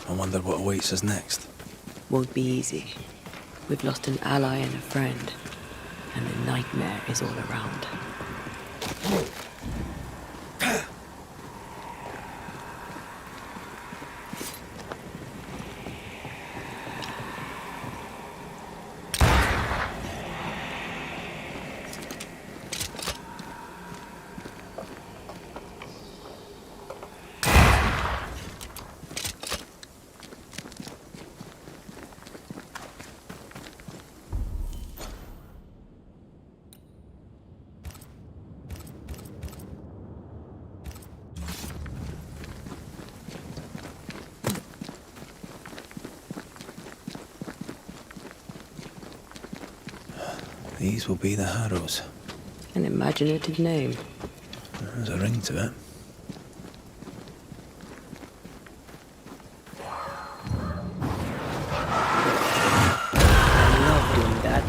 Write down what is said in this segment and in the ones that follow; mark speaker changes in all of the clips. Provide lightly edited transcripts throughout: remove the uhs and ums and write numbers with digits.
Speaker 1: I wonder what awaits us next.
Speaker 2: Won't be easy. We've lost an ally and a friend, and the nightmare is all around.
Speaker 1: These will be the Harrows.
Speaker 2: An imaginative name.
Speaker 1: There's a ring to it.
Speaker 2: I love doing that.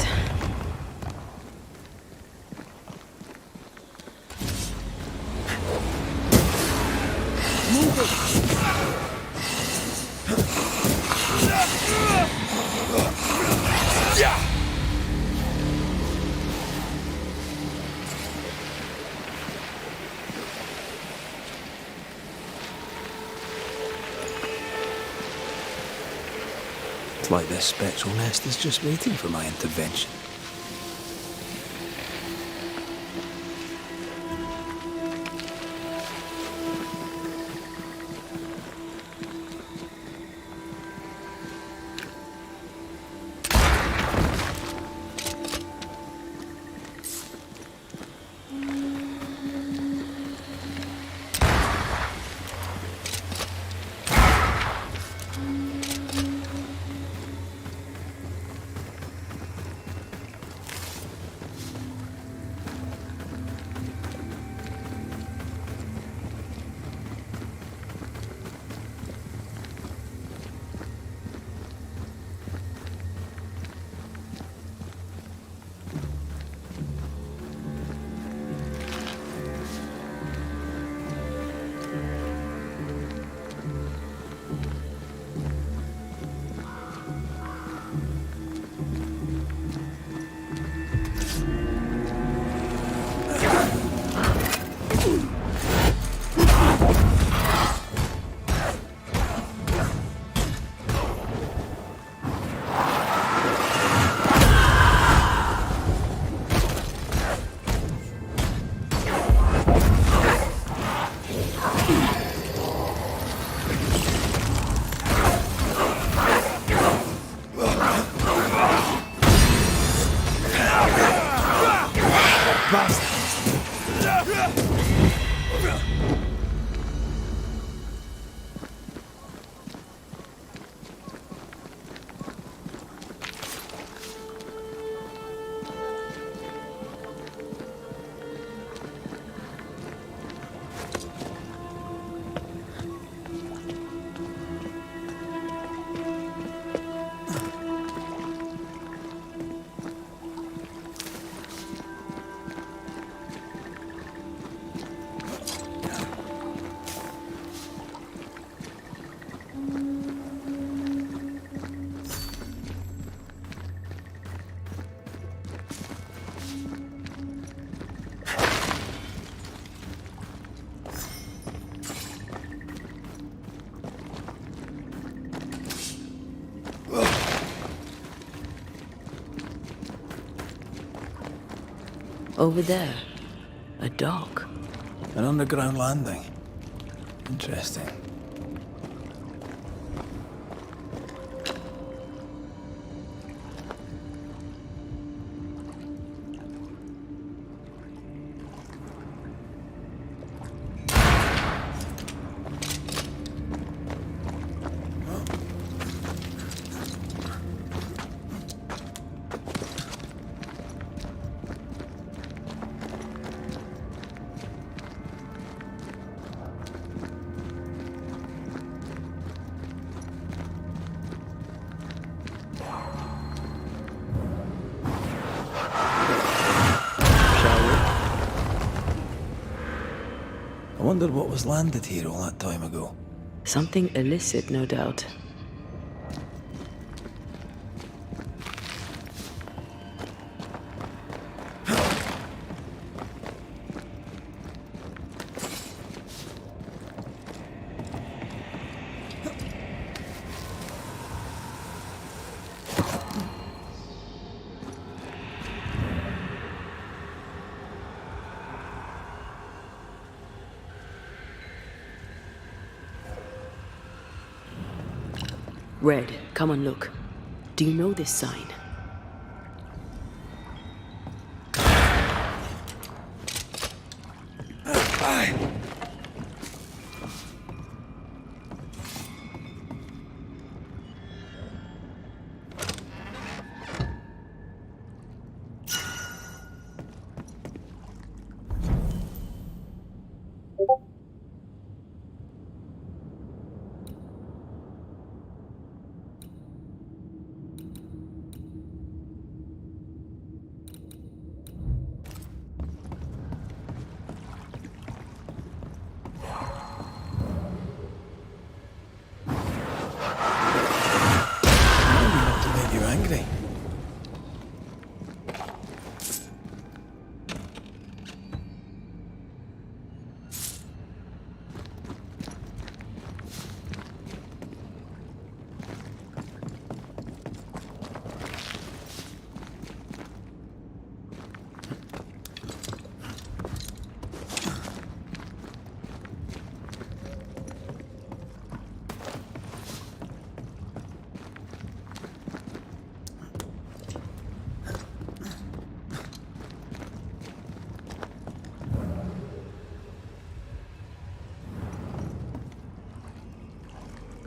Speaker 2: Move it!
Speaker 1: It's like this spectral nest is just waiting for my intervention.
Speaker 2: Over there, a dock.
Speaker 1: An underground landing. Interesting. I wondered what was landed here all that time ago.
Speaker 2: Something illicit, no doubt. Red, come and look. Do you know this sign?
Speaker 1: To make you angry.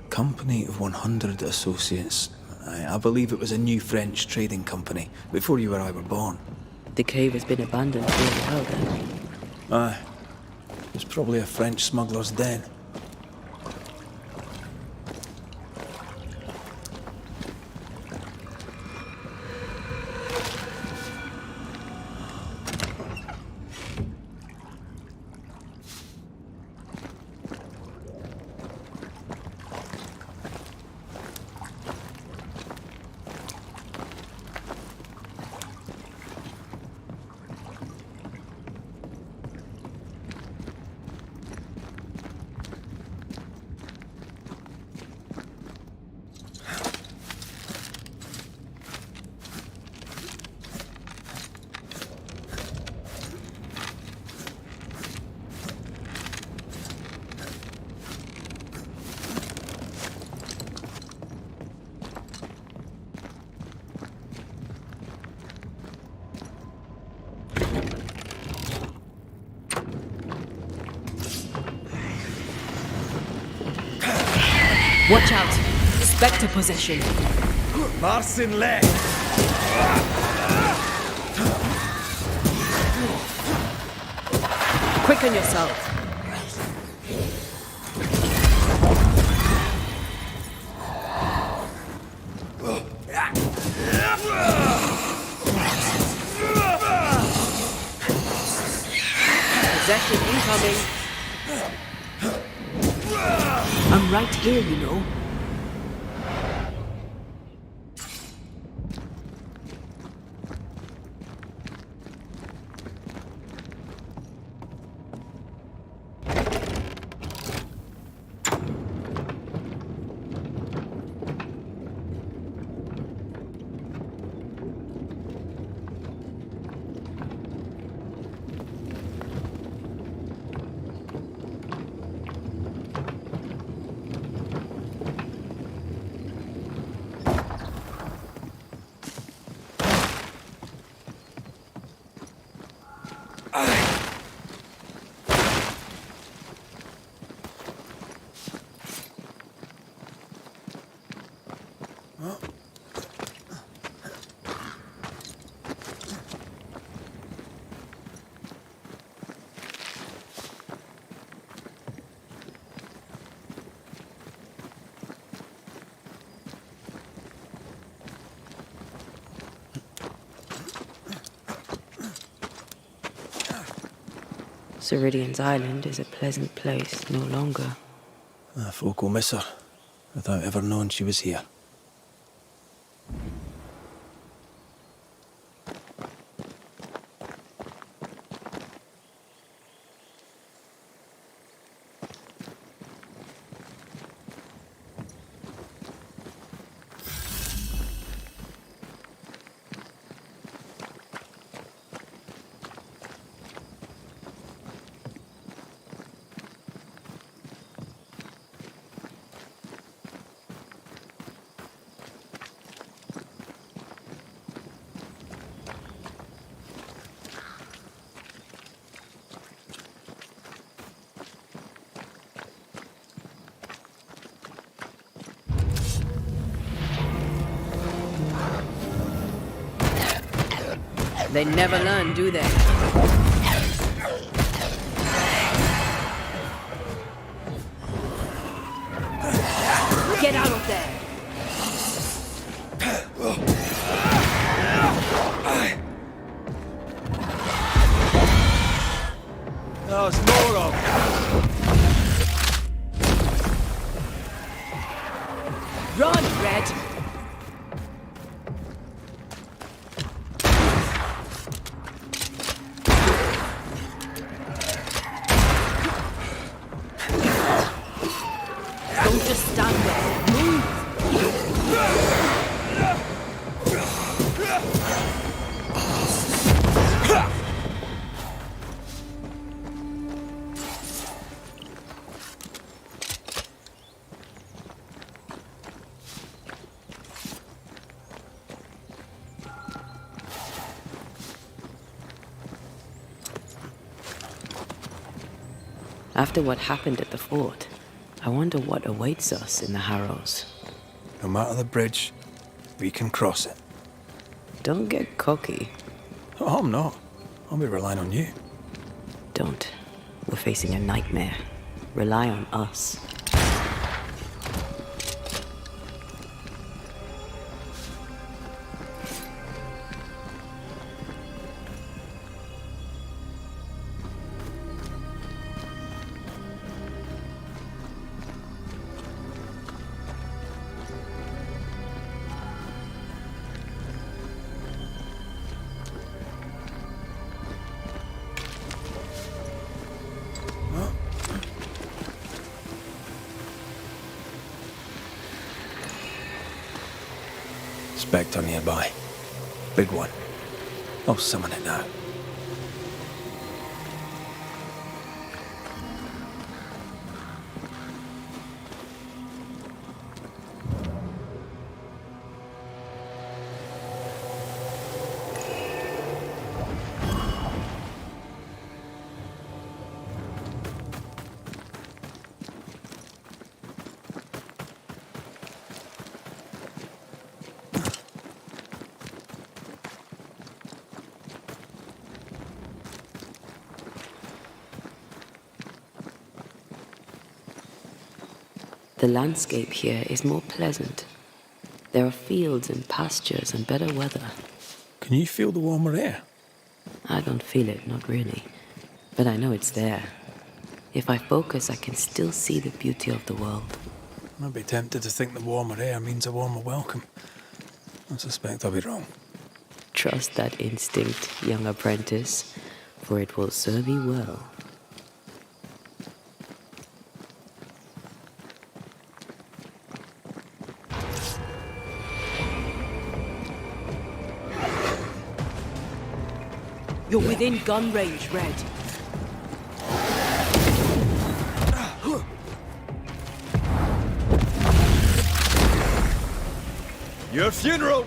Speaker 1: Company of 100 Associates. I believe it was a new French trading company, before you or I were born.
Speaker 2: The cave has been abandoned for a while then.
Speaker 1: Aye. It's probably a French smuggler's den.
Speaker 2: Watch out! Spectre possession!
Speaker 3: Marcin left!
Speaker 2: Quicken yourself! Possession incoming! I'm right here, you know. Ceridian's island is a pleasant place no longer.
Speaker 1: Folk will miss her, without ever knowing she was here.
Speaker 2: They never learn, do they? Get out of there!
Speaker 3: There's more of them.
Speaker 2: Run, Red! Don't just stand there. Move! After what happened at the fort, I wonder what awaits us in the Harrows.
Speaker 1: No matter the bridge, we can cross it.
Speaker 2: Don't get cocky.
Speaker 1: Oh, I'm not. I'll be relying on you.
Speaker 2: Don't. We're facing a nightmare. Rely on us.
Speaker 1: Spectre nearby. Big one. I'll summon it now.
Speaker 2: The landscape here is more pleasant. There are fields and pastures and better weather.
Speaker 1: Can you feel the warmer air?
Speaker 2: I don't feel it, not really. But I know it's there. If I focus, I can still see the beauty of the world.
Speaker 1: I'd be tempted to think the warmer air means a warmer welcome. I suspect I'll be wrong.
Speaker 2: Trust that instinct, young apprentice, for it will serve you well. You're within gun range, Red.
Speaker 3: Your funeral!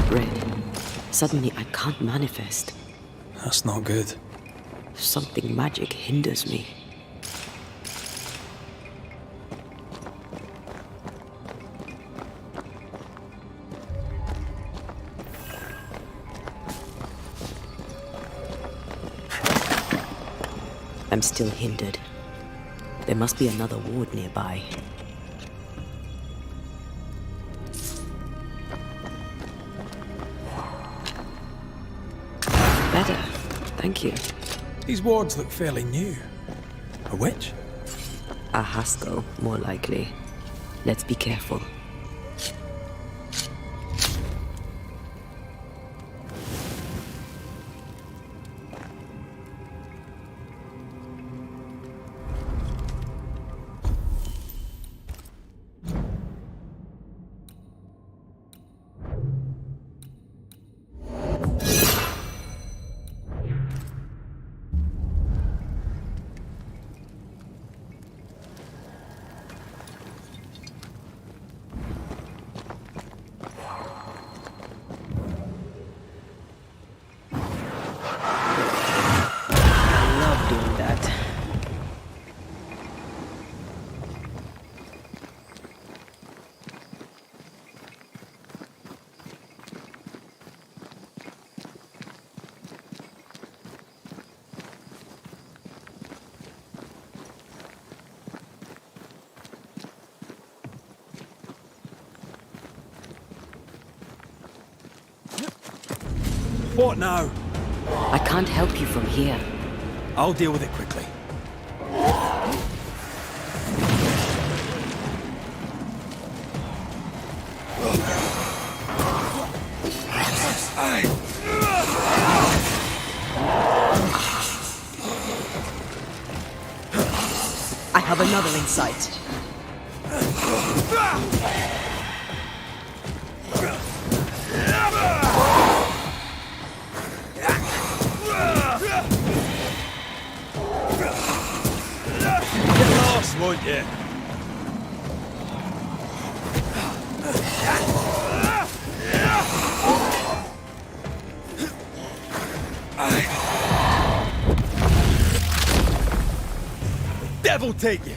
Speaker 2: Red. Suddenly I can't manifest.
Speaker 1: That's not good.
Speaker 2: Something magic hinders me. I'm still hindered. There must be another ward nearby. Thank you.
Speaker 4: These wards look fairly new. A witch?
Speaker 2: A Haskell, more likely. Let's be careful. Doing that.
Speaker 4: What now?
Speaker 2: I can't help you from here.
Speaker 4: I'll deal with it quickly.
Speaker 5: I have another in sight.
Speaker 3: Get lost, won't you? Devil take you!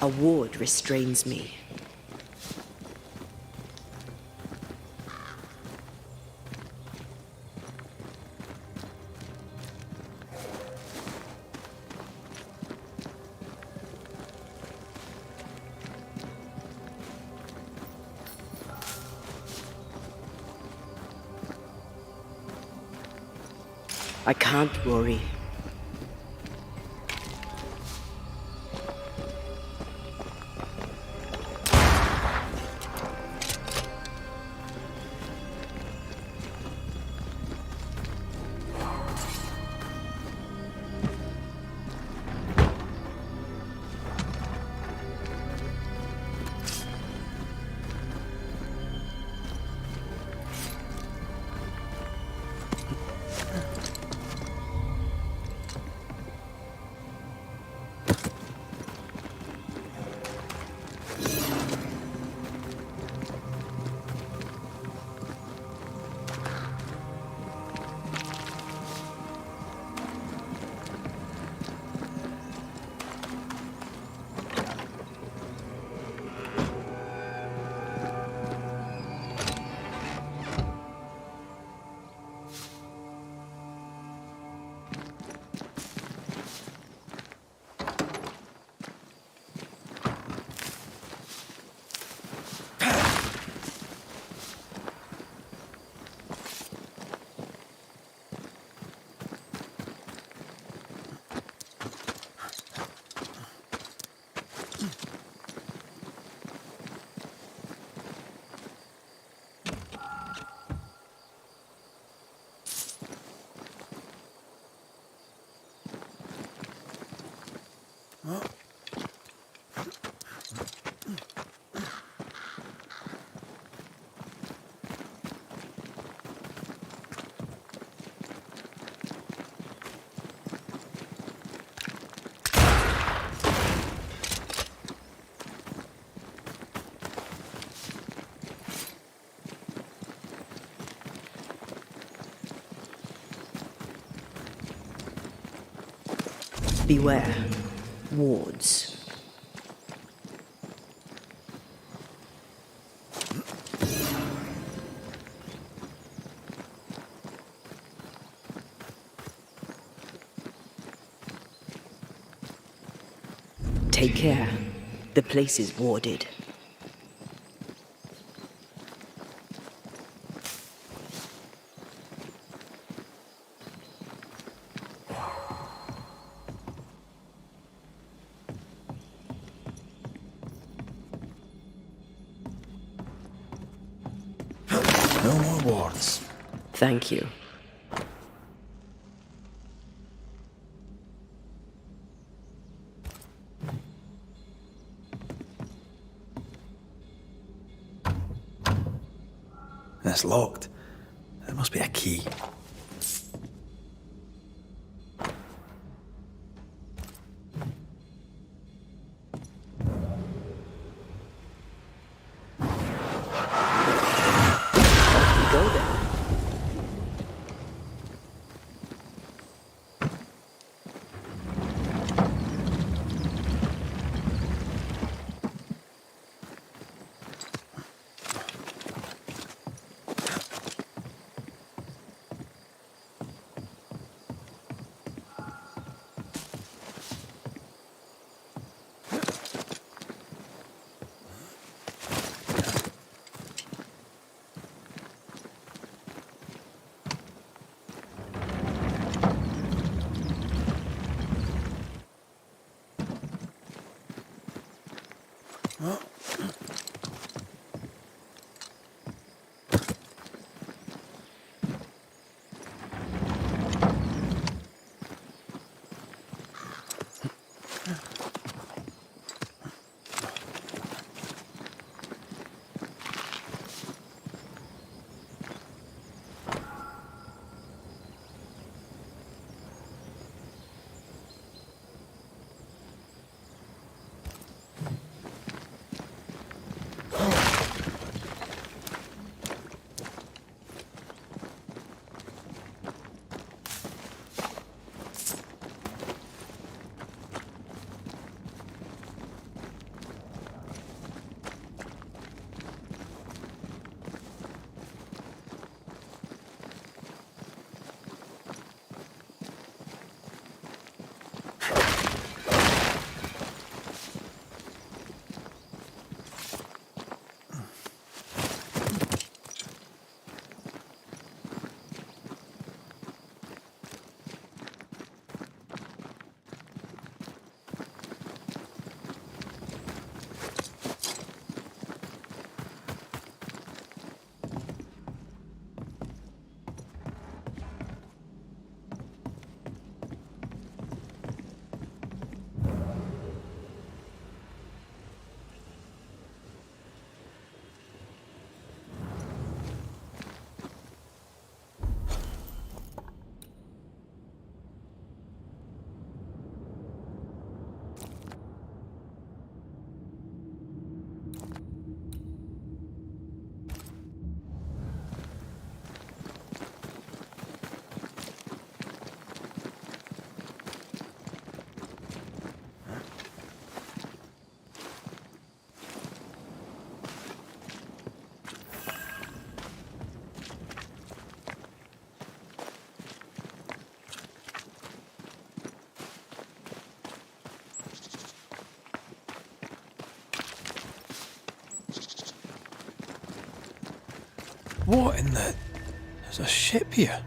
Speaker 2: A ward restrains me. I can't worry.
Speaker 5: Beware. Wards.
Speaker 2: Take care. The place is warded.
Speaker 1: No more wards.
Speaker 2: Thank you.
Speaker 1: It's locked. There must be a key.
Speaker 2: Go then.
Speaker 4: What in the... There's a ship here.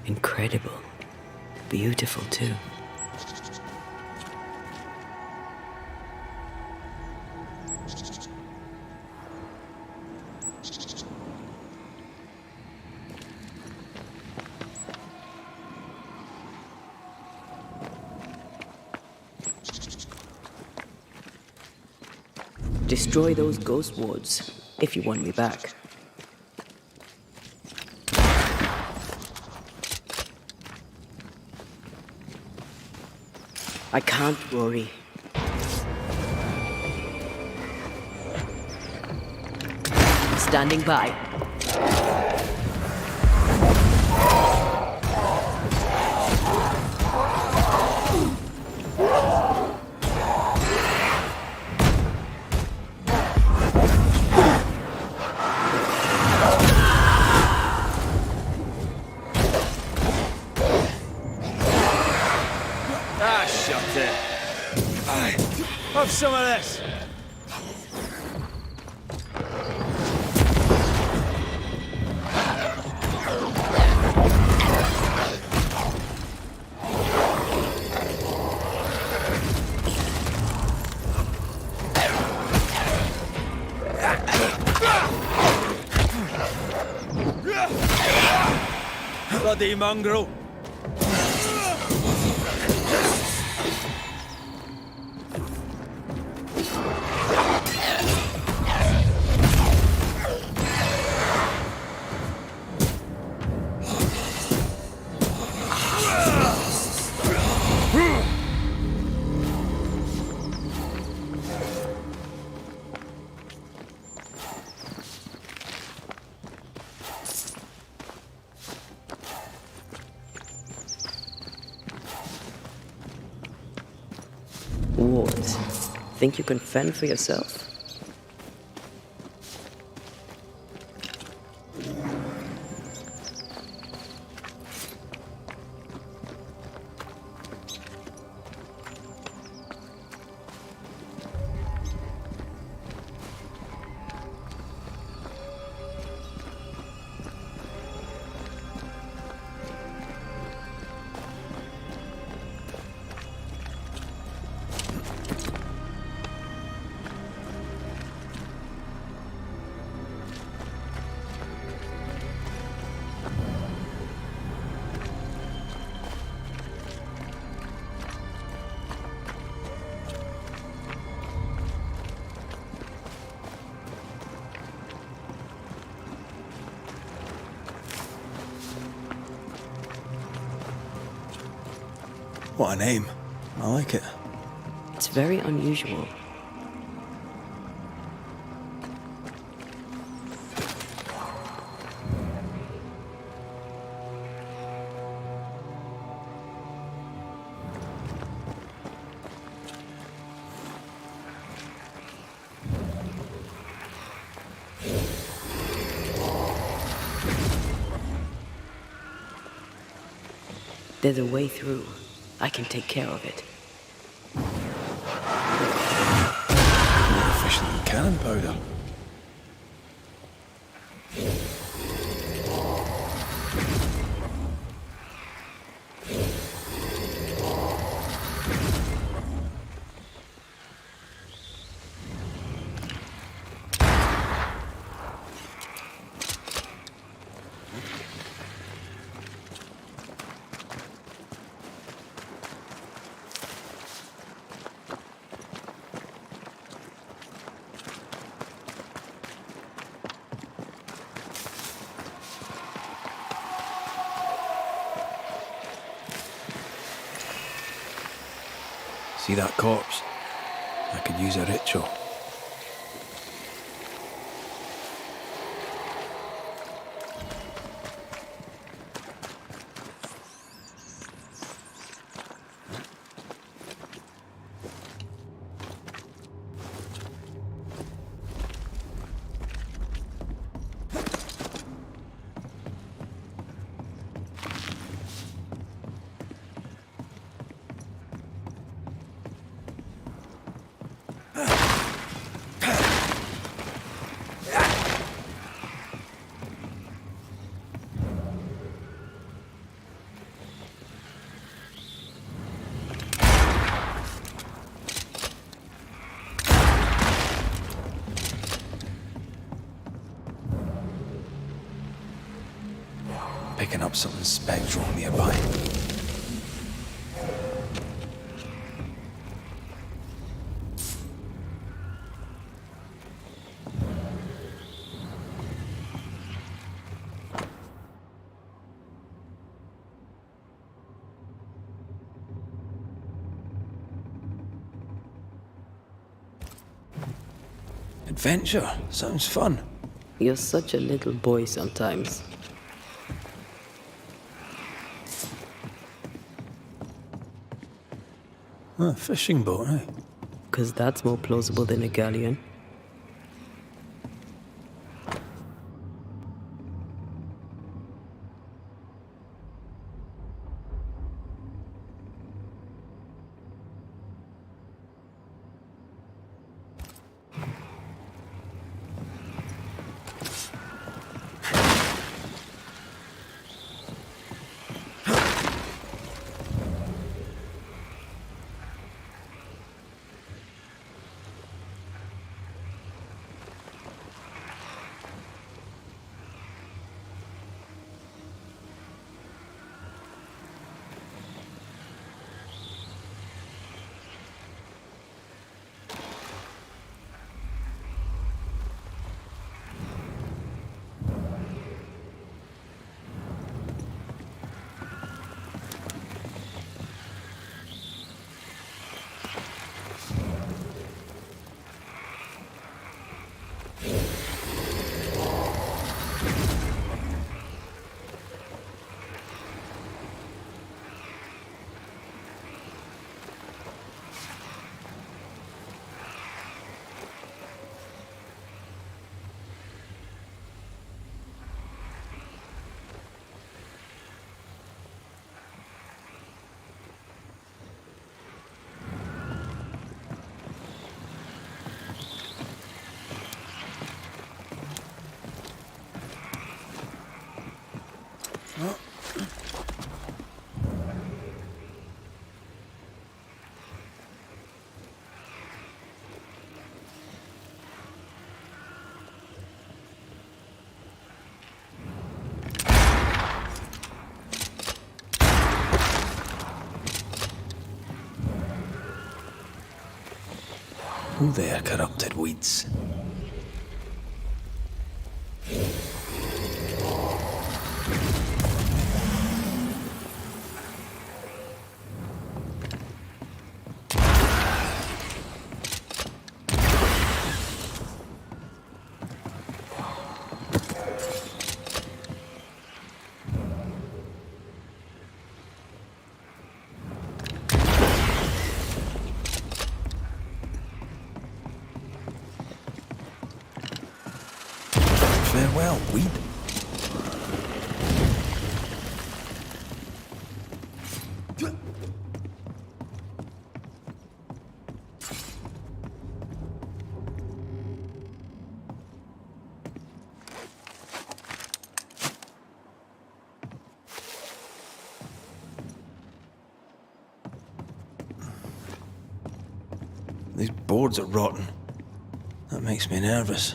Speaker 2: Incredible. Beautiful, too. Destroy those ghost wards, if you want me back. I can't worry. Standing by.
Speaker 3: Ah, shut it. Aye. Have some of this. Bloody mongrel!
Speaker 2: Wards. Think you can fend for yourself?
Speaker 1: What a name. I like it.
Speaker 2: It's very unusual. There's a way through. I can take care of it.
Speaker 1: More efficient than cannon powder. See that corpse? I could use a ritual. Picking up something spectral nearby. Adventure. Sounds fun.
Speaker 2: You're such a little boy sometimes.
Speaker 1: A fishing boat, eh?
Speaker 2: 'Cause that's more plausible than a galleon.
Speaker 1: Who there, corrupted weeds? Farewell, weed. These boards are rotten. That makes me nervous.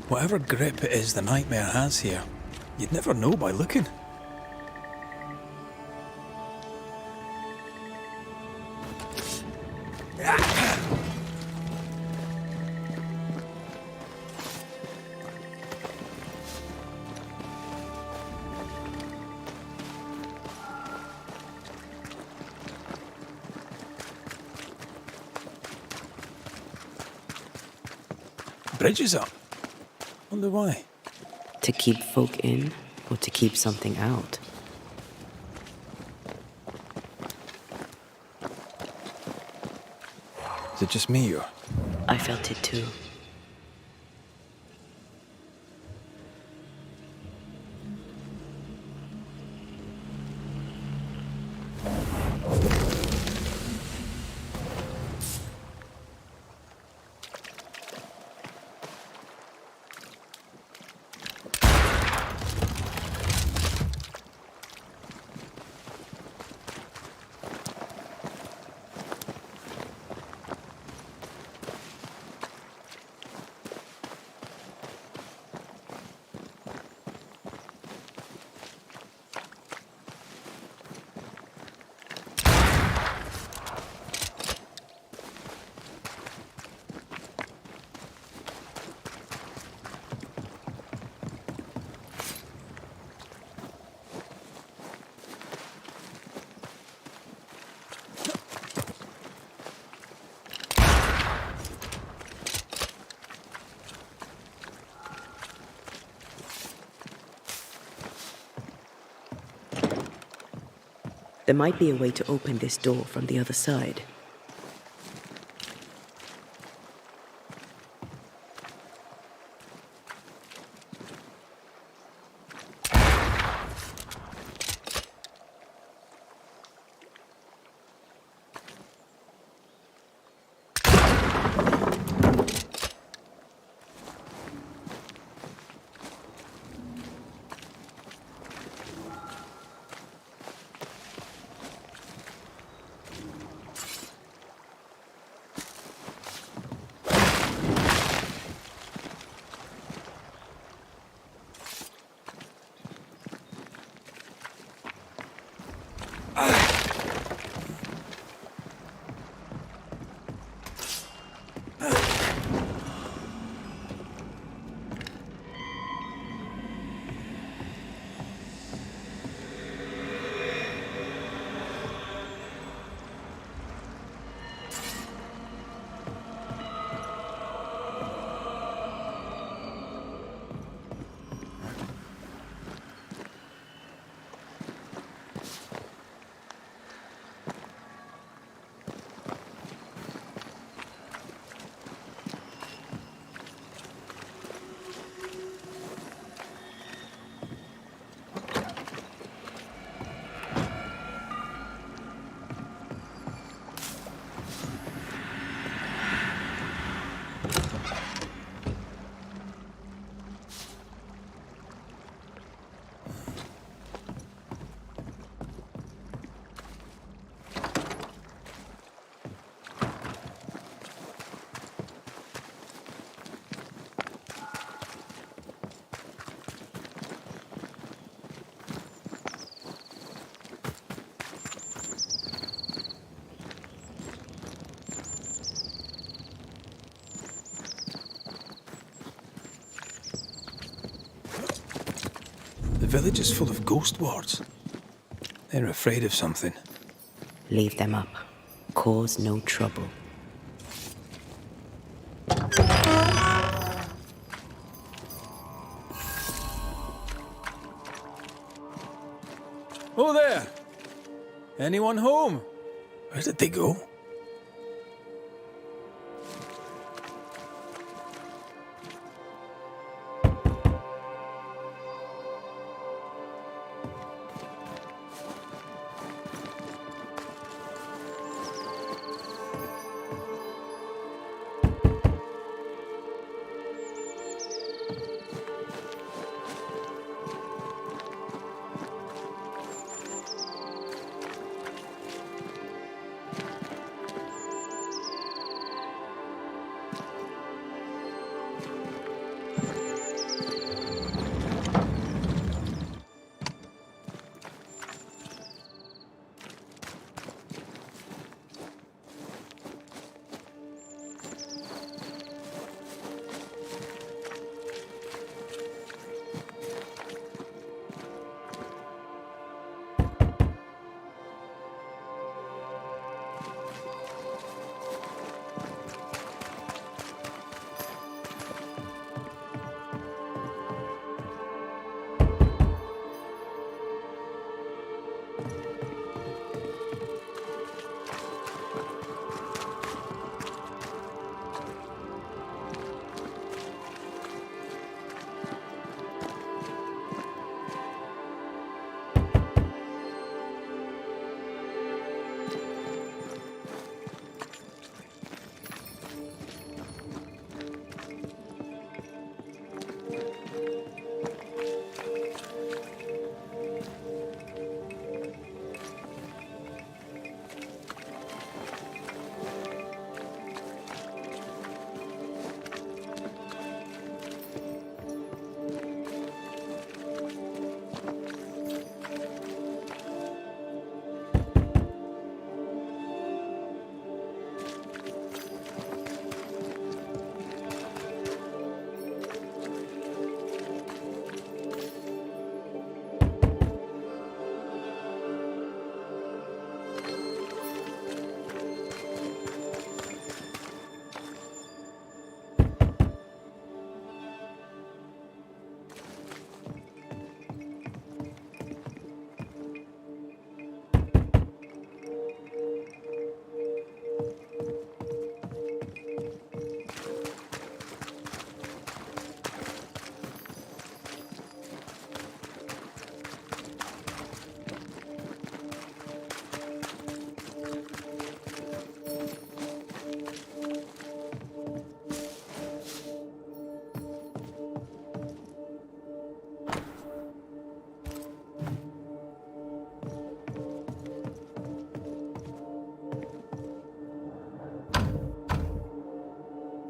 Speaker 4: Whatever grip it is the nightmare has here, you'd never know by looking. Bridge is up. Wonder why.
Speaker 2: To keep folk in, or to keep something out?
Speaker 1: Is it just me or?
Speaker 2: I felt it too. There might be a way to open this door from the other side.
Speaker 4: The village is full of ghost wards. They're afraid of something.
Speaker 2: Leave them up. Cause no trouble.
Speaker 1: Oh there! Anyone home?
Speaker 4: Where did they go?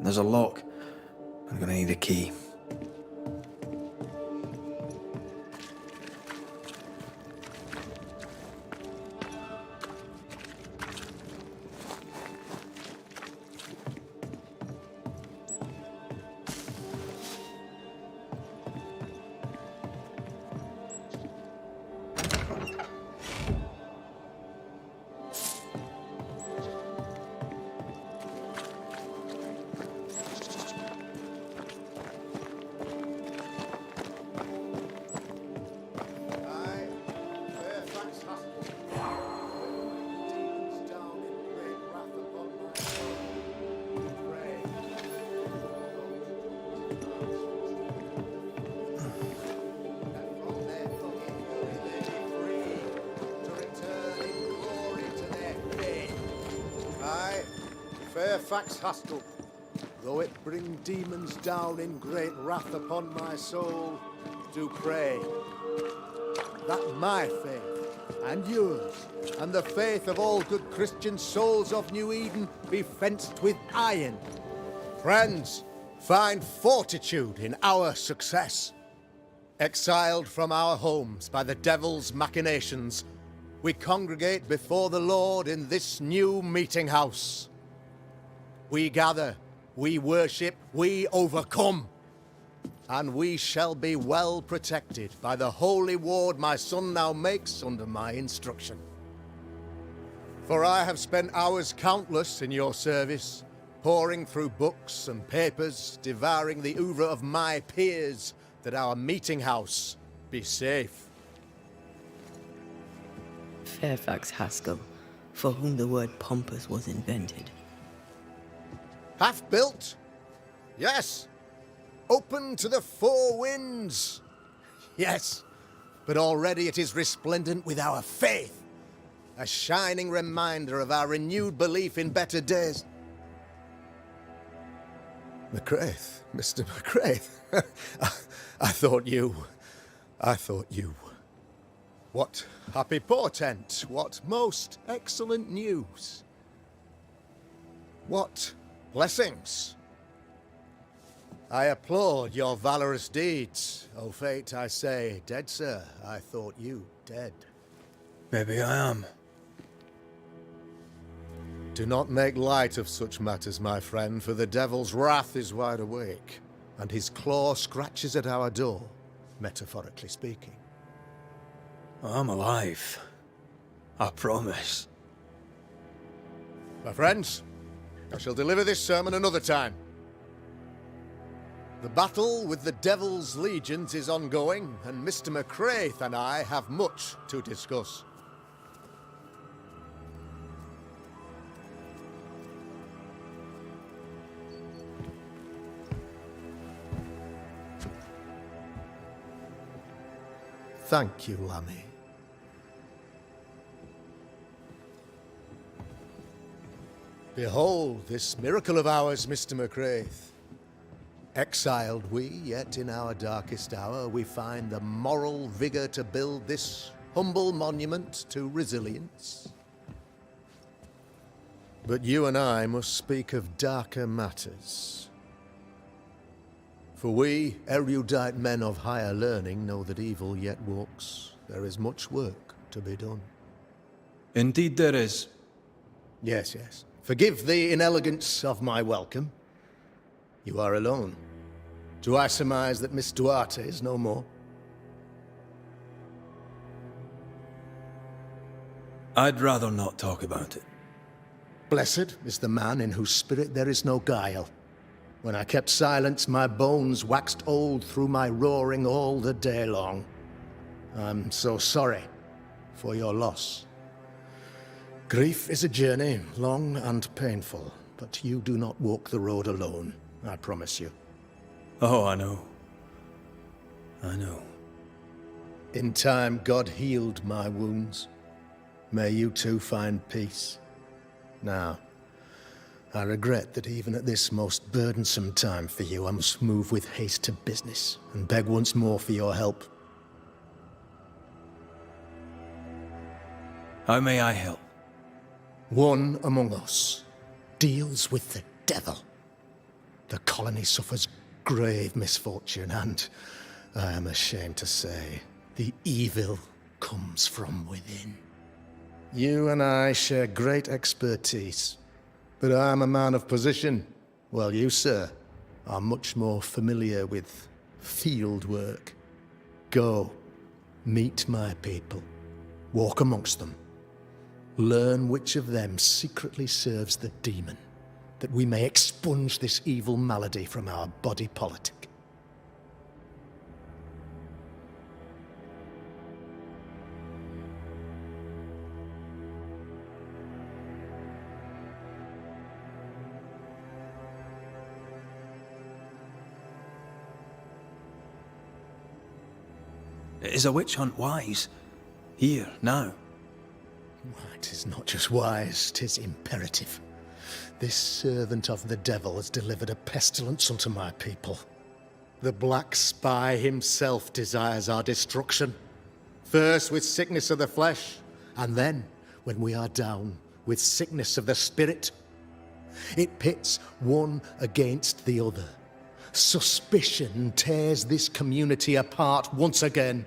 Speaker 1: There's a lock. I'm gonna need a key.
Speaker 6: Fairfax Hostel, though it bring demons down in great wrath upon my soul, do pray that my faith and yours and the faith of all good Christian souls of New Eden be fenced with iron. Friends, find fortitude in our success. Exiled from our homes by the devil's machinations, we congregate before the Lord in this new meeting house. We gather, we worship, we overcome. And we shall be well protected by the holy ward my son now makes under my instruction. For I have spent hours countless in your service, poring through books and papers, devouring the oeuvre of my peers, that our meeting house be safe.
Speaker 5: Fairfax Haskell, for whom the word pompous was invented.
Speaker 6: Half-built? Yes. Open to the four winds? Yes. But already it is resplendent with our faith. A shining reminder of our renewed belief in better days. McCraith, Mr. McCraith. I thought you. What happy portent, what most excellent news. What blessings. I applaud your valorous deeds. O fate, I say, dead sir, I thought you dead.
Speaker 4: Maybe I am.
Speaker 6: Do not make light of such matters, my friend, for the devil's wrath is wide awake, and his claw scratches at our door, metaphorically speaking.
Speaker 4: I'm alive. I promise.
Speaker 6: My friends, I shall deliver this sermon another time. The battle with the devil's legions is ongoing, and Mr. McCraith and I have much to discuss. Thank you, Lammy. Behold this miracle of ours, Mr. McCraith. Exiled we, yet in our darkest hour we find the moral vigor to build this humble monument to resilience. But you and I must speak of darker matters. For we, erudite men of higher learning, know that evil yet walks. There is much work to be done.
Speaker 1: Indeed there is.
Speaker 6: Yes, yes. Forgive the inelegance of my welcome. You are alone. Do I surmise that Miss Duarte is no more?
Speaker 1: I'd rather not talk about it.
Speaker 6: Blessed is the man in whose spirit there is no guile. When I kept silence, my bones waxed old through my roaring all the day long. I'm so sorry for your loss. Grief is a journey, long and painful, but you do not walk the road alone, I promise you.
Speaker 1: Oh, I know. I know.
Speaker 6: In time, God healed my wounds. May you too find peace. Now, I regret that even at this most burdensome time for you, I must move with haste to business and beg once more for your help.
Speaker 1: How may I help?
Speaker 6: One among us deals with the devil. The colony suffers grave misfortune, and I am ashamed to say, the evil comes from within. You and I share great expertise, but I am a man of position, while you, sir, are much more familiar with field work. Go, meet my people, walk amongst them, learn which of them secretly serves the demon, that we may expunge this evil malady from our body politic.
Speaker 1: Is a witch hunt wise? Here, now?
Speaker 6: It is not just wise, 'tis imperative. This servant of the devil has delivered a pestilence unto my people. The Black Spy himself desires our destruction. First with sickness of the flesh, and then, when we are down, with sickness of the spirit. It pits one against the other. Suspicion tears this community apart once again.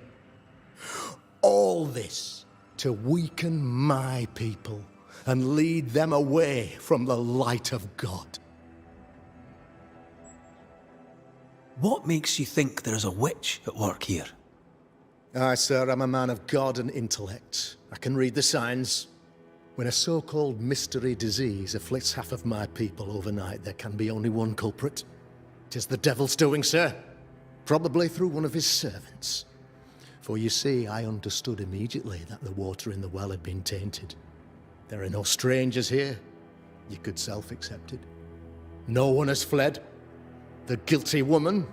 Speaker 6: All this to weaken my people and lead them away from the light of God.
Speaker 1: What makes you think there's a witch at work here?
Speaker 6: I, sir, am a man of God and intellect. I can read the signs. When a so-called mystery disease afflicts half of my people overnight, there can be only one culprit. 'Tis the devil's doing, sir. Probably through one of his servants. For you see, I understood immediately that the water in the well had been tainted. There are no strangers here. You could self-accept it. No one has fled. The guilty woman,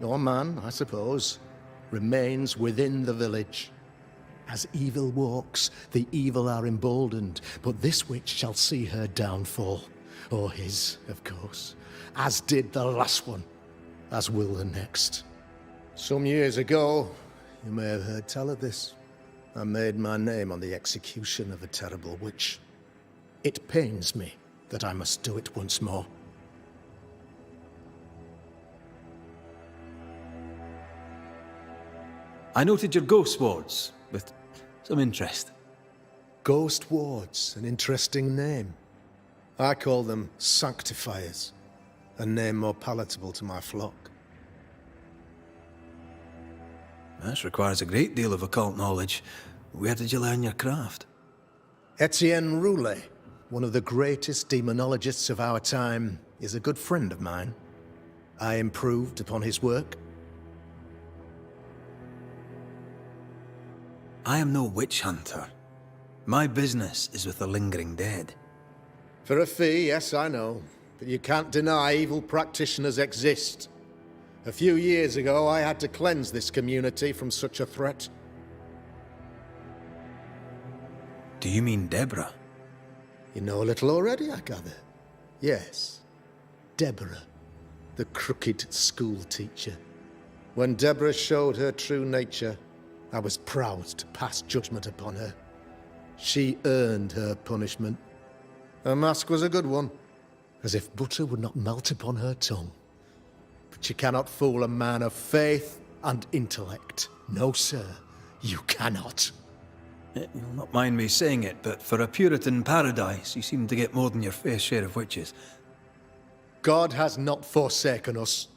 Speaker 6: or man, I suppose, remains within the village. As evil walks, the evil are emboldened, but this witch shall see her downfall. Or his, of course. As did the last one. As will the next. Some years ago, you may have heard tell of this. I made my name on the execution of a terrible witch. It pains me that I must do it once more.
Speaker 1: I noted your ghost wards with some interest.
Speaker 6: Ghost wards, an interesting name. I call them sanctifiers, a name more palatable to my flock.
Speaker 1: This requires a great deal of occult knowledge. Where did you learn your craft?
Speaker 6: Etienne Roulet, one of the greatest demonologists of our time, is a good friend of mine. I improved upon his work.
Speaker 1: I am no witch hunter. My business is with the lingering dead.
Speaker 6: For a fee, yes, I know. But you can't deny evil practitioners exist. A few years ago, I had to cleanse this community from such a threat.
Speaker 1: Do you mean Deborah?
Speaker 6: You know a little already, I gather. Yes. Deborah, the crooked school teacher. When Deborah showed her true nature, I was proud to pass judgment upon her. She earned her punishment. Her mask was a good one, as if butter would not melt upon her tongue. But you cannot fool a man of faith and intellect. No, sir, you cannot.
Speaker 1: You'll not mind me saying it, but for a Puritan paradise, you seem to get more than your fair share of witches.
Speaker 6: God has not forsaken us,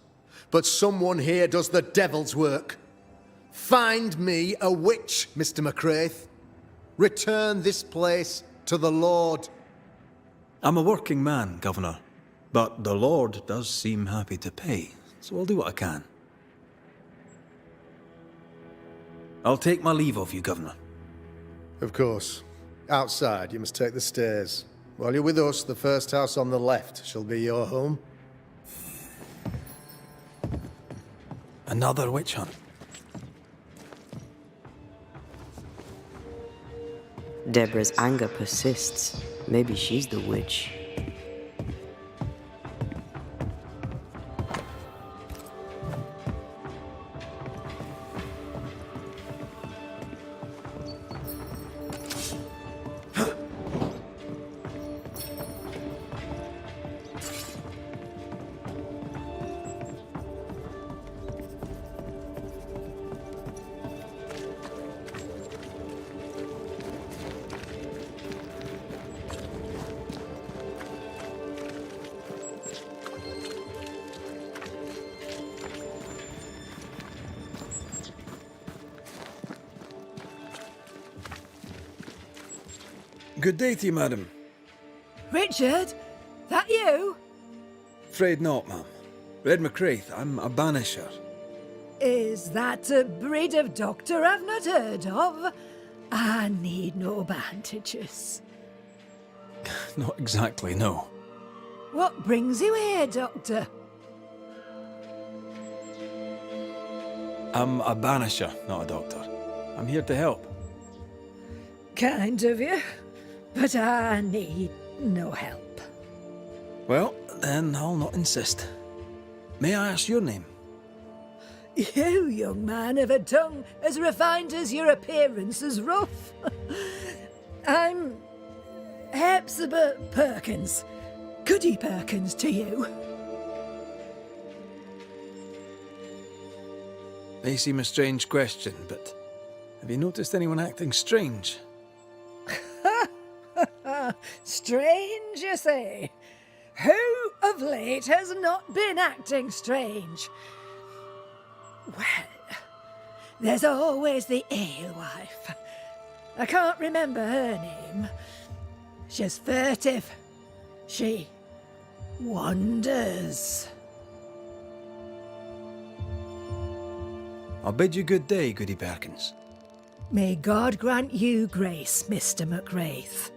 Speaker 6: but someone here does the devil's work. Find me a witch, Mr. McCraith. Return this place to the Lord.
Speaker 1: I'm a working man, Governor, but the Lord does seem happy to pay, so I'll do what I can. I'll take my leave of you, Governor.
Speaker 6: Of course. Outside, you must take the stairs. While you're with us, the first house on the left shall be your home.
Speaker 1: Another witch hunt.
Speaker 2: Deborah's anger persists. Maybe she's the witch.
Speaker 1: Good day to you, madam.
Speaker 7: Richard? That you?
Speaker 1: Afraid not, ma'am. Red McCraith, I'm a banisher.
Speaker 7: Is that a breed of doctor I've not heard of? I need no bandages.
Speaker 1: Not exactly, no.
Speaker 7: What brings you here, Doctor?
Speaker 1: I'm a banisher, not a doctor. I'm here to help.
Speaker 7: Kind of you, but I need no help.
Speaker 1: Well, then I'll not insist. May I ask your name?
Speaker 7: You, young man, have a tongue as refined as your appearance is rough. I'm Hepzibah Perkins. Goody Perkins to you.
Speaker 1: May seem a strange question, but have you noticed anyone acting strange?
Speaker 7: Strange, you say? Who of late has not been acting strange? Well, there's always the alewife. I can't remember her name. She's furtive. She wanders.
Speaker 4: I'll bid you good day, Goody Perkins.
Speaker 7: May God grant you grace, Mr. McWraith.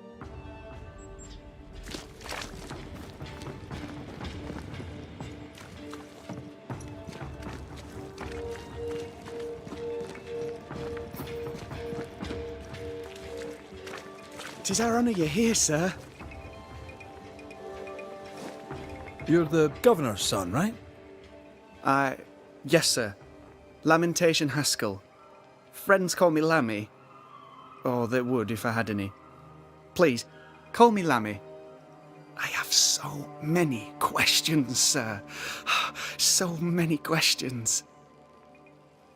Speaker 8: Tis our honour you're here, sir.
Speaker 4: You're the governor's son, right?
Speaker 8: Yes, sir. Lamentation Haskell. Friends call me Lammy. Or they would if I had any. Please, call me Lammy. I have so many questions, sir. So many questions.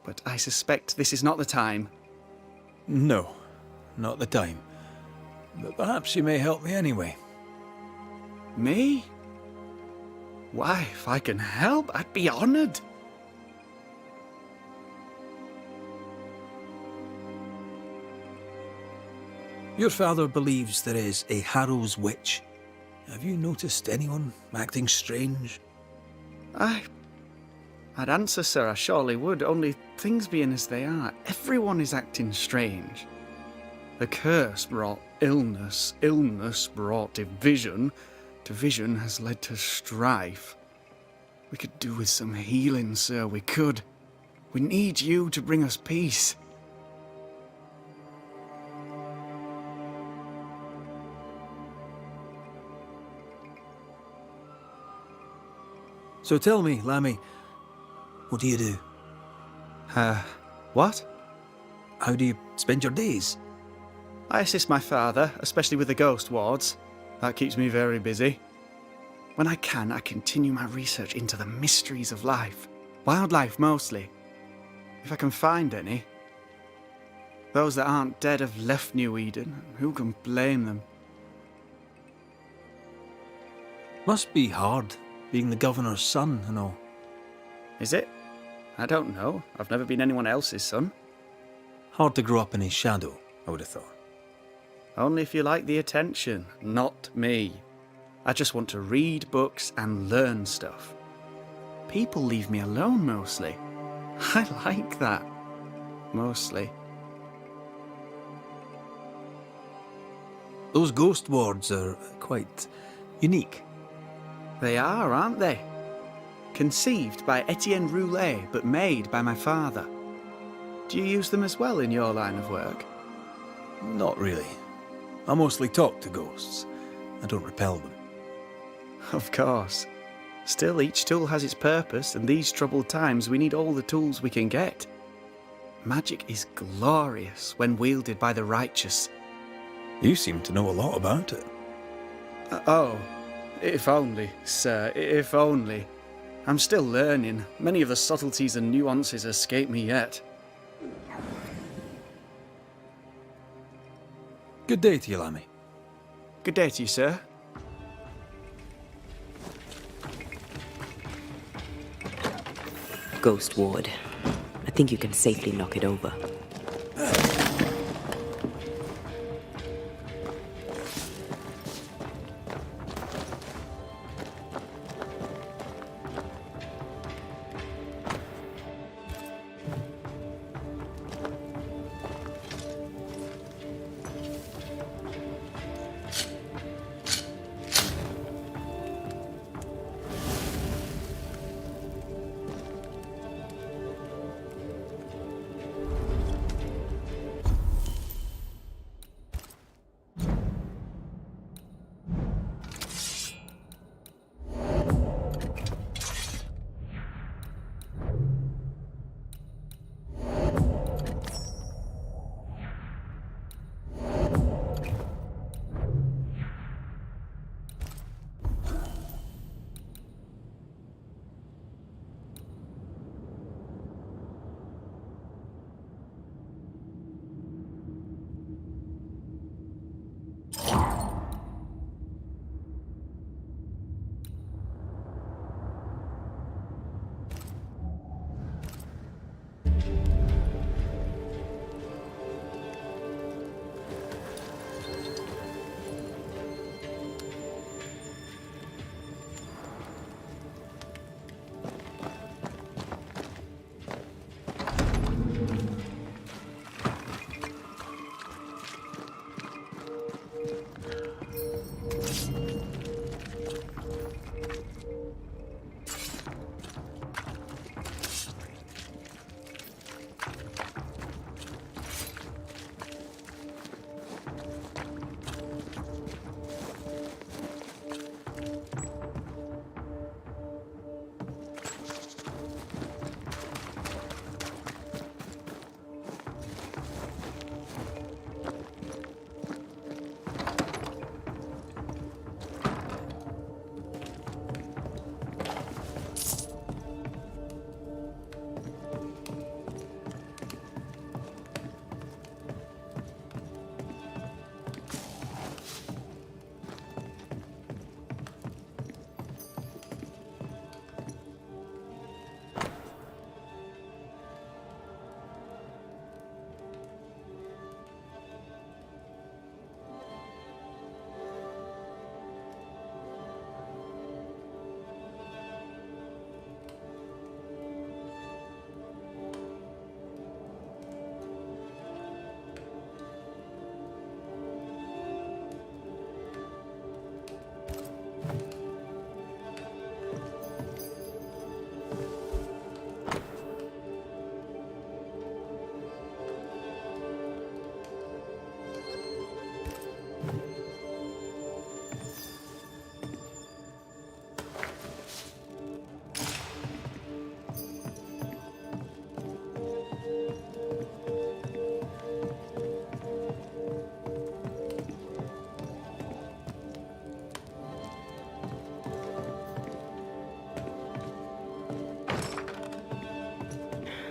Speaker 8: But I suspect this is not the time.
Speaker 4: No, not the time. But perhaps you may help me anyway.
Speaker 8: Me? Why, if I can help, I'd be honoured.
Speaker 4: Your father believes there is a Harrow's witch. Have you noticed anyone acting strange?
Speaker 8: I'd answer, sir, I surely would, only things being as they are, everyone is acting strange. The curse brought illness, illness brought division, division has led to strife. We could do with some healing, sir, we could. We need you to bring us peace.
Speaker 4: So tell me, Lammy, what do you do?
Speaker 8: What?
Speaker 4: How do you spend your days?
Speaker 8: I assist my father, especially with the ghost wards. That keeps me very busy. When I can, I continue my research into the mysteries of life. Wildlife, mostly. If I can find any. Those that aren't dead have left New Eden. Who can blame them?
Speaker 4: Must be hard, being the governor's son and all.
Speaker 8: Is it? I don't know. I've never been anyone else's son.
Speaker 4: Hard to grow up in his shadow, I would have thought.
Speaker 8: Only if you like the attention, not me. I just want to read books and learn stuff. People leave me alone mostly. I like that. Mostly.
Speaker 4: Those ghost wards are quite unique.
Speaker 8: They are, aren't they? Conceived by Etienne Roulet, but made by my father. Do you use them as well in your line of work?
Speaker 4: Not really. I mostly talk to ghosts. I don't repel them.
Speaker 8: Of course. Still, each tool has its purpose, and these troubled times we need all the tools we can get. Magic is glorious when wielded by the righteous.
Speaker 4: You seem to know a lot about it.
Speaker 8: Oh, if only, sir, if only. I'm still learning. Many of the subtleties and nuances escape me yet.
Speaker 4: Good day to you, Lammy.
Speaker 8: Good day to you, sir.
Speaker 2: Ghost ward. I think you can safely knock it over.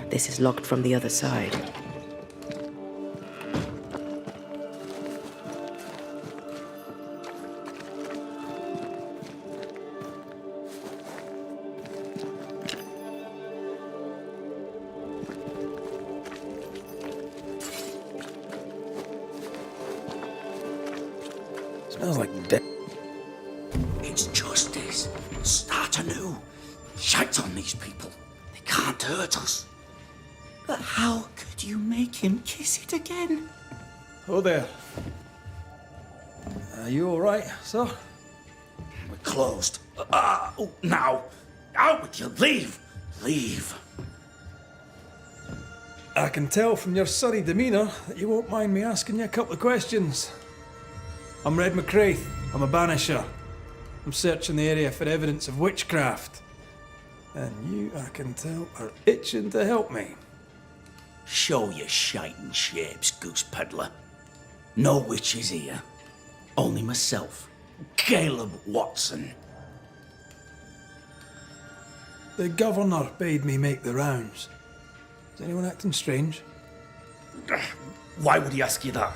Speaker 2: This is locked from the other side.
Speaker 4: Smells like death.
Speaker 9: It's justice. Start anew. Shite on these people. They can't hurt us. But how could you make him kiss it again?
Speaker 4: Oh there. Are you all right, sir?
Speaker 9: We're closed. Now. Out with you. Leave. Leave.
Speaker 4: I can tell from your surly demeanour that you won't mind me asking you a couple of questions. I'm Red McCraith. I'm a Banisher. I'm searching the area for evidence of witchcraft. And you, I can tell, are itching to help me.
Speaker 9: Show your shiting shapes, goose peddler. No witches here. Only myself, Caleb Watson.
Speaker 4: The governor bade me make the rounds. Is anyone acting strange?
Speaker 9: Why would he ask you that?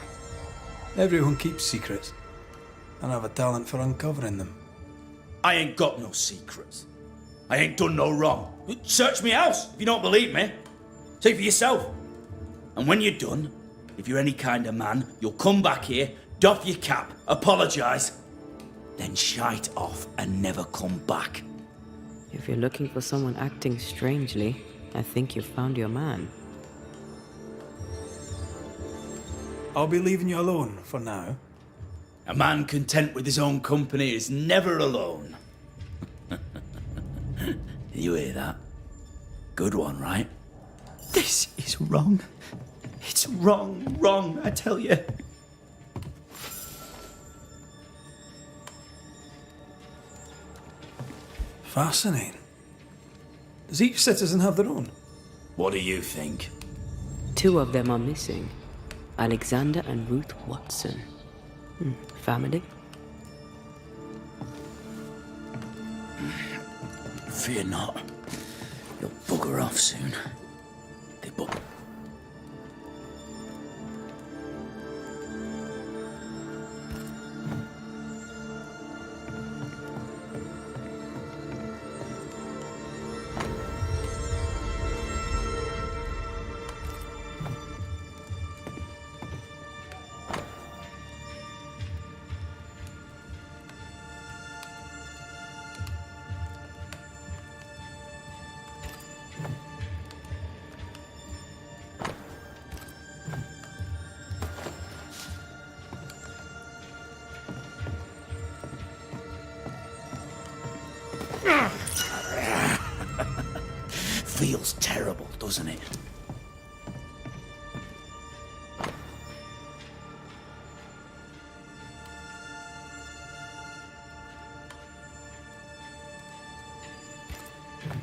Speaker 4: Everyone keeps secrets, and I have a talent for uncovering them.
Speaker 9: I ain't got no secrets. I ain't done no wrong. Search me house if you don't believe me. See for yourself. And when you're done, if you're any kind of man, you'll come back here, doff your cap, apologise, then shite off and never come back.
Speaker 2: If you're looking for someone acting strangely, I think you've found your man.
Speaker 4: I'll be leaving you alone for now.
Speaker 9: A man content with his own company is never alone. You hear that? Good one, right? This is wrong. It's wrong, I tell you.
Speaker 4: Fascinating. Does each citizen have their own?
Speaker 9: What do you think?
Speaker 2: 2 of them are missing. Alexander and Ruth Watson. Family?
Speaker 9: Fear not. You'll bugger off soon. They both... Feels terrible, doesn't it?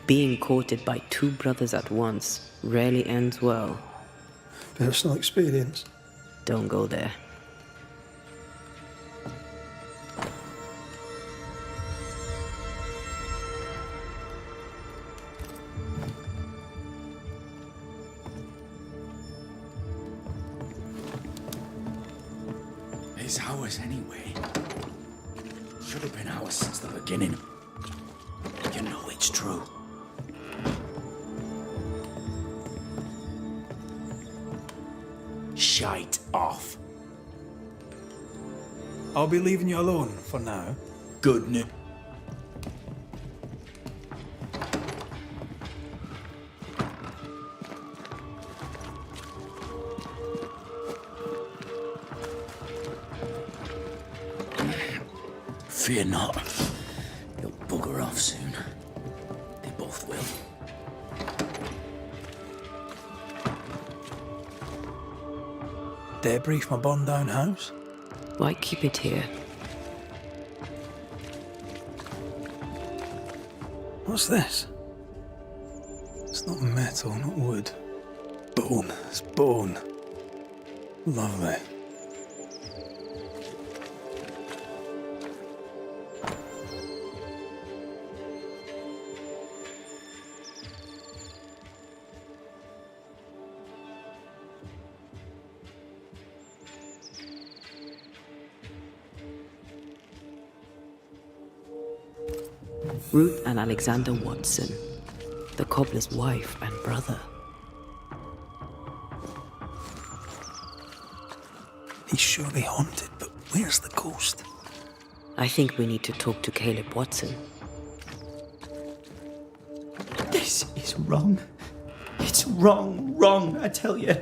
Speaker 2: Being courted by 2 brothers at once rarely ends well.
Speaker 4: Personal experience.
Speaker 2: Don't go there.
Speaker 9: It's ours anyway. Should have been ours since the beginning. You know it's true. Shite off.
Speaker 4: I'll be leaving you alone for now.
Speaker 9: Good news. Fear not. You'll bugger off soon. They both will.
Speaker 4: Debrief my burned down house?
Speaker 2: Why keep it here?
Speaker 4: What's this? It's not metal, not wood. Bone. It's bone. Lovely.
Speaker 2: Ruth and Alexander Watson, the cobbler's wife and brother.
Speaker 1: He's surely haunted, but where's the ghost?
Speaker 2: I think we need to talk to Caleb Watson.
Speaker 9: This is wrong. It's wrong, I tell you.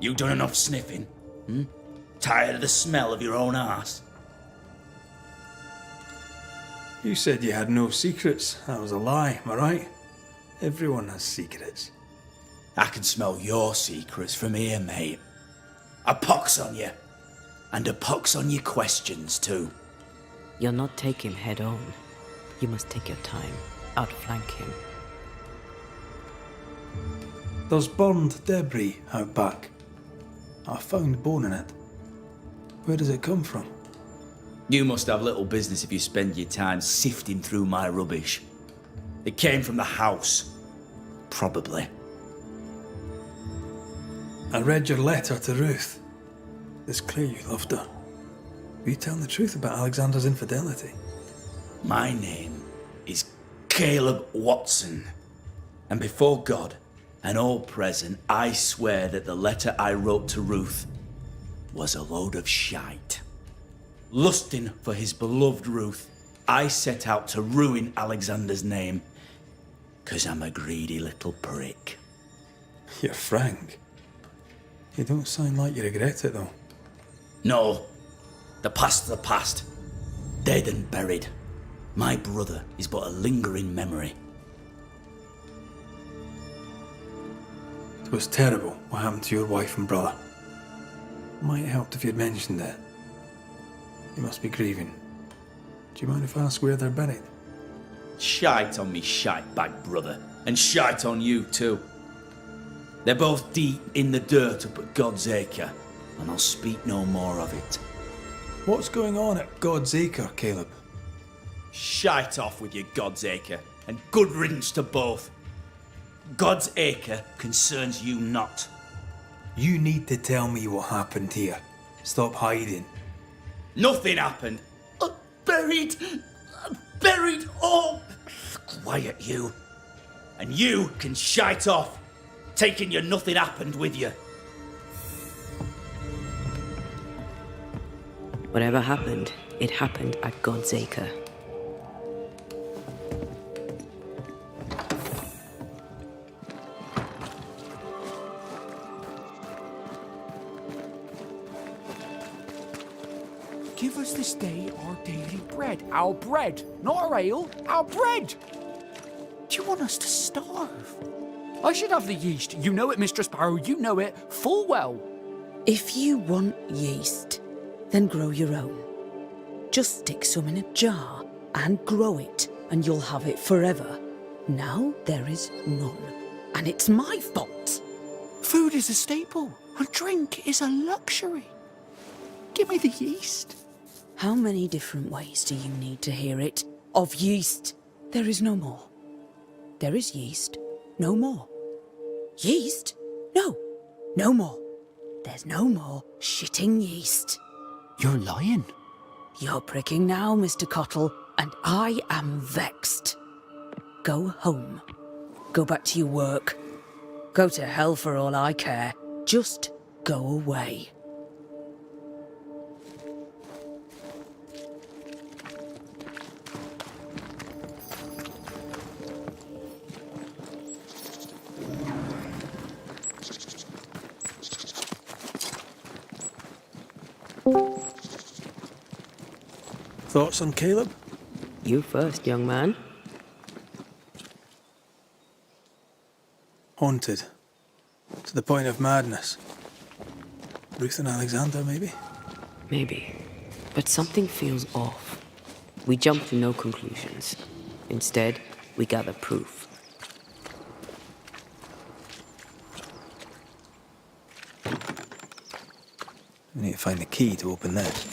Speaker 9: You done enough sniffing? Tired of the smell of your own arse?
Speaker 4: You said you had no secrets. That was a lie, am I right? Everyone has secrets.
Speaker 9: I can smell your secrets from here, mate. A pox on you. And a pox on your questions, too.
Speaker 2: You'll not take him head on. You must take your time, outflank him.
Speaker 4: There's burned debris out back. I found bone in it. Where does it come from?
Speaker 9: You must have little business if you spend your time sifting through my rubbish. It came from the house. Probably.
Speaker 4: I read your letter to Ruth. It's clear you loved her. Were you telling the truth about Alexander's infidelity?
Speaker 9: My name is Caleb Watson. And before God and all present, I swear that the letter I wrote to Ruth was a load of shite. Lusting for his beloved Ruth, I set out to ruin Alexander's name, 'cause I'm a greedy little prick.
Speaker 4: You're frank. You don't sound like you regret it, though.
Speaker 9: No, the past's the past. Dead and buried. My brother is but a lingering memory.
Speaker 4: It was terrible what happened to your wife and brother. Might have helped if you'd mentioned it. You must be grieving. Do you mind if I ask where they're buried?
Speaker 9: Shite on me shite bag brother, and shite on you too. They're both deep in the dirt up at God's Acre, and I'll speak no more of it.
Speaker 4: What's going on at God's Acre, Caleb?
Speaker 9: Shite off with your God's Acre, and good riddance to both. God's Acre concerns you not.
Speaker 4: You need to tell me what happened here. Stop hiding.
Speaker 9: Nothing happened. Buried all. Quiet you. And you can shite off, taking your nothing happened with you.
Speaker 2: Whatever happened, it happened at God's Acre.
Speaker 3: Give us this day our daily bread. Our bread, not our ale, our bread. Do you want us to starve? I should have the yeast. You know it, Mistress Sparrow. You know it full well.
Speaker 5: If you want yeast, then grow your own. Just stick some in a jar and grow it, and you'll have it forever. Now there is none, and it's my fault.
Speaker 3: Food is a staple, and drink is a luxury. Give me the yeast.
Speaker 5: How many different ways do you need to hear it? Of yeast, there is no more. There is yeast, no more. Yeast? No, no more. There's no more shitting yeast.
Speaker 3: You're lying.
Speaker 5: You're pricking now, Mr. Cottle, and I am vexed. Go home. Go back to your work. Go to hell for all I care. Just go away.
Speaker 4: Thoughts on Caleb?
Speaker 2: You first, young man.
Speaker 4: Haunted. To the point of madness. Ruth and Alexander, maybe?
Speaker 2: Maybe. But something feels off. We jump to no conclusions. Instead, we gather proof.
Speaker 1: We need to find the key to open this.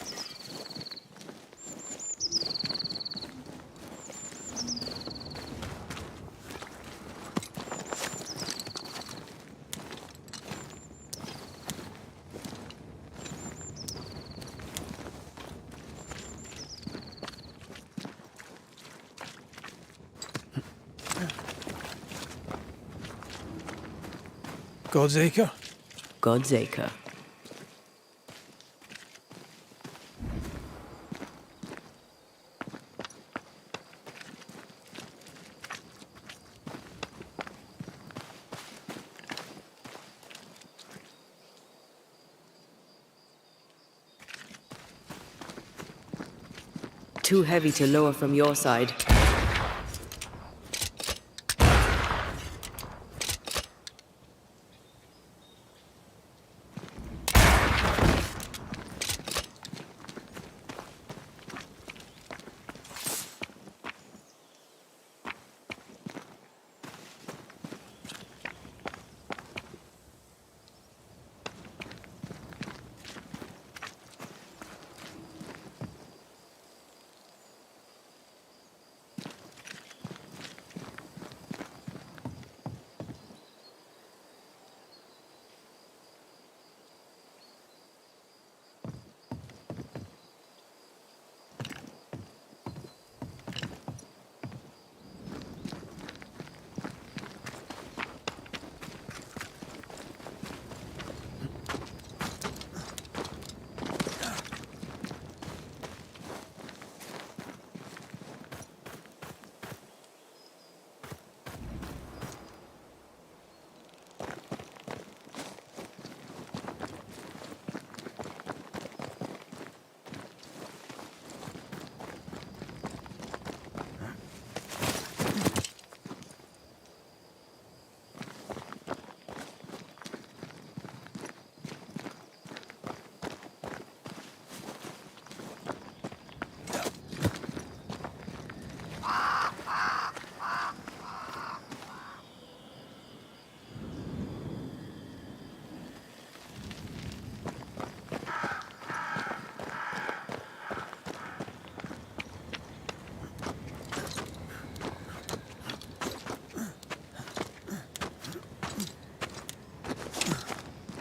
Speaker 4: God's Acre?
Speaker 2: God's Acre. Too heavy to lower from your side.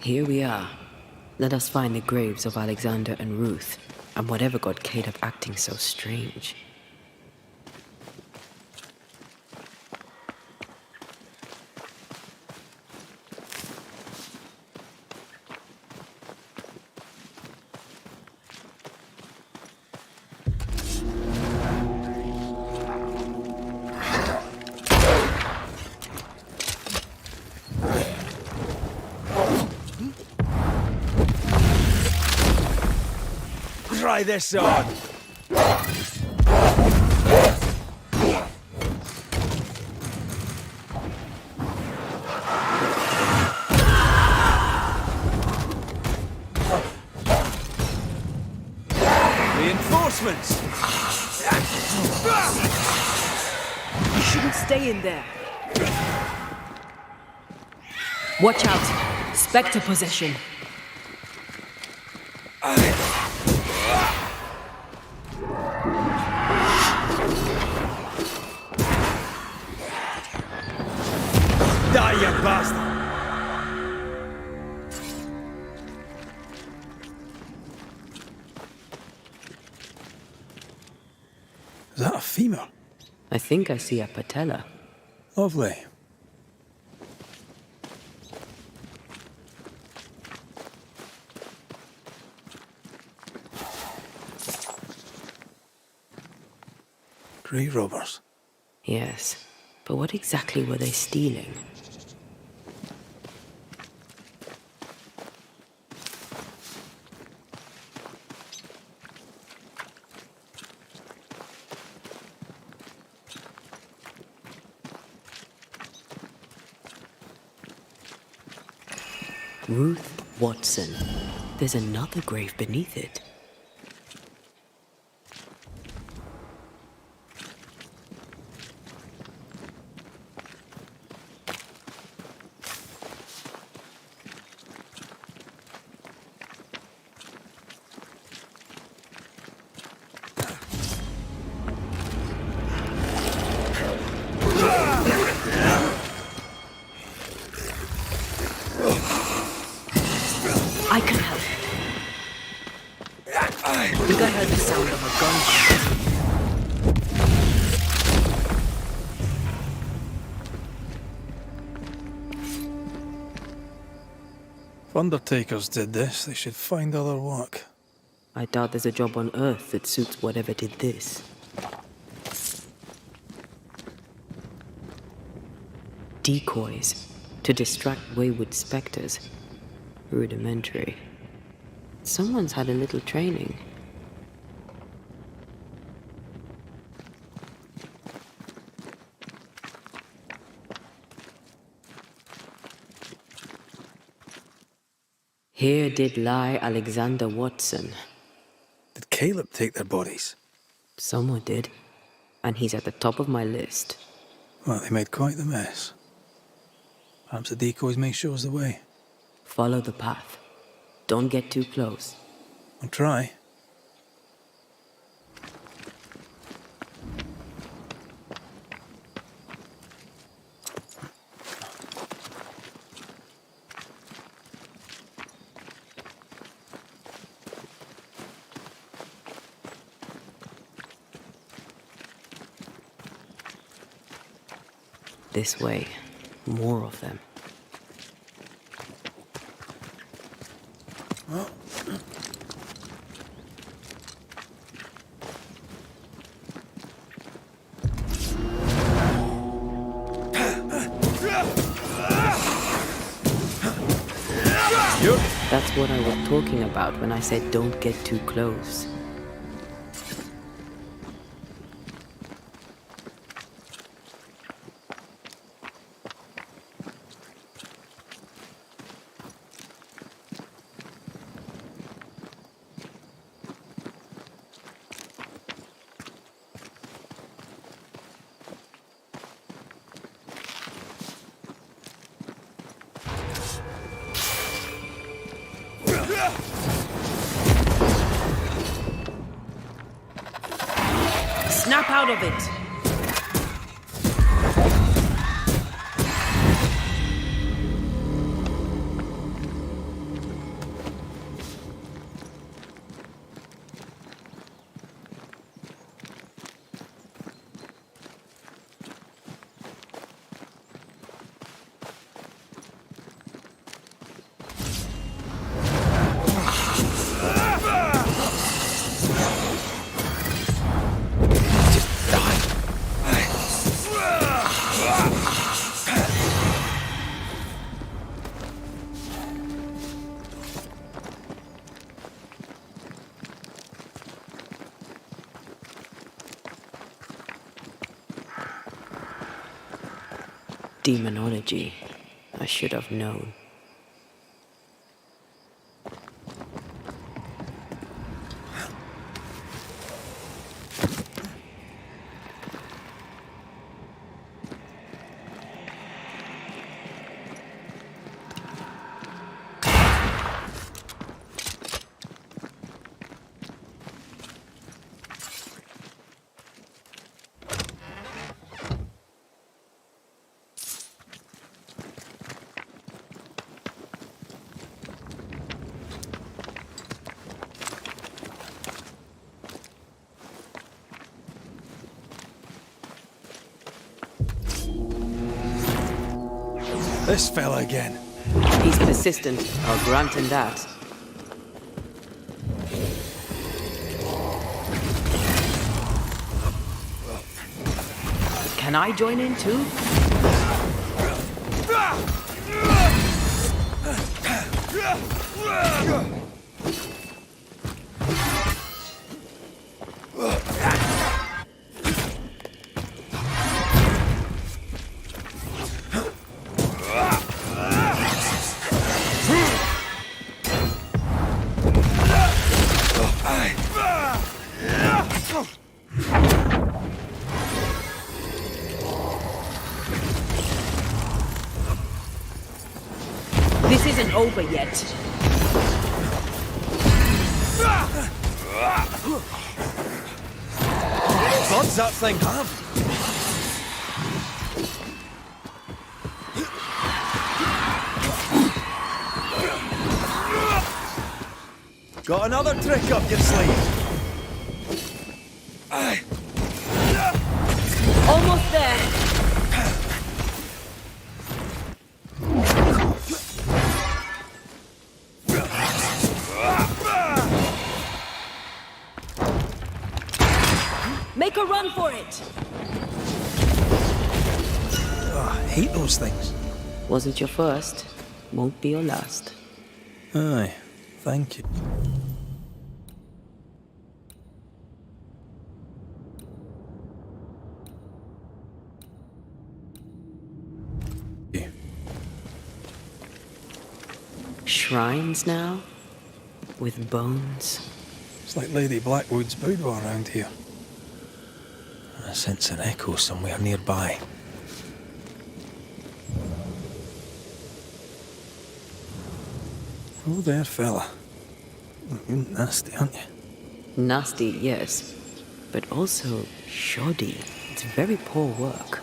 Speaker 2: Here we are. Let us find the graves of Alexander and Ruth, and whatever got Caleb acting so strange.
Speaker 10: Try this on! Reinforcements!
Speaker 2: You shouldn't stay in there. Watch out! Spectre possession.
Speaker 10: Die, you bastard!
Speaker 4: Is that a femur?
Speaker 2: I think I see a patella.
Speaker 4: Lovely. Grave robbers.
Speaker 2: Yes, but what exactly were they stealing? Ruth Watson. There's another grave beneath it. I can help.
Speaker 4: undertakers did this, they should find other work.
Speaker 2: I doubt there's a job on Earth that suits whatever did this. Decoys to distract wayward specters. Rudimentary. Someone's had a little training. Here did lie Alexander Watson.
Speaker 1: Did Caleb take their bodies?
Speaker 2: Someone did, and he's at the top of my list.
Speaker 1: Well, they made quite the mess. Perhaps the decoys may show us the way.
Speaker 2: Follow the path. Don't get too close.
Speaker 1: I'll try.
Speaker 2: This way. More of them. That's what I was talking about when I said don't get too close. Snap out of it! Demonology. I should have known.
Speaker 4: This fella again.
Speaker 2: He's persistent, I'll grant him that. Can I join in too? This isn't over yet.
Speaker 10: God's that thing have? Got another trick up your sleeve?
Speaker 2: Almost there.
Speaker 4: hate those things.
Speaker 2: Wasn't your first, won't be your last.
Speaker 4: Aye, thank you.
Speaker 2: Shrines now? With bones?
Speaker 4: It's like Lady Blackwood's boudoir around here. I sense an echo somewhere nearby. Oh there, fella. You're nasty, aren't you?
Speaker 2: Nasty, yes. But also shoddy. It's very poor work.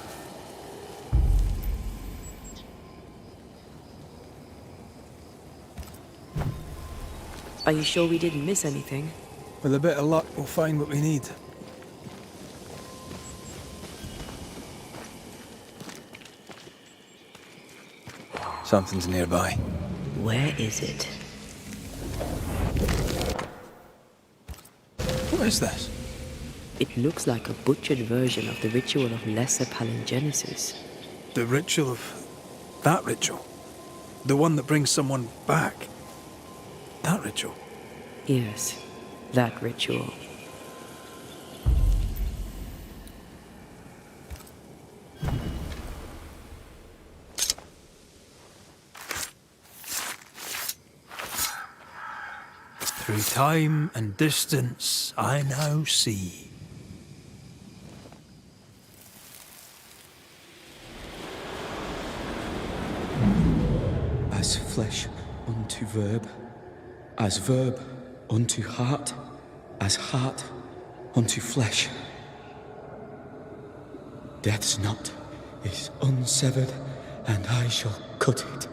Speaker 2: Are you sure we didn't miss anything?
Speaker 4: With a bit of luck, we'll find what we need. Something's nearby.
Speaker 2: Where is it?
Speaker 4: What is this?
Speaker 2: It looks like a butchered version of the ritual of Lesser Palingenesis.
Speaker 4: The ritual of... that ritual? The one that brings someone back? That ritual?
Speaker 2: Yes, that ritual.
Speaker 4: Through time and distance, I now see.
Speaker 3: As flesh unto verb, as verb unto heart, as heart unto flesh. Death's knot is unsevered, and I shall cut it.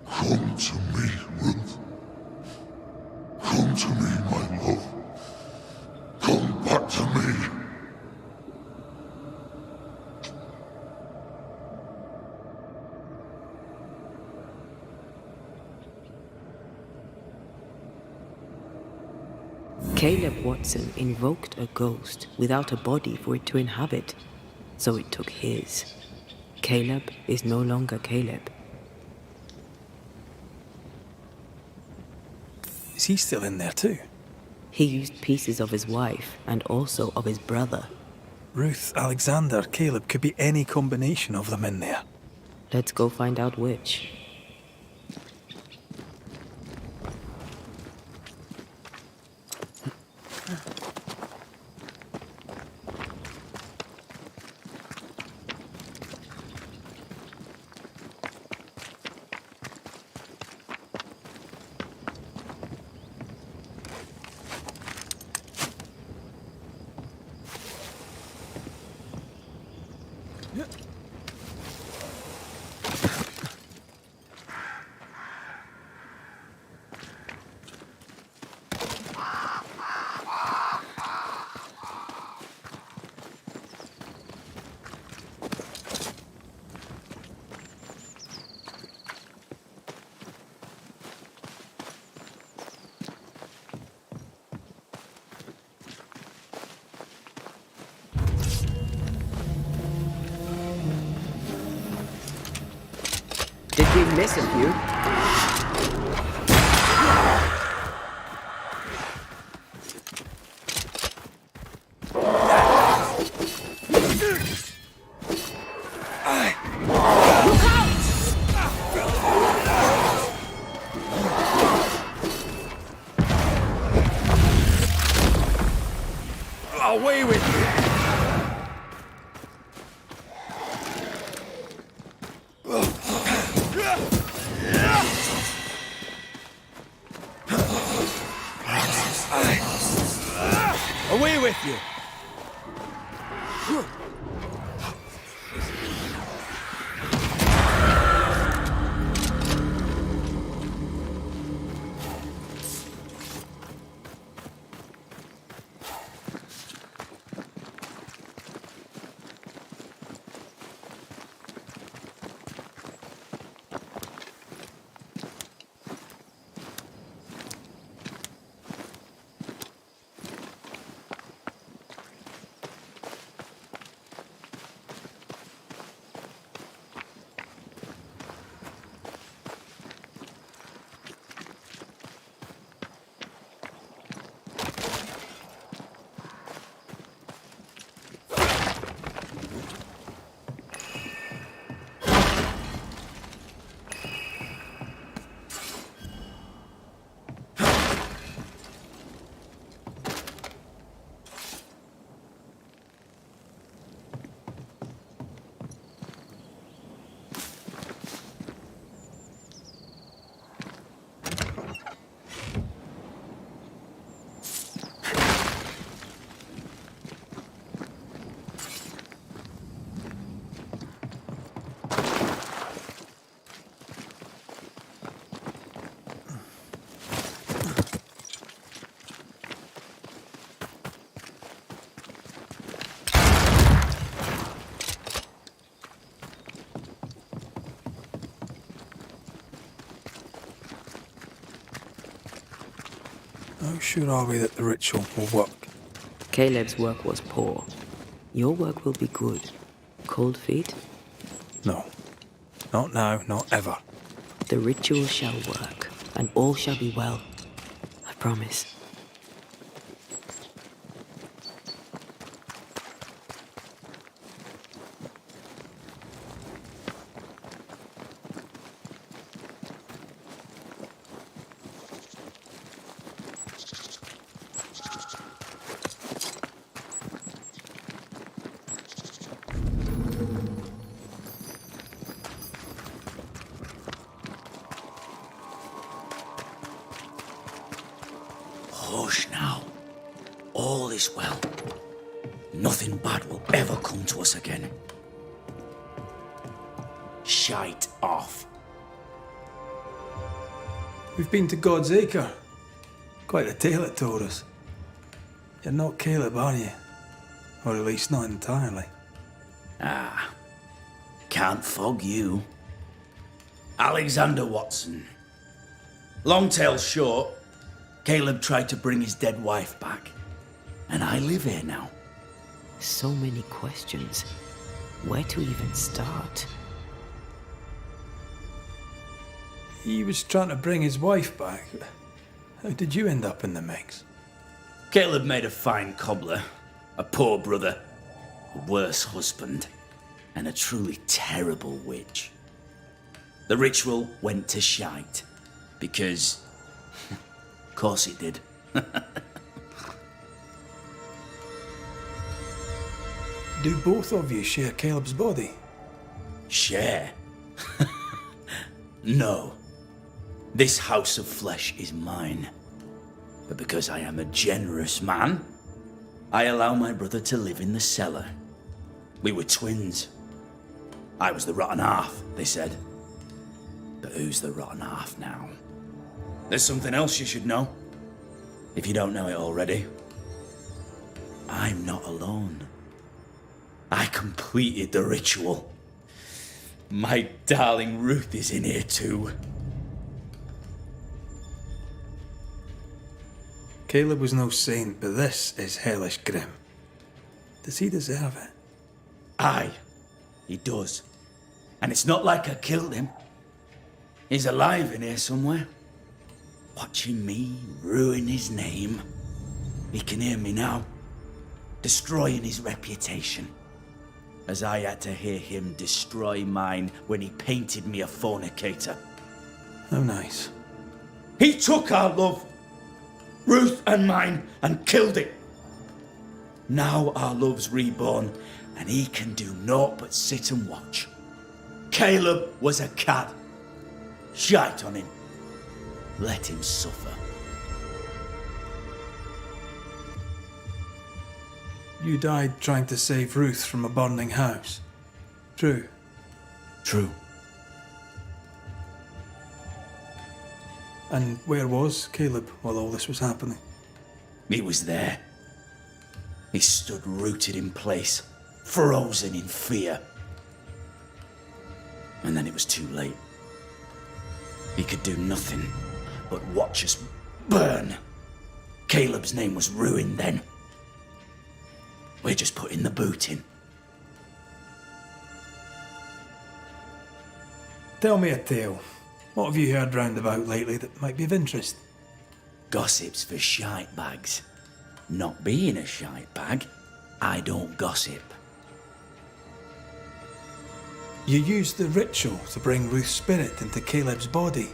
Speaker 11: Come to me, Ruth. Come to me, my love. Come back to me.
Speaker 2: Caleb Watson invoked a ghost without a body for it to inhabit, so it took his. Caleb is no longer Caleb.
Speaker 4: Is he still in there too?
Speaker 2: He used pieces of his wife and also of his brother.
Speaker 4: Ruth, Alexander, Caleb, could be any combination of them in there.
Speaker 2: Let's go find out which. Did we miss a few?
Speaker 4: Away with you!
Speaker 10: Away with you!
Speaker 1: How sure are we that the ritual will work?
Speaker 2: Caleb's work was poor. Your work will be good. Cold feet?
Speaker 1: No. Not now, not ever.
Speaker 2: The ritual shall work, and all shall be well. I promise.
Speaker 9: Hush now. All is well. Nothing bad will ever come to us again. Shite off.
Speaker 4: We've been to God's Acre. Quite a tale it told us. You're not Caleb, are you? Or at least not entirely.
Speaker 9: Ah, can't fog you. Alexander Watson. Long tale short, Caleb tried to bring his dead wife back, and I live here now.
Speaker 2: So many questions. Where to even start?
Speaker 4: He was trying to bring his wife back. How did you end up in the mix?
Speaker 9: Caleb made a fine cobbler, a poor brother, a worse husband, and a truly terrible witch. The ritual went to shite, because... of course it did.
Speaker 4: Do both of you share Caleb's body?
Speaker 9: Share? No. This house of flesh is mine. But because I am a generous man, I allow my brother to live in the cellar. We were twins. I was the rotten half, they said. But who's the rotten half now? There's something else you should know. If you don't know it already. I'm not alone. I completed the ritual. My darling Ruth is in here too.
Speaker 4: Caleb was no saint, but this is hellish grim. Does he deserve it?
Speaker 9: Aye, he does. And it's not like I killed him. He's alive in here somewhere. Watching me ruin his name. He can hear me now. Destroying his reputation. As I had to hear him destroy mine when he painted me a fornicator.
Speaker 4: How nice.
Speaker 9: He took our love, Ruth and mine, and killed it. Now our love's reborn, and he can do naught but sit and watch. Caleb was a cad. Shite on him. Let him suffer.
Speaker 4: You died trying to save Ruth from a burning house. True.
Speaker 9: True.
Speaker 4: And where was Caleb while all this was happening?
Speaker 9: He was there. He stood rooted in place, frozen in fear. And then it was too late. He could do nothing but watch us burn. Caleb's name was ruined then. We're just putting the boot in.
Speaker 4: Tell me a tale. What have you heard round about lately that might be of interest?
Speaker 9: Gossip's for shite bags. Not being a shite bag, I don't gossip.
Speaker 4: You used the ritual to bring Ruth's spirit into Caleb's body.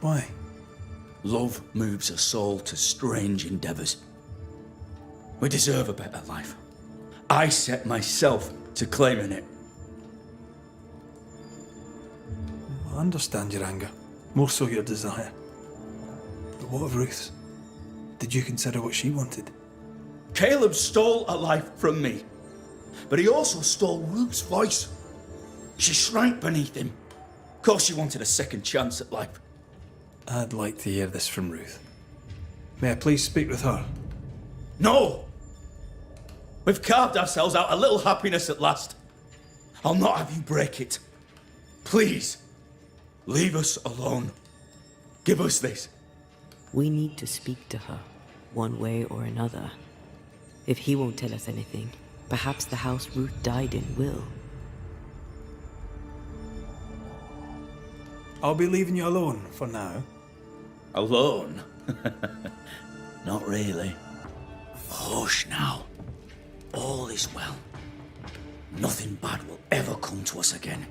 Speaker 4: Why?
Speaker 9: Love moves a soul to strange endeavours. We deserve a better life. I set myself to claiming it.
Speaker 4: I understand your anger, more so your desire. But what of Ruth's? Did you consider what she wanted?
Speaker 9: Caleb stole a life from me, but he also stole Ruth's voice. She shrank beneath him. Of course she wanted a second chance at life.
Speaker 4: I'd like to hear this from Ruth. May I please speak with her?
Speaker 9: No! We've carved ourselves out a little happiness at last. I'll not have you break it. Please, leave us alone. Give us this.
Speaker 2: We need to speak to her, one way or another. If he won't tell us anything, perhaps the house Ruth died in will.
Speaker 4: I'll be leaving you alone for now.
Speaker 9: Alone? Not really. Hush now. All is well. Nothing bad will ever come to us again.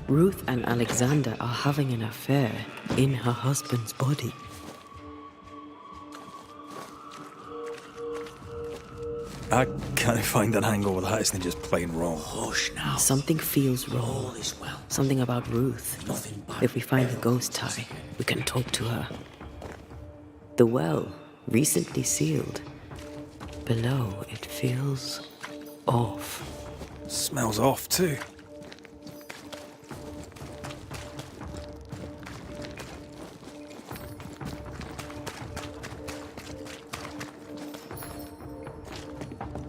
Speaker 2: Ruth and Alexander are having an affair in her husband's body.
Speaker 4: I can't find an angle with that, isn't it just plain wrong?
Speaker 9: Hush now.
Speaker 2: Something feels wrong.
Speaker 9: All is well.
Speaker 2: Something about Ruth.
Speaker 9: Nothing bad.
Speaker 2: If we find the ghost tie, we can talk to her. The well, recently sealed. Below, it feels off.
Speaker 4: Smells off too.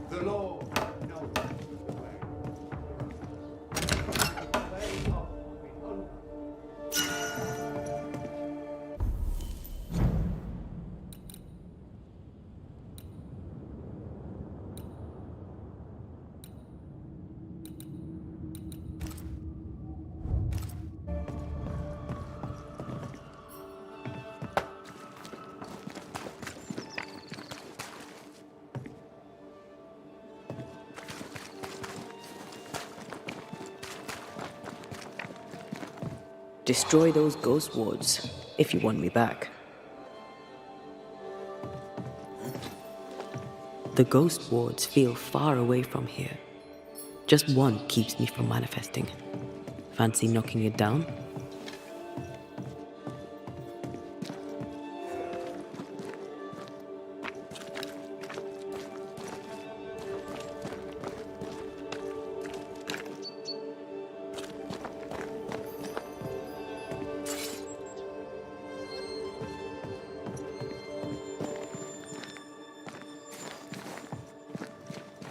Speaker 6: The Lord knows the way.
Speaker 2: Destroy those ghost wards, if you want me back. The ghost wards feel far away from here. Just one keeps me from manifesting. Fancy knocking it down?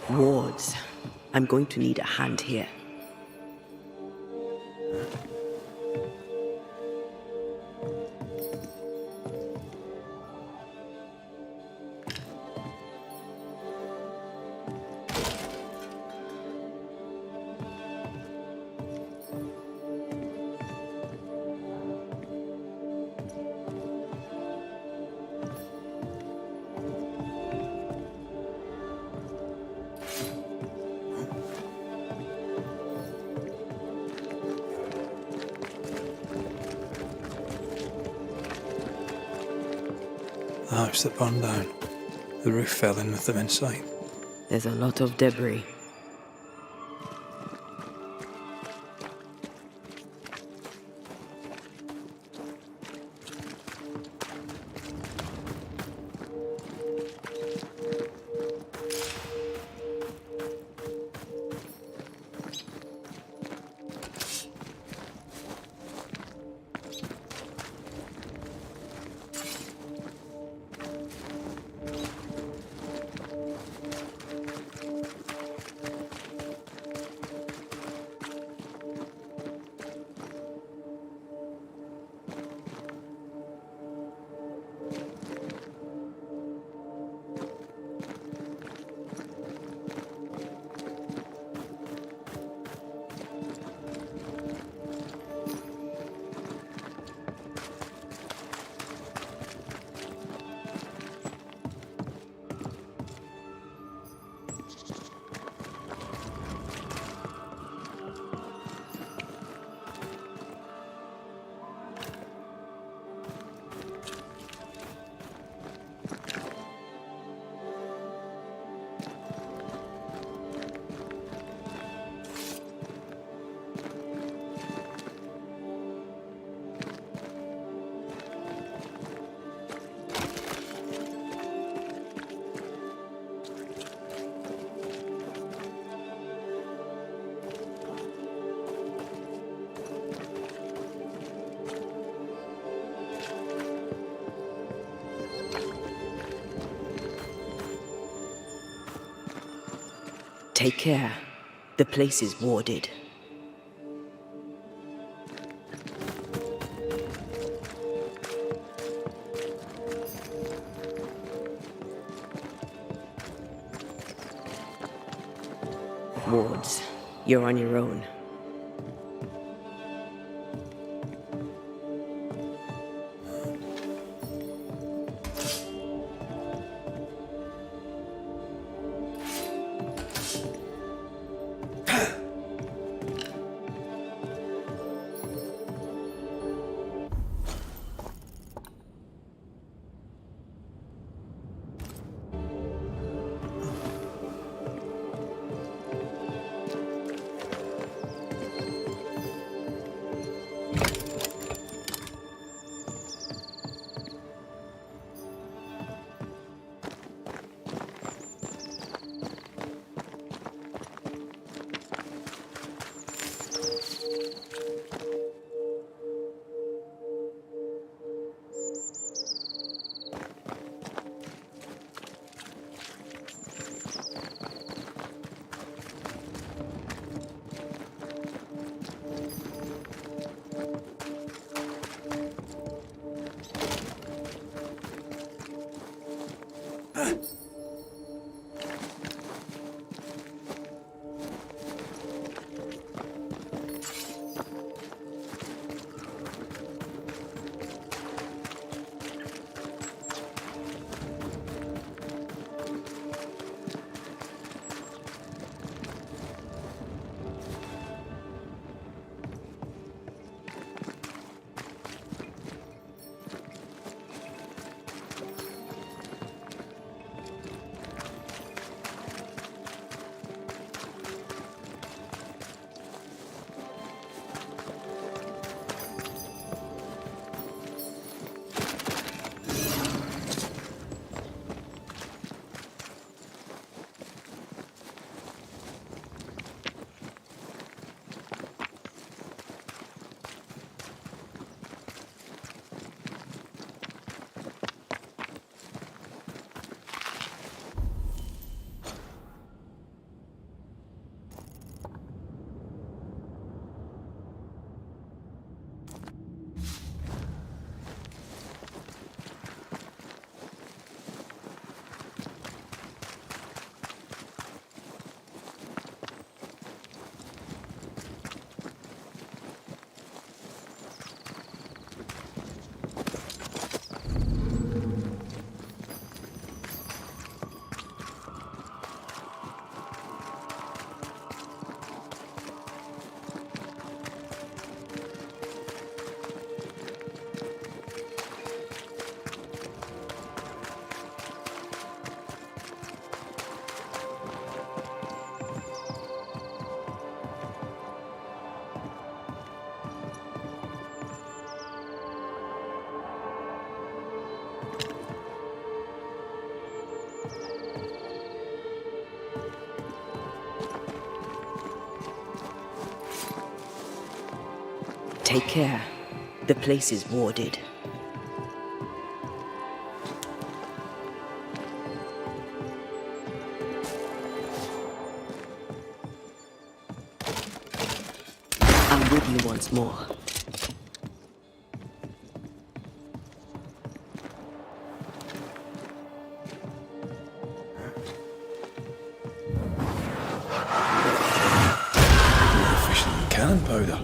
Speaker 2: Wards. I'm going to need a hand here.
Speaker 1: The house that burned down. The roof fell in with them inside.
Speaker 2: There's a lot of debris. Take care. The place is warded. Wards, you're on your own. Take care. The place is warded. I'm with you once more.
Speaker 1: More efficient than cannon powder.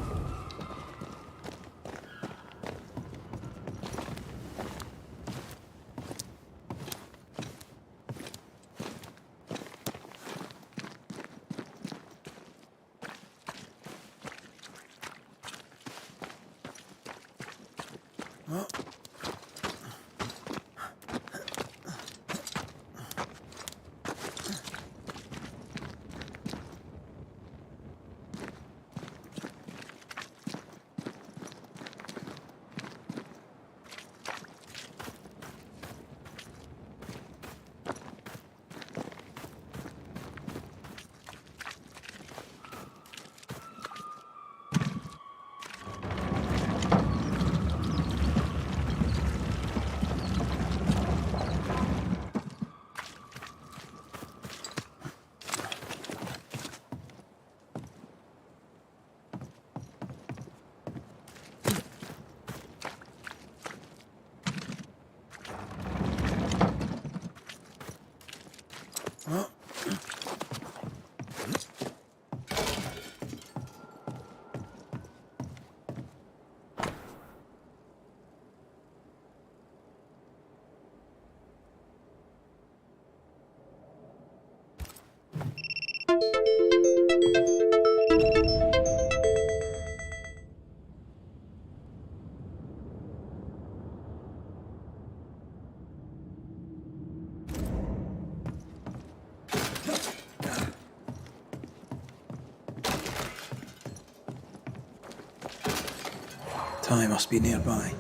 Speaker 1: Ty must be nearby.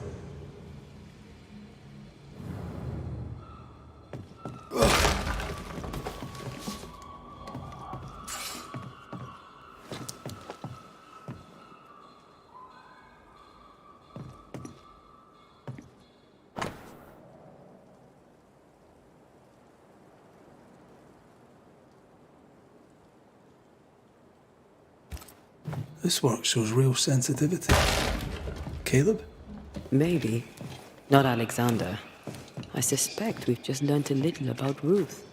Speaker 1: This work shows real sensitivity. Caleb?
Speaker 2: Maybe. Not Alexander. I suspect we've just learnt a little about Ruth.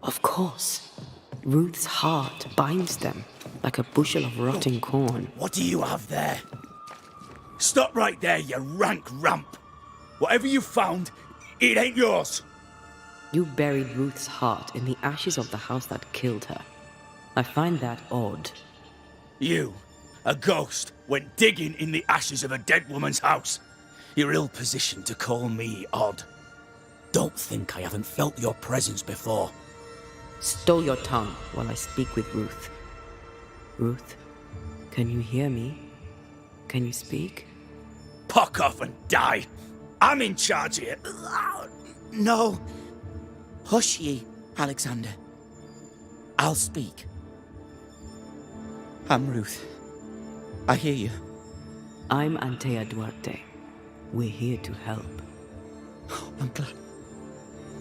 Speaker 2: Of course. Ruth's heart binds them like a bushel of rotting corn.
Speaker 9: What do you have there? Stop right there, you rank rump. Whatever you found, it ain't yours.
Speaker 2: You buried Ruth's heart in the ashes of the house that killed her. I find that odd.
Speaker 9: You, a ghost, went digging in the ashes of a dead woman's house. You're ill-positioned to call me odd. Don't think I haven't felt your presence before.
Speaker 2: Stow your tongue while I speak with Ruth. Ruth, can you hear me? Can you speak?
Speaker 9: Puck off and die. I'm in charge here.
Speaker 12: No. Hush ye, Alexander. I'll speak. I'm Ruth. I hear you.
Speaker 2: I'm Antea Duarte. We're here to help.
Speaker 12: I'm glad.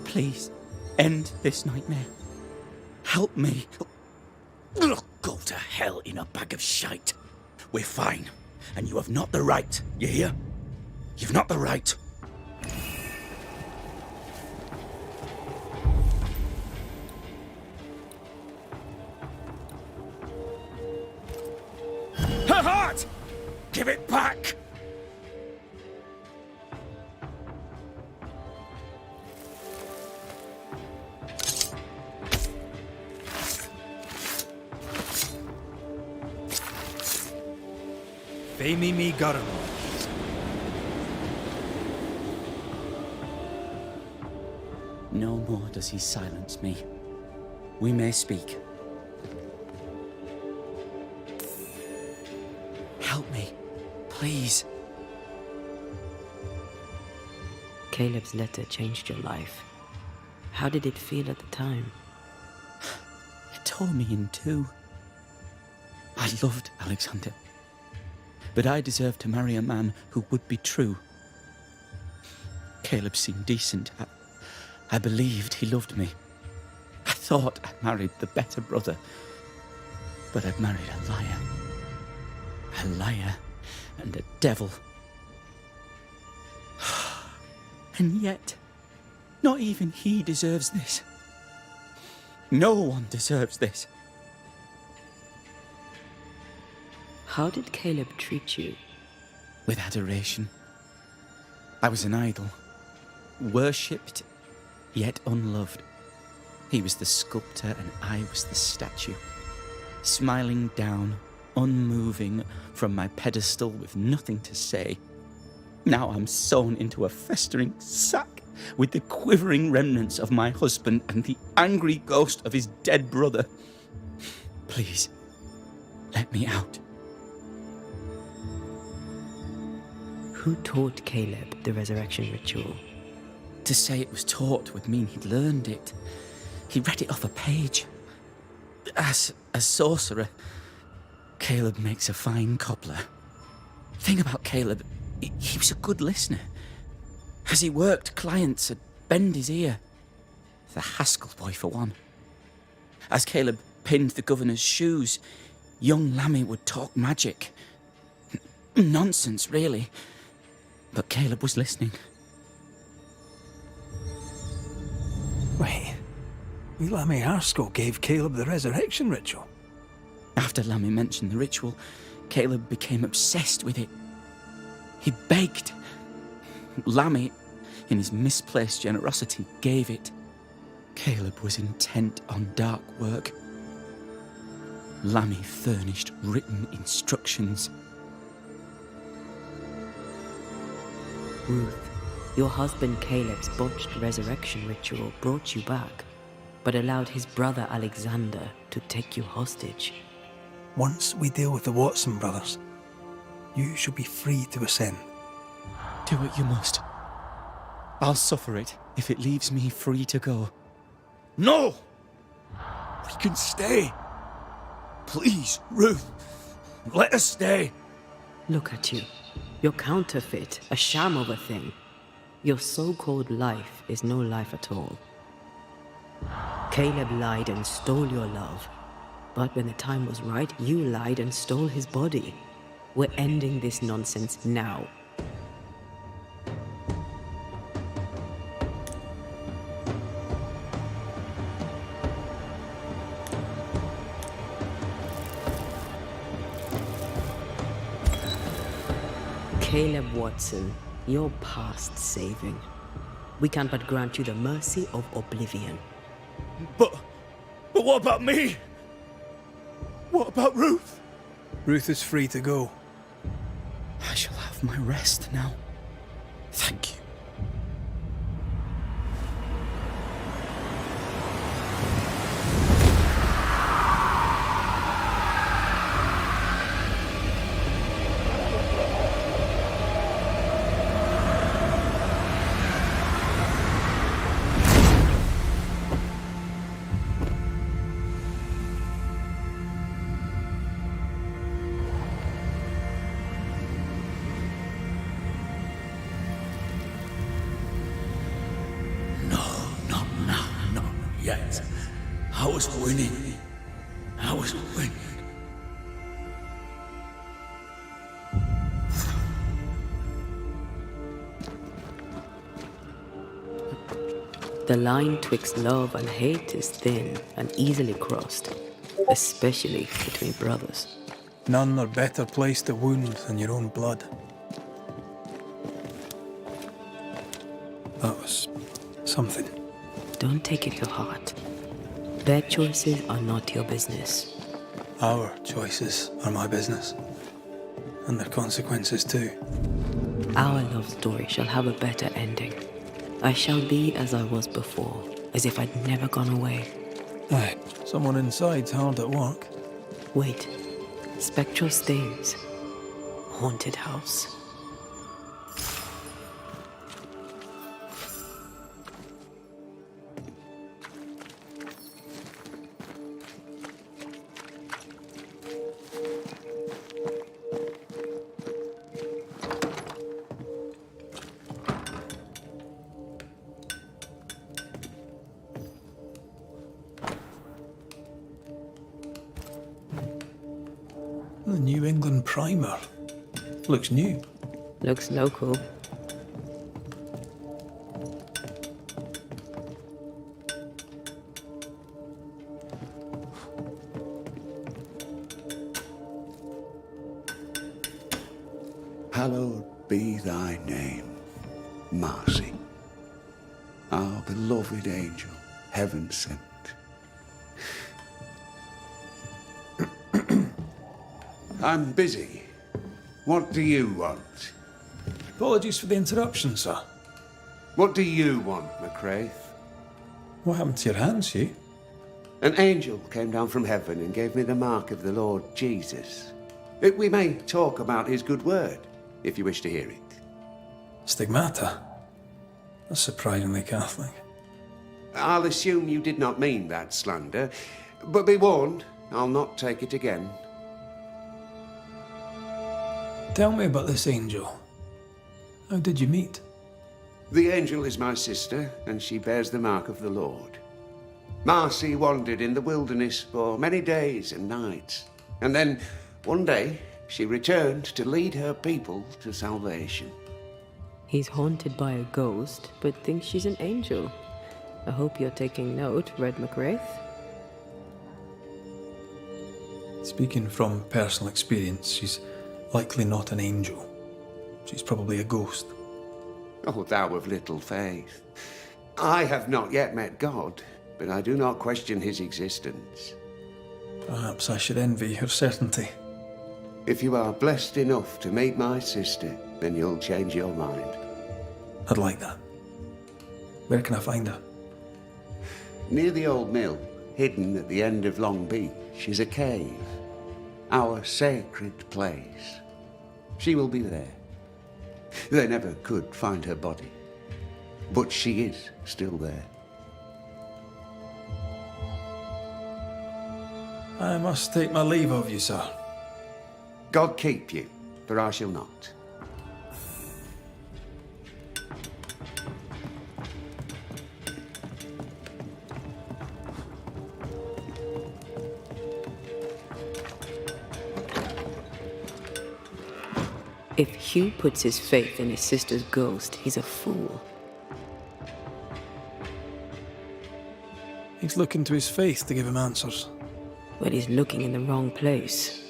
Speaker 12: Please, end this nightmare. Help me.
Speaker 9: Ugh, go to hell in a bag of shite. We're fine, and you have not the right. You hear? You've not the right. Her heart! Give it back!
Speaker 10: Femi mi garam.
Speaker 12: No more does he silence me. We may speak. Help me, please.
Speaker 2: Caleb's letter changed your life. How did it feel at the time?
Speaker 12: It tore me in two. I loved Alexander, but I deserved to marry a man who would be true. Caleb seemed decent. I believed he loved me. I thought I married the better brother, but I'd married a liar. A liar and a devil. And yet, not even he deserves this. No one deserves this.
Speaker 2: How did Caleb treat you?
Speaker 12: With adoration. I was an idol, worshipped, yet unloved. He was the sculptor and I was the statue, smiling down, unmoving from my pedestal with nothing to say. Now I'm sewn into a festering sack with the quivering remnants of my husband and the angry ghost of his dead brother. Please, let me out.
Speaker 2: Who taught Caleb the resurrection ritual?
Speaker 12: To say it was taught would mean he'd learned it. He read it off a page. As a sorcerer, Caleb makes a fine cobbler. Thing about Caleb, he was a good listener. As he worked, clients would bend his ear. The Haskell boy, for one. As Caleb pinned the governor's shoes, young Lammy would talk magic. Nonsense, really. But Caleb was listening.
Speaker 4: Wait, Lammy Haskell gave Caleb the resurrection ritual?
Speaker 12: After Lammy mentioned the ritual, Caleb became obsessed with it. He begged. Lammy, in his misplaced generosity, gave it. Caleb was intent on dark work. Lammy furnished written instructions.
Speaker 2: Ruth, your husband Caleb's botched resurrection ritual brought you back, but allowed his brother Alexander to take you hostage.
Speaker 4: Once we deal with the Watson brothers, you shall be free to ascend.
Speaker 12: Do what you must. I'll suffer it if it leaves me free to go.
Speaker 9: No! We can stay. Please, Ruth. Let us stay.
Speaker 2: Look at you. You're counterfeit, a sham of a thing. Your so-called life is no life at all. Caleb lied and stole your love. But when the time was right, you lied and stole his body. We're ending this nonsense now. Caleb Watson, you're past saving. We can but grant you the mercy of oblivion.
Speaker 9: But what about me? What about Ruth?
Speaker 4: Ruth is free to go.
Speaker 12: I shall have my rest now. Thank you.
Speaker 9: Yet. I was winning. I was winning.
Speaker 2: The line twixt love and hate is thin and easily crossed, especially between brothers.
Speaker 4: None are better placed to wound than your own blood. That was something.
Speaker 2: Don't take it to heart. Their choices are not your business.
Speaker 4: Our choices are my business. And their consequences too.
Speaker 2: Our love story shall have a better ending. I shall be as I was before, as if I'd never gone away.
Speaker 4: Aye, someone inside's hard at work.
Speaker 2: Wait. Spectral stains. Haunted house.
Speaker 4: The New England primer. Looks new.
Speaker 2: Looks local.
Speaker 13: Hallowed be thy name, Marcy, our beloved angel, heaven sent. I'm busy. What do you want?
Speaker 4: Apologies for the interruption, sir.
Speaker 13: What do you want, McCraith?
Speaker 4: What happened to your hands, Hugh?
Speaker 13: An angel came down from heaven and gave me the mark of the Lord Jesus. We may talk about his good word, if you wish to hear it.
Speaker 4: Stigmata? That's surprisingly Catholic.
Speaker 13: I'll assume you did not mean that slander, but be warned, I'll not take it again.
Speaker 4: Tell me about this angel. How did you meet?
Speaker 13: The angel is my sister, and she bears the mark of the Lord. Marcy wandered in the wilderness for many days and nights, and then, one day, she returned to lead her people to salvation.
Speaker 2: He's haunted by a ghost, but thinks she's an angel. I hope you're taking note, Red McCraith.
Speaker 4: Speaking from personal experience, she's likely not an angel. She's probably a ghost.
Speaker 13: Oh, thou of little faith. I have not yet met God, but I do not question his existence.
Speaker 4: Perhaps I should envy her certainty.
Speaker 13: If you are blessed enough to meet my sister, then you'll change your mind.
Speaker 4: I'd like that. Where can I find her?
Speaker 13: Near the old mill, hidden at the end of Long Beach, is a cave. Our sacred place. She will be there. They never could find her body, but she is still there.
Speaker 4: I must take my leave of you, sir.
Speaker 13: God keep you, for I shall not.
Speaker 2: If Hugh puts his faith in his sister's ghost, he's a fool.
Speaker 4: He's looking to his faith to give him answers.
Speaker 2: But he's looking in the wrong place.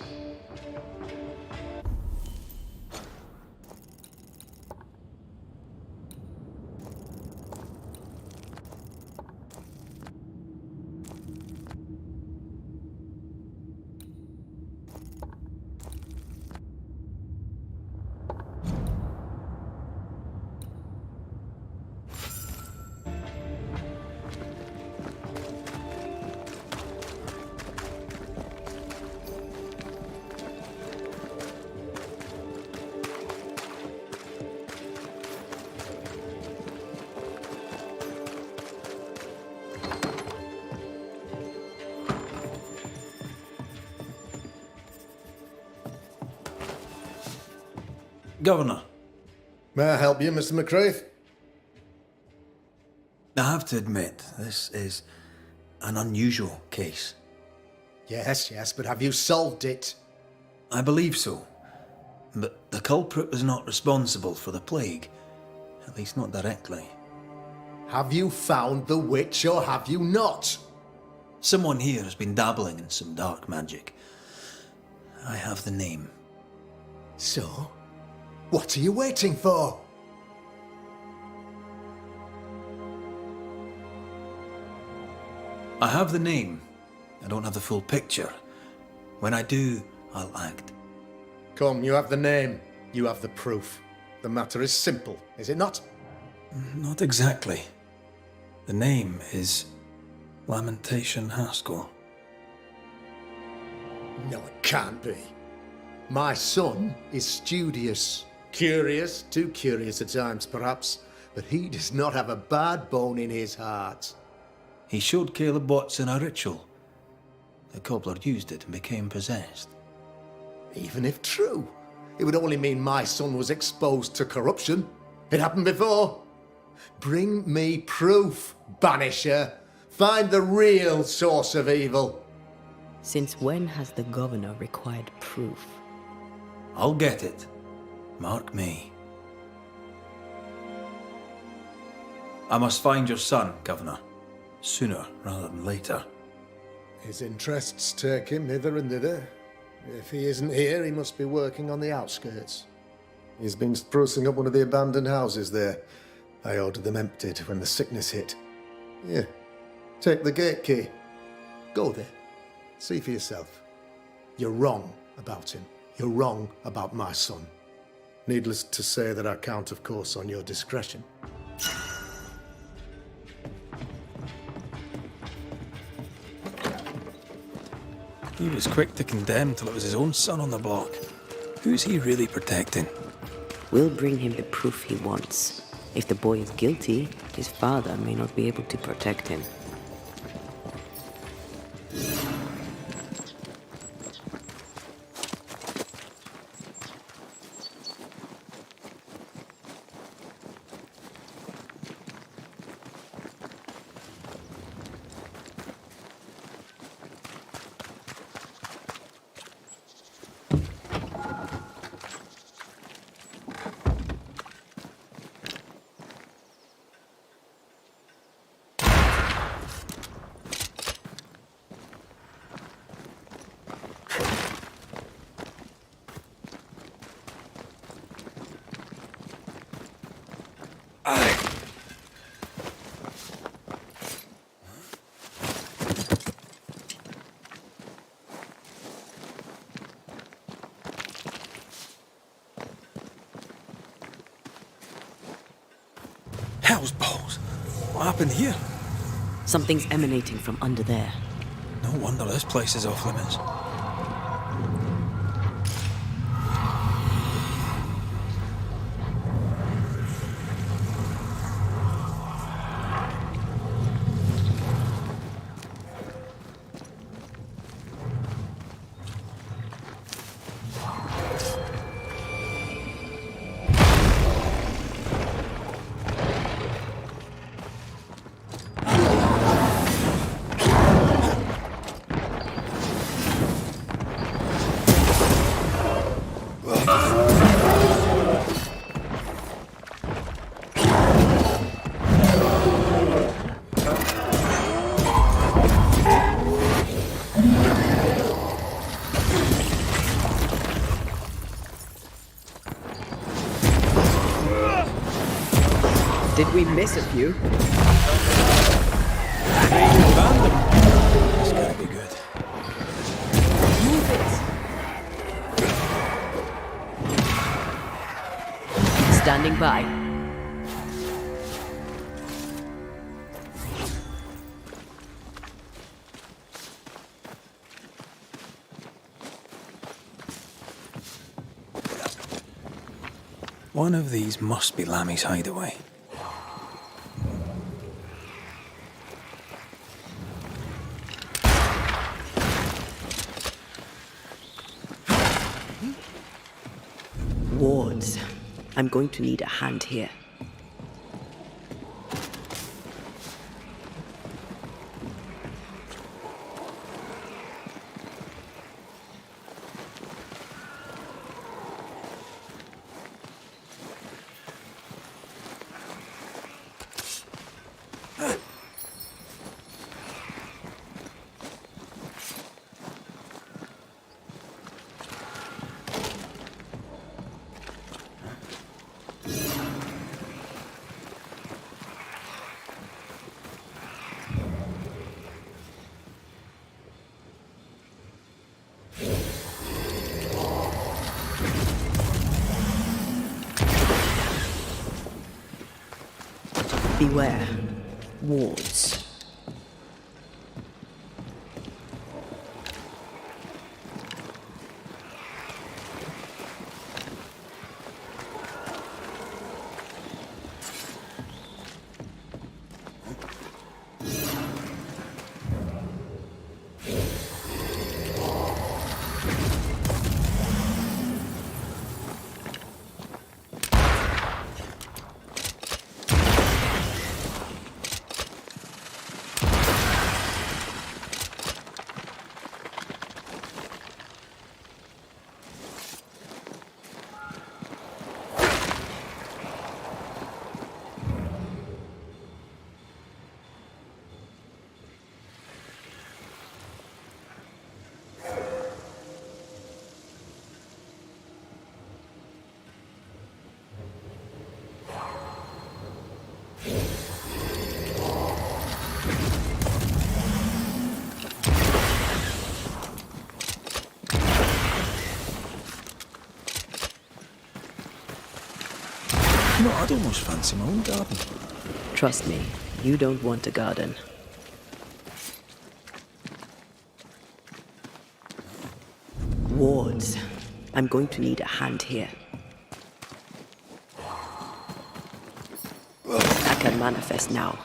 Speaker 4: Governor.
Speaker 6: May I help you, Mr. McCraith?
Speaker 1: I have to admit, this is an unusual case.
Speaker 6: Yes, but have you solved it?
Speaker 1: I believe so. But the culprit was not responsible for the plague. At least not directly.
Speaker 6: Have you found the witch or have you not?
Speaker 1: Someone here has been dabbling in some dark magic. I have the name.
Speaker 6: So? What are you waiting for?
Speaker 1: I have the name. I don't have the full picture. When I do, I'll act.
Speaker 6: Come, you have the name. You have the proof. The matter is simple, is it not?
Speaker 4: Not exactly. The name is Lamentation Haskell.
Speaker 6: No, it can't be. My son is studious. Curious, too curious at times perhaps, but he does not have a bad bone in his heart.
Speaker 1: He showed Caleb Watson a ritual. The cobbler used it and became possessed.
Speaker 6: Even if true, it would only mean my son was exposed to corruption. It happened before. Bring me proof, Banisher. Find the real source of evil.
Speaker 2: Since when has the governor required proof?
Speaker 1: I'll get it. Mark me. I must find your son, Governor. Sooner rather than later.
Speaker 6: His interests take him hither and thither. If he isn't here, he must be working on the outskirts. He's been sprucing up one of the abandoned houses there. I ordered them emptied when the sickness hit. Here, take the gate key. Go there. See for yourself. You're wrong about him. You're wrong about my son. Needless to say that I count, of course, on your discretion.
Speaker 4: He was quick to condemn till it was his own son on the block. Who's he really protecting?
Speaker 2: We'll bring him the proof he wants. If the boy is guilty, his father may not be able to protect him.
Speaker 4: Hell's balls! What happened here?
Speaker 2: Something's emanating from under there.
Speaker 4: No wonder this place is off limits.
Speaker 2: Did we miss a few?
Speaker 4: This gotta be good.
Speaker 2: Move it! Standing by.
Speaker 4: One of these must be Lammy's hideaway.
Speaker 2: Wards. I'm going to need a hand here. Beware. Wards.
Speaker 1: You know, I'd almost fancy my own garden.
Speaker 2: Trust me, you don't want a garden. Wards. I'm going to need a hand here. I can manifest now.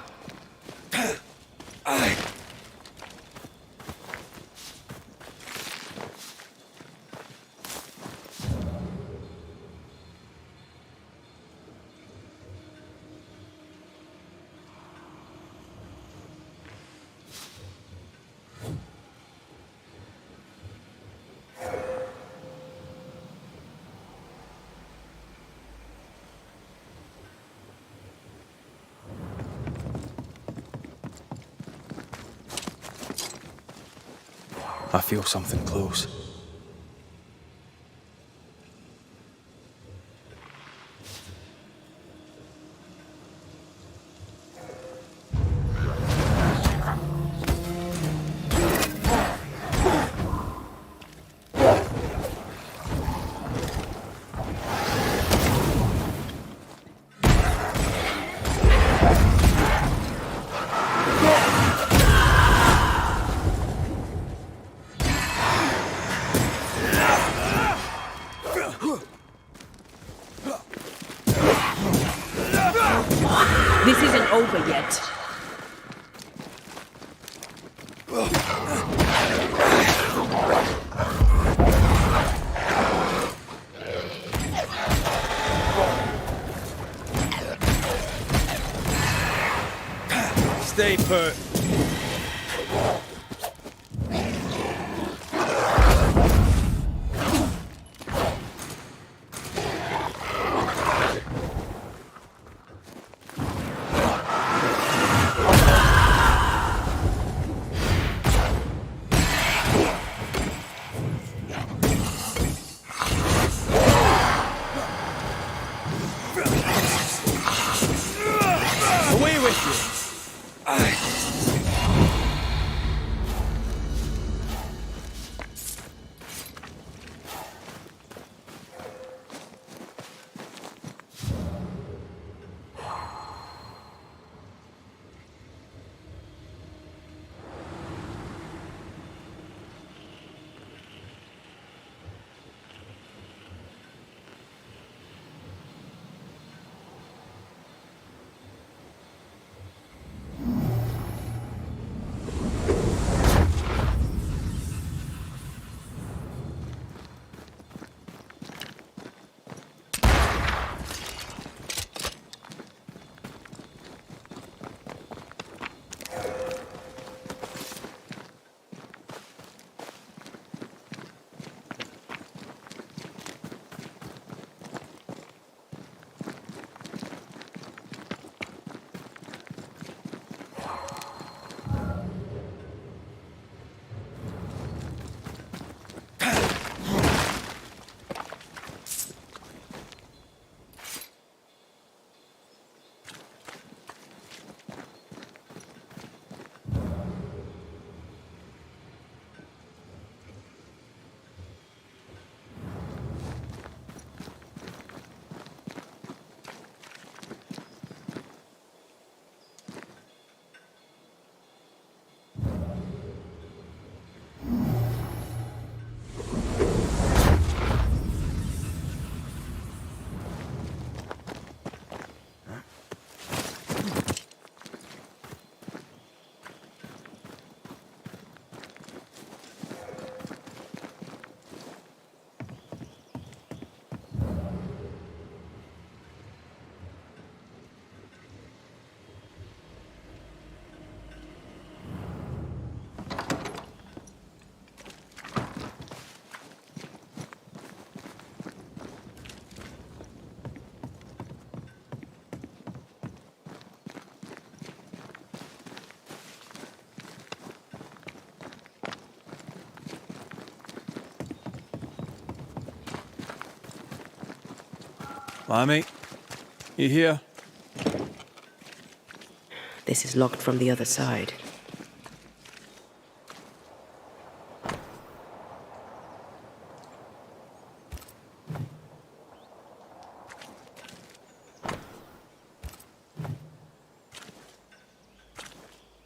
Speaker 1: I feel something close.
Speaker 2: This isn't over yet.
Speaker 10: Stay put. Away with you!
Speaker 4: Lammy, you here?
Speaker 2: This is locked from the other side.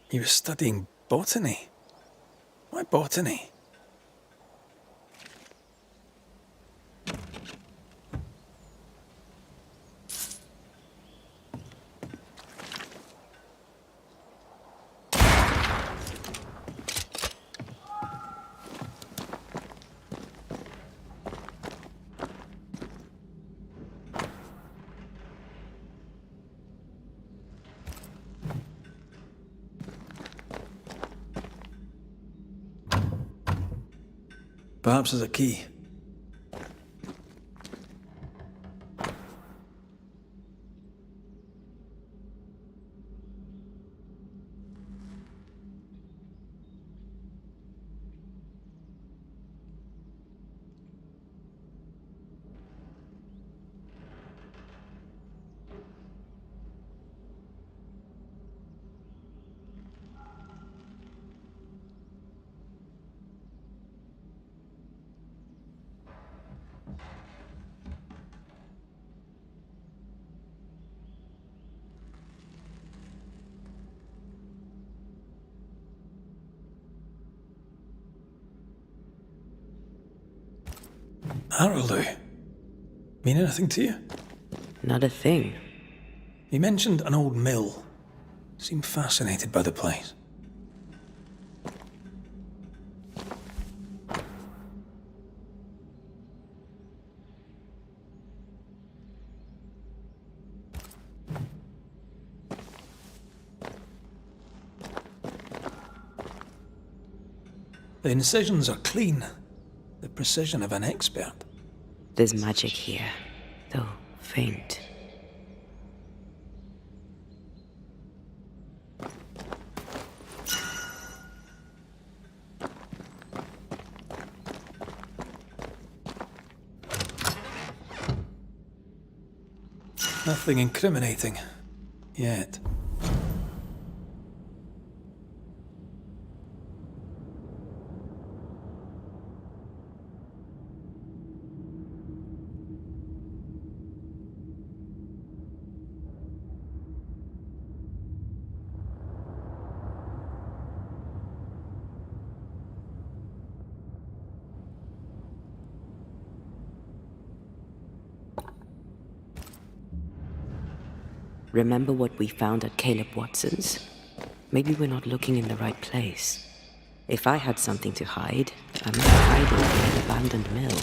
Speaker 4: He was studying botany. Why botany? Perhaps there's a key. That'll do. Mean anything to you?
Speaker 2: Not a thing.
Speaker 4: He mentioned an old mill. Seemed fascinated by the place. The incisions are clean. The precision of an expert.
Speaker 2: There's magic here, though faint.
Speaker 4: Nothing incriminating. Yet.
Speaker 2: Remember what we found at Caleb Watson's? Maybe we're not looking in the right place. If I had something to hide, I might hide it in an abandoned mill.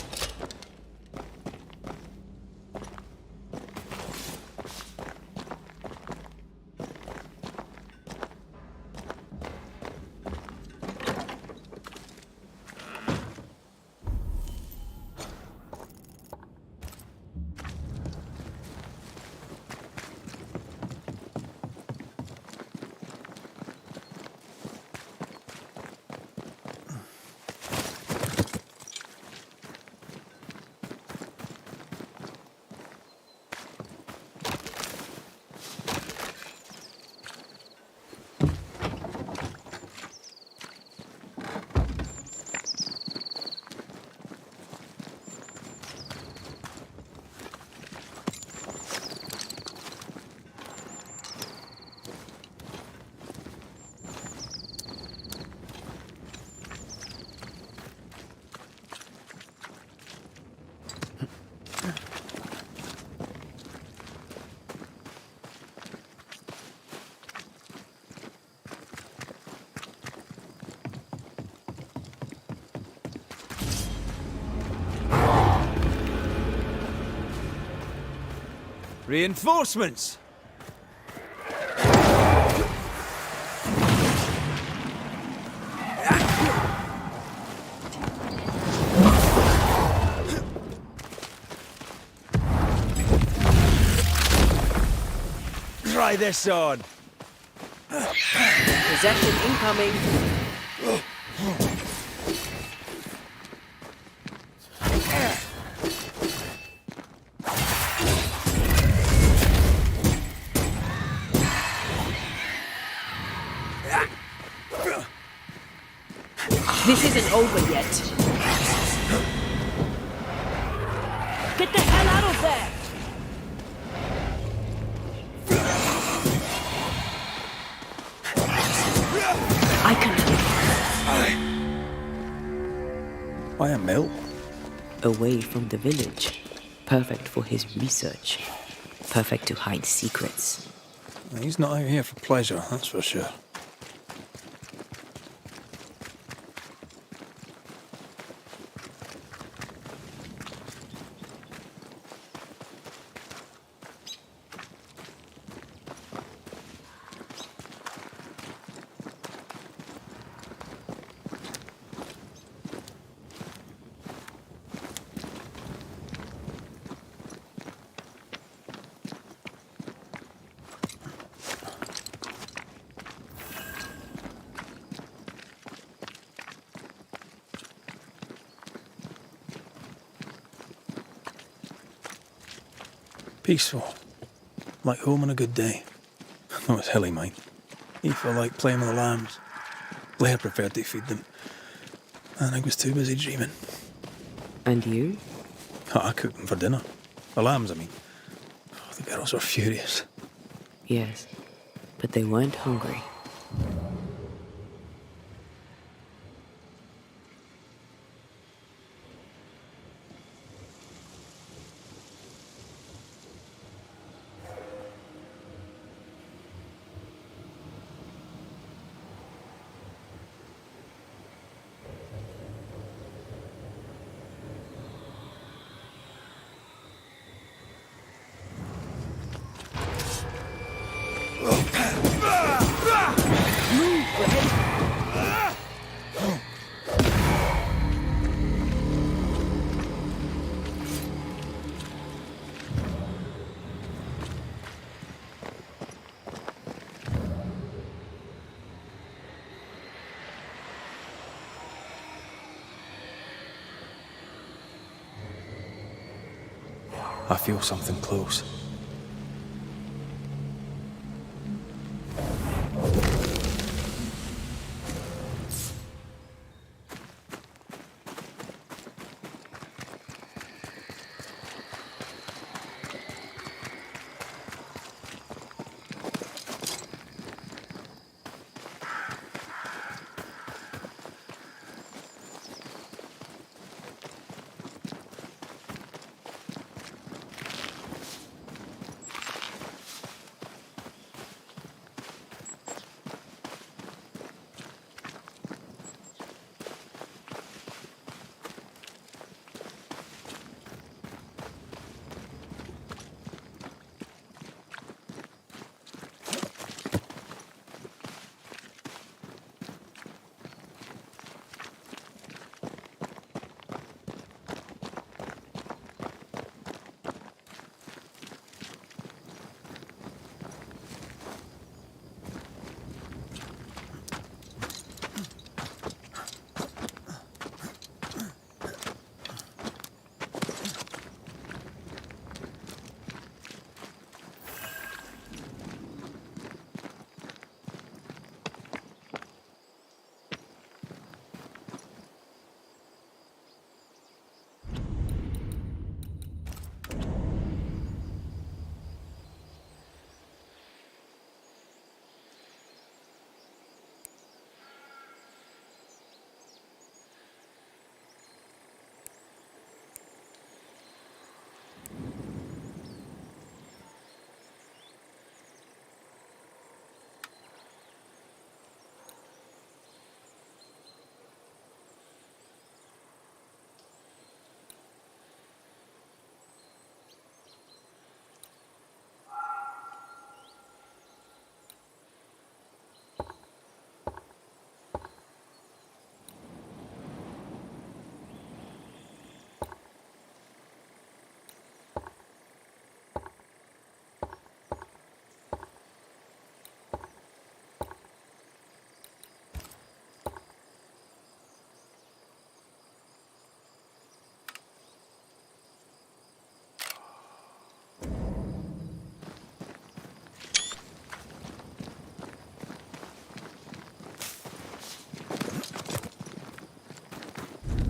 Speaker 10: Reinforcements! Try this on!
Speaker 2: Possession incoming!
Speaker 5: This isn't over yet. Get the hell out of there! I can
Speaker 1: Why a mill?
Speaker 2: Away from the village. Perfect for his research. Perfect to hide secrets.
Speaker 4: He's not out here for pleasure, that's for sure. Peaceful. Like home on a good day. No, it's hilly, mine. Aoife liked playing with the lambs. Blair preferred to feed them. And I was too busy dreaming.
Speaker 2: And you?
Speaker 4: Oh, I cooked them for dinner. The lambs, I mean. Oh, the girls were furious.
Speaker 2: Yes, but they weren't hungry.
Speaker 1: I feel something close.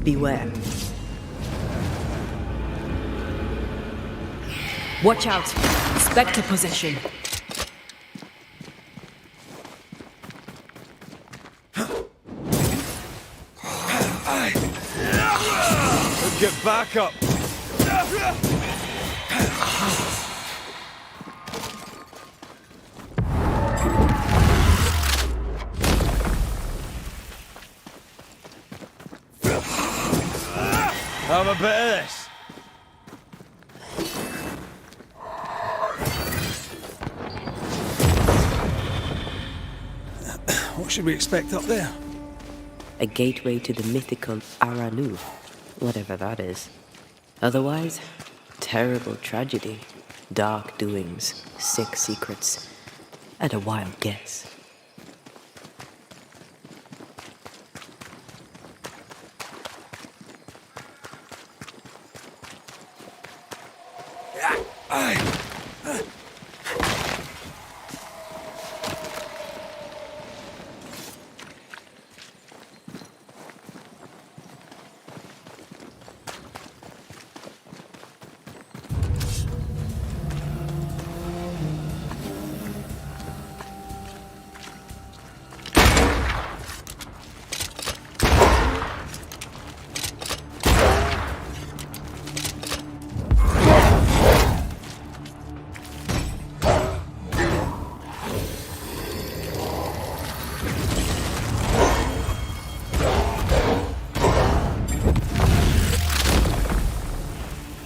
Speaker 2: Beware. Watch out! Spectre possession!
Speaker 10: Get back up! Have a bit of this.
Speaker 4: What should we expect up there?
Speaker 2: A gateway to the mythical Aralu, whatever that is. Otherwise, terrible tragedy, dark doings, sick secrets, and a wild guess.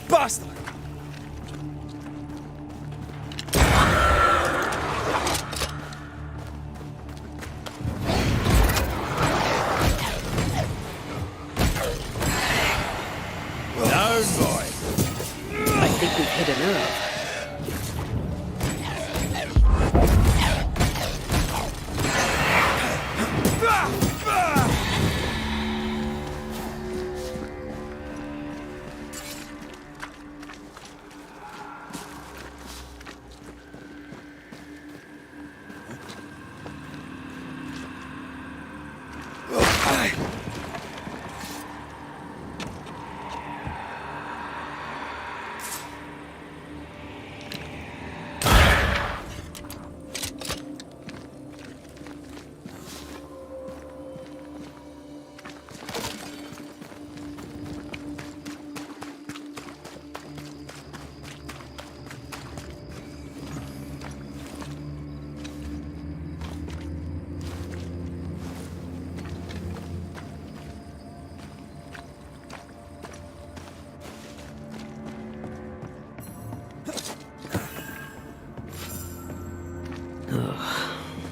Speaker 10: Bastard! Down, boy.
Speaker 2: I think we've hit a nerve.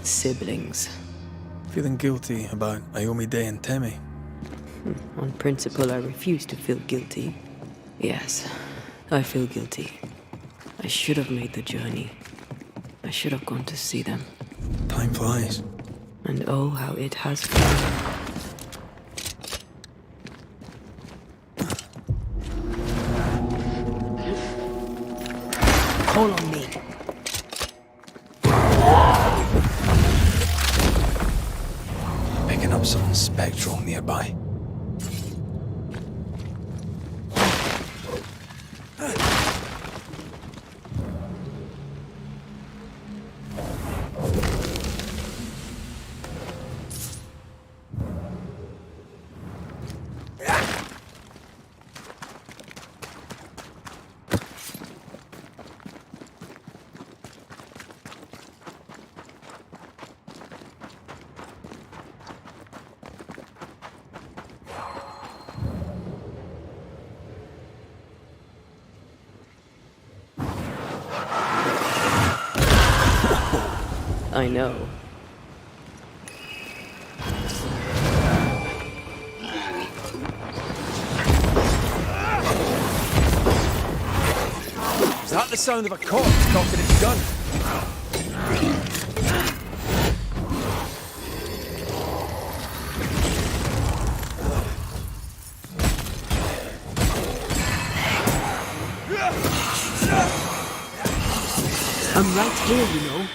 Speaker 2: Siblings.
Speaker 4: Feeling guilty about Iomi Day and Temi.
Speaker 2: On principle, I refuse to feel guilty. Yes, I feel guilty. I should have made the journey. I should have gone to see them.
Speaker 4: Time flies.
Speaker 2: And oh, how it has flown. Call on me.
Speaker 1: Picking up something spectral nearby.
Speaker 2: I know.
Speaker 10: Is that the sound of a corpse cocking its gun?
Speaker 2: I'm right here, you know.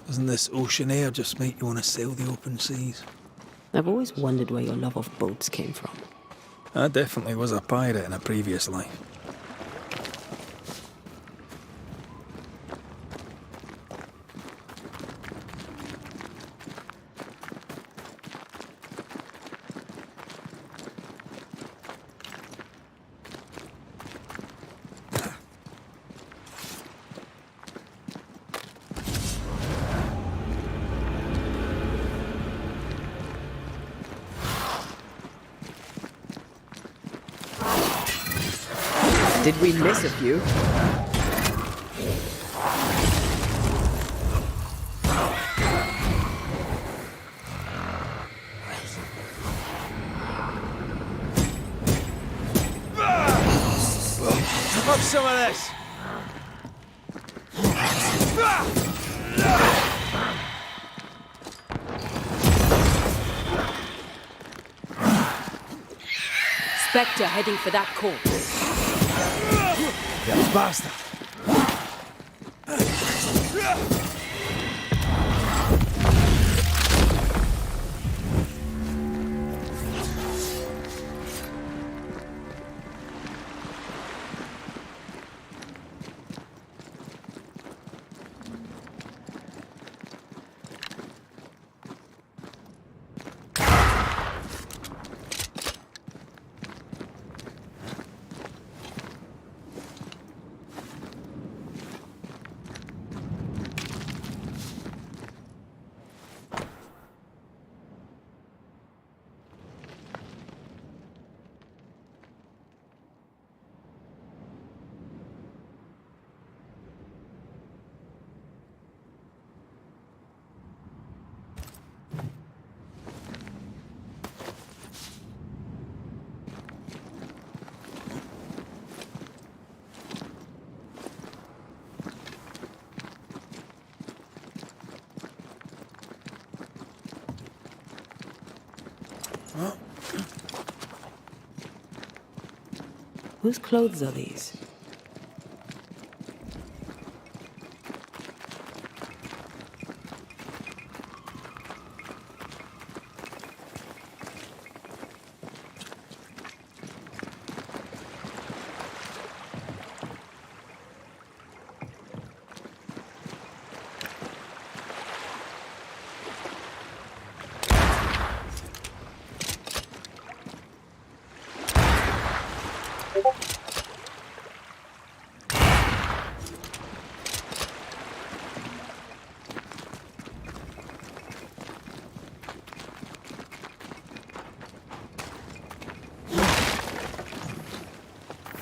Speaker 1: Doesn't this ocean air just make you want to sail the open seas?
Speaker 2: I've always wondered where your love of boats came from.
Speaker 1: I definitely was a pirate in a previous life.
Speaker 2: Did we miss a few?
Speaker 10: Have some of this!
Speaker 5: Spectre heading for that corpse.
Speaker 10: Ja, basta!
Speaker 2: Whose clothes are these?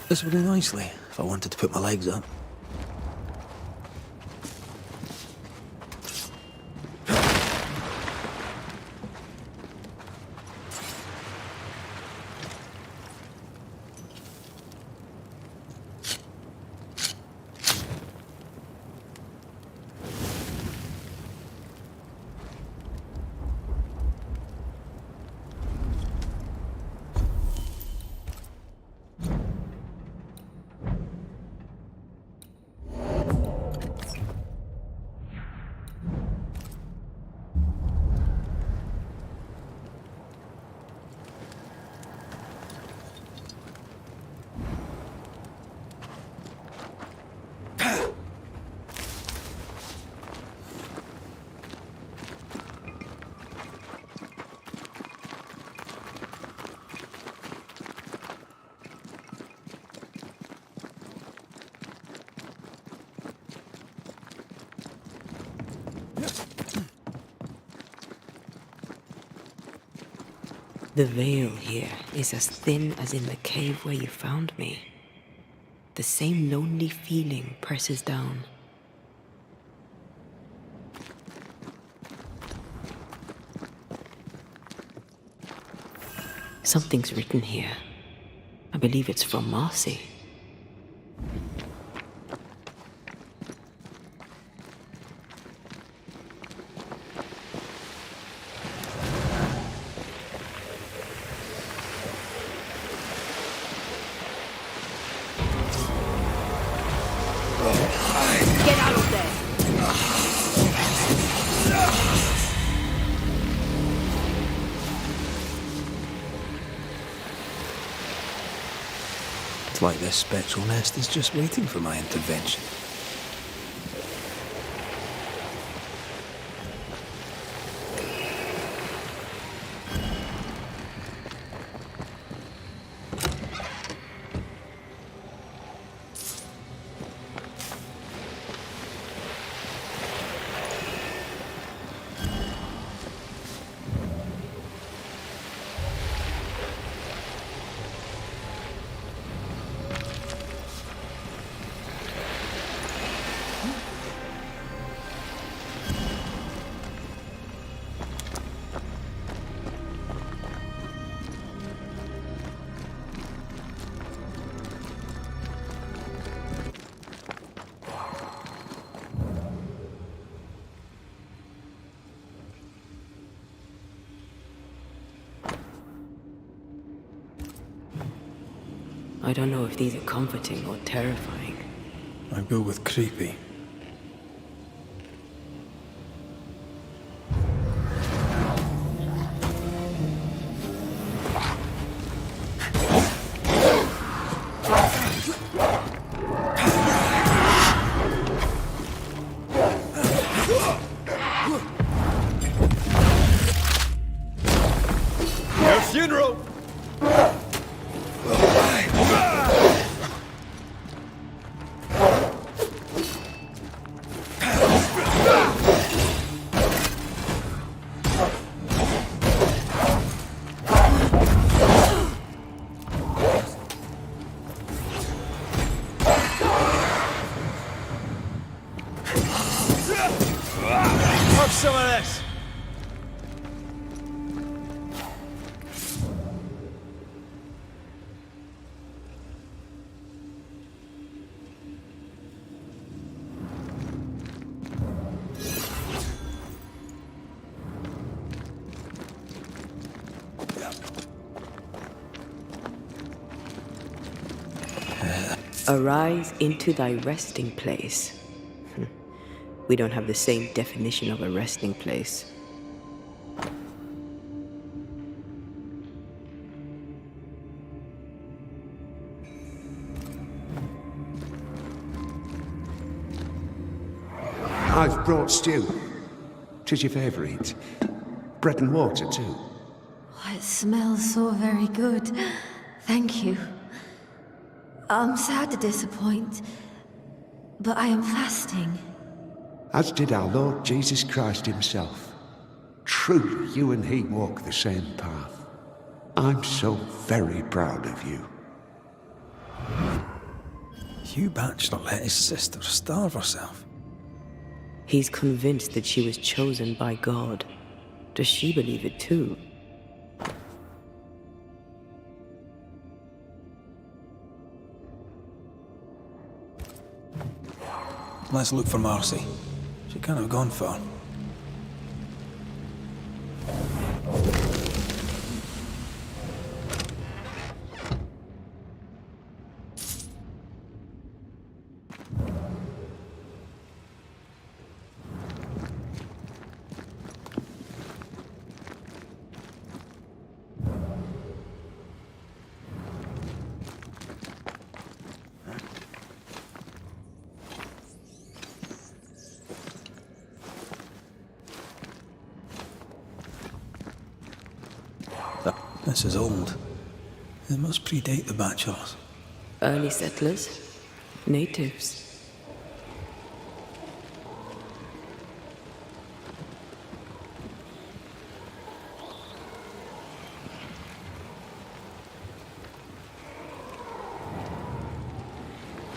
Speaker 1: This would do nicely if I wanted to put my legs up.
Speaker 2: The veil here is as thin as in the cave where you found me. The same lonely feeling presses down. Something's written here. I believe it's from Marcy.
Speaker 7: Get out of there!
Speaker 1: It's like this spectral nest is just waiting for my intervention.
Speaker 2: I don't know if these are comforting or terrifying.
Speaker 1: I'd go with creepy.
Speaker 10: Your funeral! Have some of this!
Speaker 2: Arise into thy resting place. We don't have the same definition of a resting place.
Speaker 13: I've brought stew. 'Tis your favourite. Bread and water, too.
Speaker 14: Oh, it smells so very good. Thank you. I'm sad to disappoint, but I am fasting.
Speaker 13: As did our Lord Jesus Christ himself. Truly, you and he walk the same path. I'm so very proud of you.
Speaker 1: Hugh Batchelor let his sister starve herself.
Speaker 2: He's convinced that she was chosen by God. Does she believe it too?
Speaker 1: Let's look for Marcy. She can't have gone far. This is old. It must predate the Batchelors.
Speaker 2: Early settlers? Natives?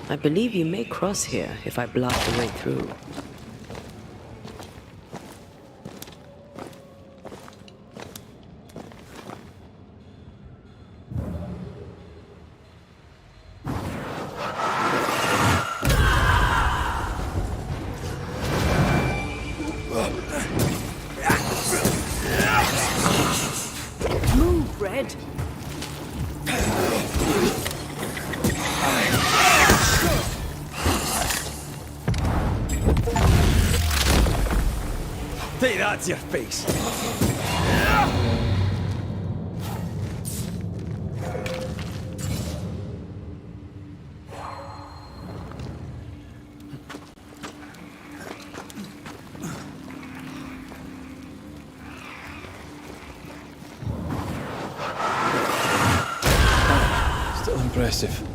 Speaker 2: I believe you may cross here if I blast a way through.
Speaker 10: Take that to your face.
Speaker 1: Still impressive.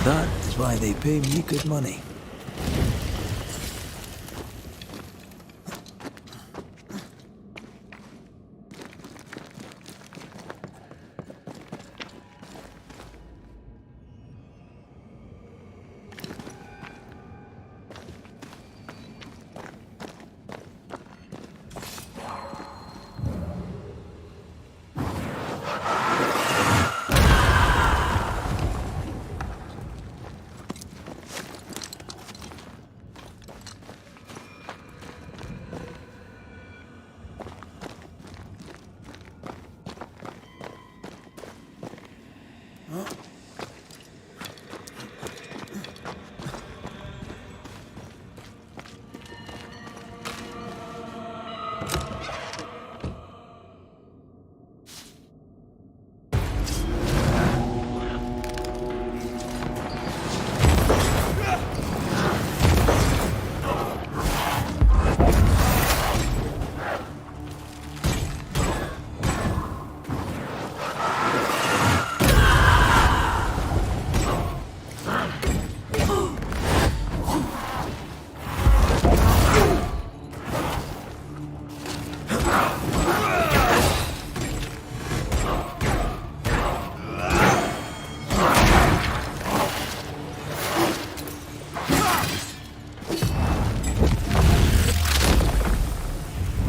Speaker 1: That is why they pay me good money.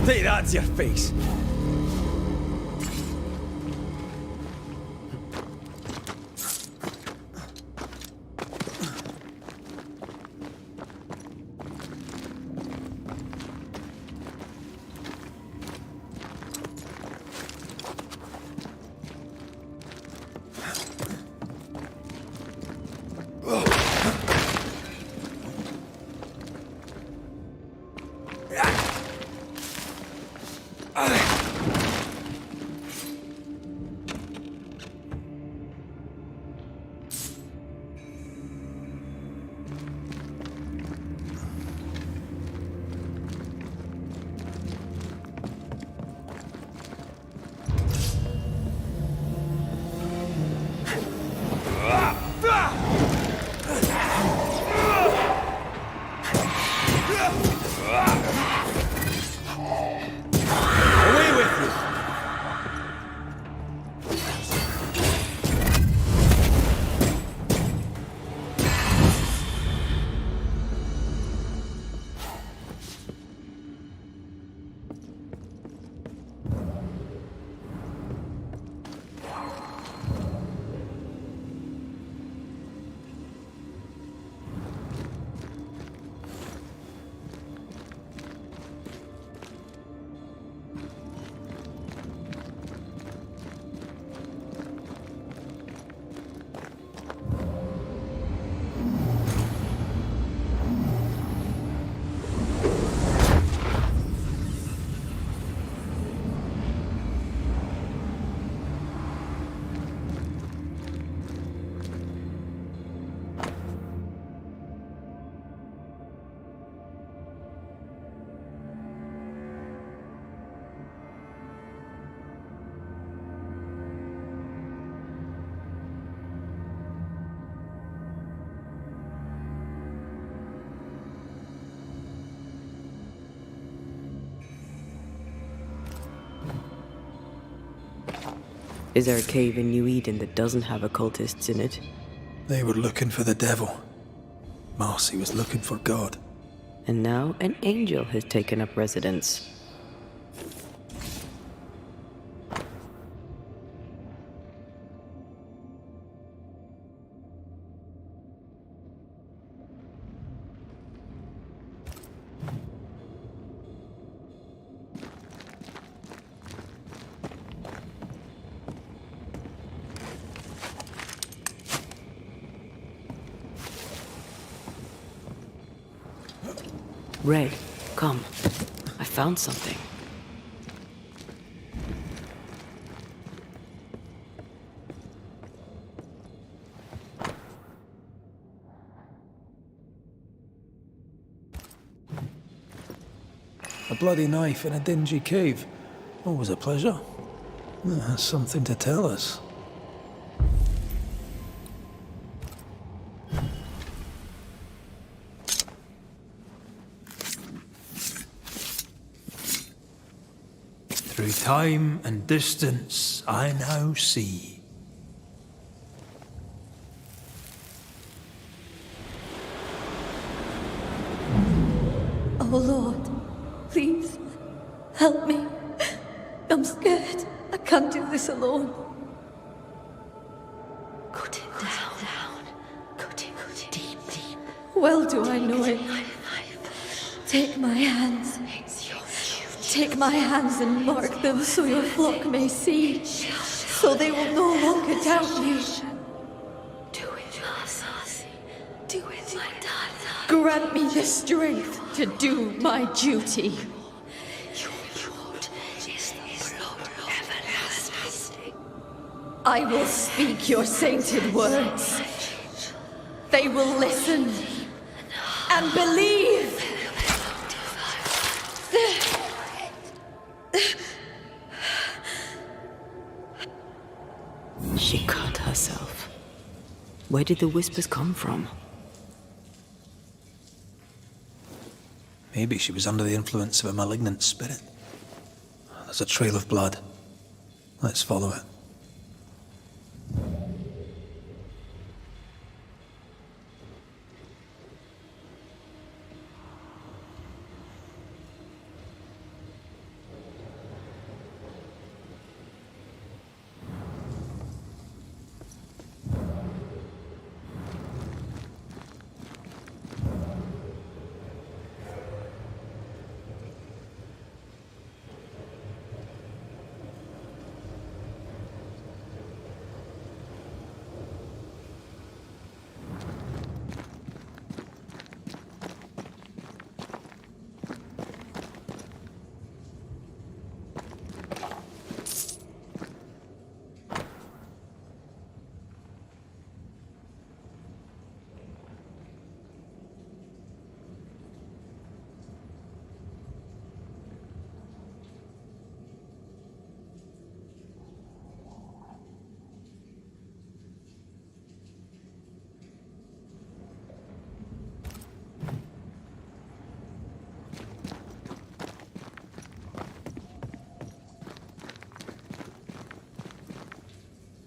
Speaker 10: Take that to your face.
Speaker 2: Is there a cave in New Eden that doesn't have occultists in it?
Speaker 1: They were looking for the devil. Marcy was looking for God.
Speaker 2: And now an angel has taken up residence. Ray, come. I found something.
Speaker 1: A bloody knife in a dingy cave. Always a pleasure. It has something to tell us. Through time and distance, I now see.
Speaker 14: Oh Lord, please, help me. I'm scared. I can't do this alone. Cut it down. Cut it deep. Well do I know it. Take my hands. Take my hands and mark them so your flock may see, so they will no longer doubt you. Do it, do it. Grant me the strength to do my duty. I will speak your sainted words. They will listen and believe.
Speaker 2: She cut herself. Where did the whispers come from?
Speaker 1: Maybe she was under the influence of a malignant spirit. There's a trail of blood. Let's follow it.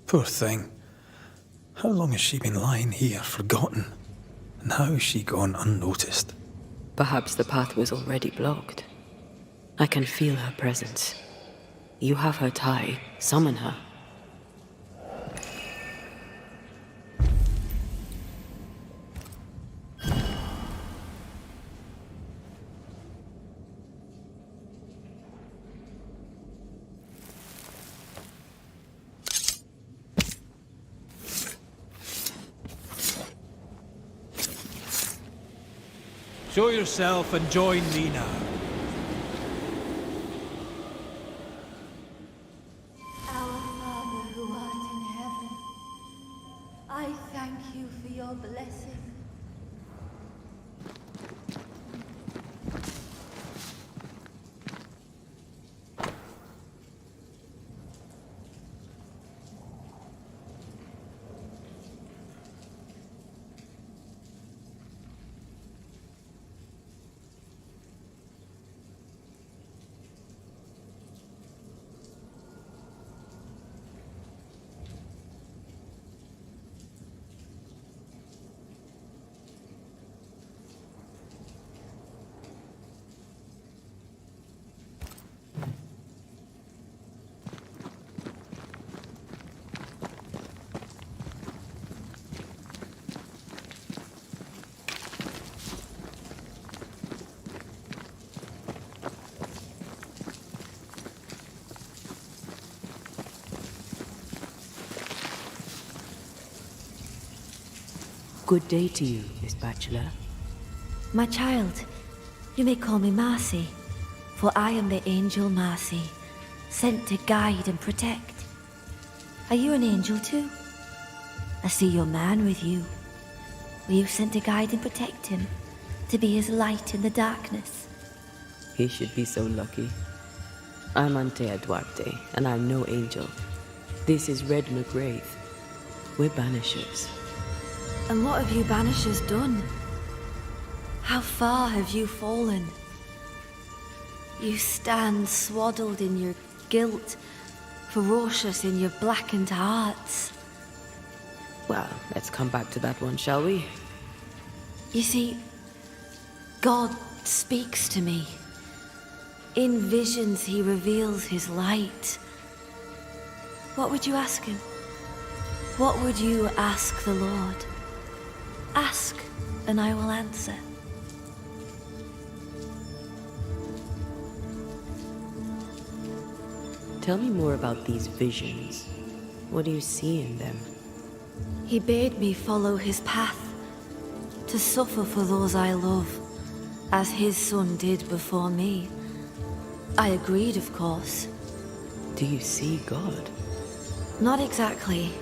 Speaker 1: Poor thing. How long has she been lying here, forgotten? And how has she gone unnoticed?
Speaker 2: Perhaps the path was already blocked. I can feel her presence. You have her tie. Summon her.
Speaker 4: Show yourself and join me now.
Speaker 14: Our Father who art in heaven, I thank you for your blessing.
Speaker 2: Good day to you, Miss Bachelor.
Speaker 14: My child, you may call me Marcy, for I am the angel Marcy, sent to guide and protect. Are you an angel too? I see your man with you. Were you sent to guide and protect him, to be his light in the darkness?
Speaker 2: He should be so lucky. I'm Antea Duarte, and I'm no angel. This is Red McGrath. We're Banishers.
Speaker 14: And what have you Banishers done? How far have you fallen? You stand swaddled in your guilt, ferocious in your blackened hearts.
Speaker 2: Well, let's come back to that one, shall we?
Speaker 14: You see, God speaks to me. In visions, he reveals his light. What would you ask him? What would you ask the Lord? Ask, and I will answer.
Speaker 2: Tell me more about these visions. What do you see in them?
Speaker 14: He bade me follow his path, to suffer for those I love, as his son did before me. I agreed, of course.
Speaker 2: Do you see God?
Speaker 14: Not exactly.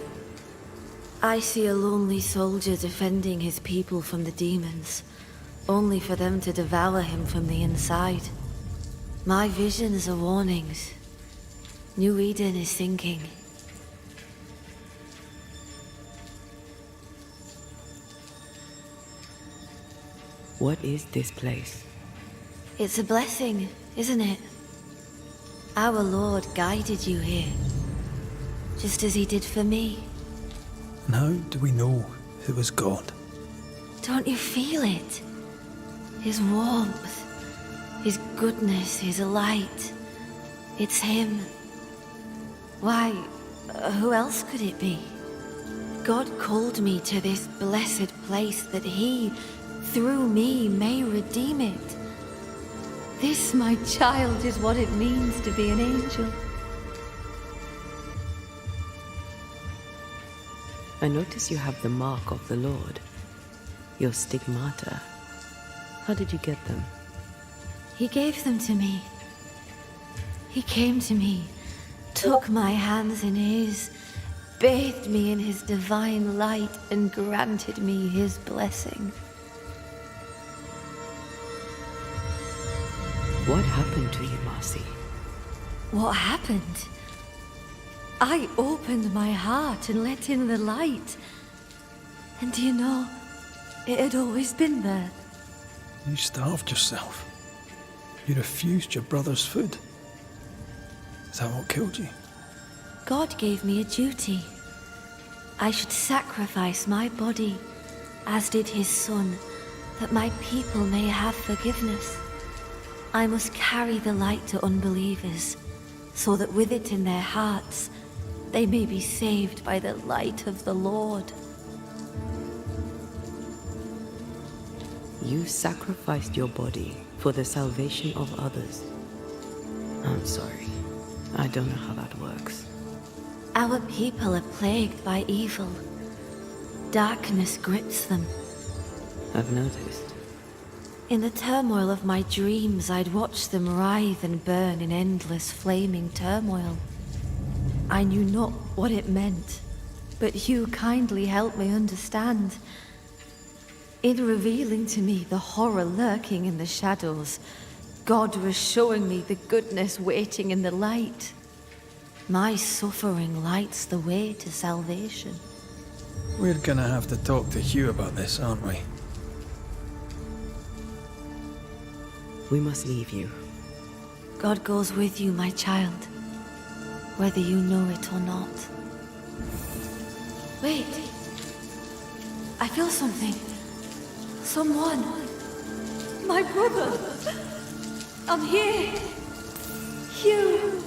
Speaker 14: I see a lonely soldier defending his people from the demons, only for them to devour him from the inside. My visions are warnings. New Eden is sinking.
Speaker 2: What is this place?
Speaker 14: It's a blessing, isn't it? Our Lord guided you here, just as he did for me.
Speaker 1: And how do we know it was God?
Speaker 14: Don't you feel it? His warmth, his goodness, his light. It's him. Why, who else could it be? God called me to this blessed place that he, through me, may redeem it. This, my child, is what it means to be an angel.
Speaker 2: I notice you have the mark of the Lord. Your stigmata. How did you get them?
Speaker 14: He gave them to me. He came to me, took my hands in his, bathed me in his divine light, and granted me his blessing.
Speaker 2: What happened to you, Marcy?
Speaker 14: What happened? I opened my heart and let in the light. And do you know, it had always been there.
Speaker 4: You starved yourself. You refused your brother's food. Is that what killed you?
Speaker 14: God gave me a duty. I should sacrifice my body, as did his son, that my people may have forgiveness. I must carry the light to unbelievers, so that with it in their hearts, they may be saved by the light of the Lord.
Speaker 2: You sacrificed your body for the salvation of others. I'm sorry. I don't know how that works.
Speaker 14: Our people are plagued by evil. Darkness grips them.
Speaker 2: I've noticed.
Speaker 14: In the turmoil of my dreams, I'd watch them writhe and burn in endless flaming turmoil. I knew not what it meant, but you kindly helped me understand. In revealing to me the horror lurking in the shadows, God was showing me the goodness waiting in the light. My suffering lights the way to salvation.
Speaker 4: We're gonna have to talk to Hugh about this, aren't we?
Speaker 2: We must leave you.
Speaker 14: God goes with you, my child, whether you know it or not. Wait. I feel something. Someone. My brother. I'm here. Hugh.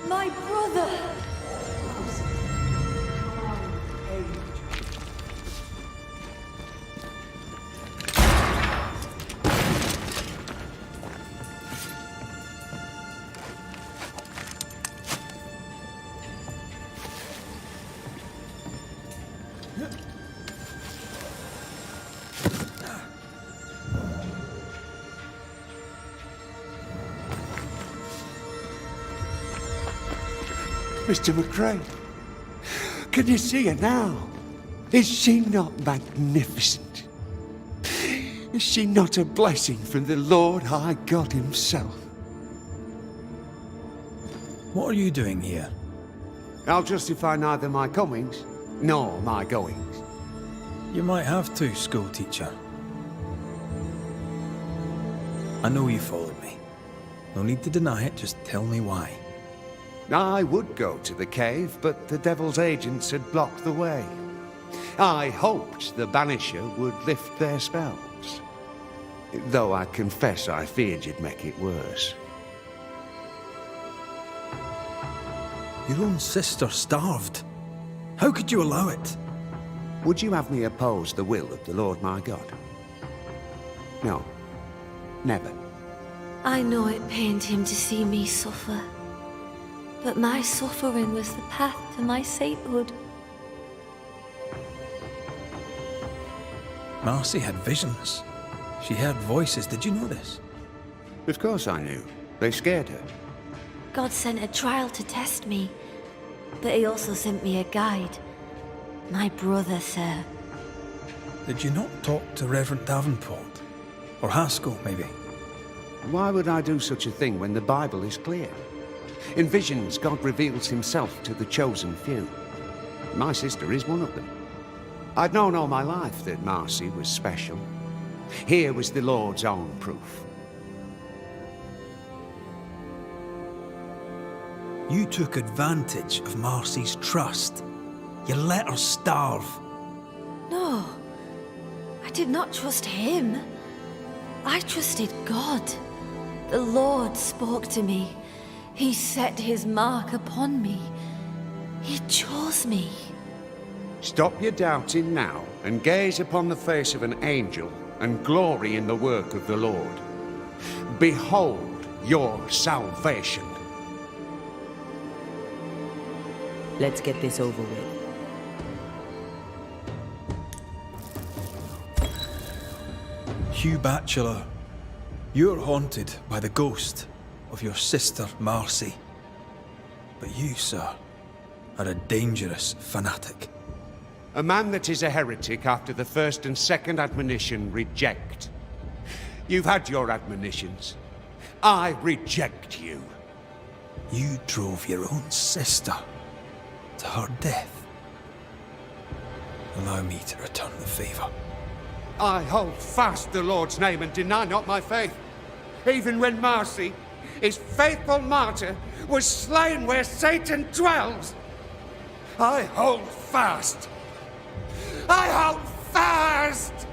Speaker 14: My brother!
Speaker 13: Mr. McRae, can you see her now? Is she not magnificent? Is she not a blessing from the Lord High God himself?
Speaker 1: What are you doing here?
Speaker 13: I'll justify neither my comings nor my goings.
Speaker 1: You might have to, school teacher. I know you followed me. No need to deny it, just tell me why.
Speaker 13: I would go to the cave, but the devil's agents had blocked the way. I hoped the Banisher would lift their spells. Though I confess I feared you'd make it worse.
Speaker 1: Your own sister starved. How could you allow it?
Speaker 13: Would you have me oppose the will of the Lord my God? No. Never.
Speaker 14: I know it pained him to see me suffer. But my suffering was the path to my sainthood.
Speaker 1: Marcy had visions. She heard voices. Did you know this?
Speaker 13: Of course I knew. They scared her.
Speaker 14: God sent a trial to test me. But he also sent me a guide. My brother, sir.
Speaker 1: Did you not talk to Reverend Davenport? Or Haskell, maybe?
Speaker 13: Why would I do such a thing when the Bible is clear? In visions, God reveals himself to the chosen few. My sister is one of them. I'd known all my life that Marcy was special. Here was the Lord's own proof.
Speaker 1: You took advantage of Marcy's trust. You let her starve.
Speaker 14: No, I did not trust him. I trusted God. The Lord spoke to me. He set his mark upon me. He chose me.
Speaker 13: Stop your doubting now and gaze upon the face of an angel and glory in the work of the Lord. Behold your salvation.
Speaker 2: Let's get this over with.
Speaker 1: Hugh Batchelor, you're haunted by the ghost of your sister Marcy. But you, sir, are a dangerous fanatic.
Speaker 13: A man that is a heretic after the first and second admonition reject. You've had your admonitions. I reject you.
Speaker 1: You drove your own sister to her death. Allow me to return the favor.
Speaker 13: I hold fast the Lord's name and deny not my faith, even when Marcy, his faithful martyr, was slain where Satan dwells. I hold fast. I hold fast!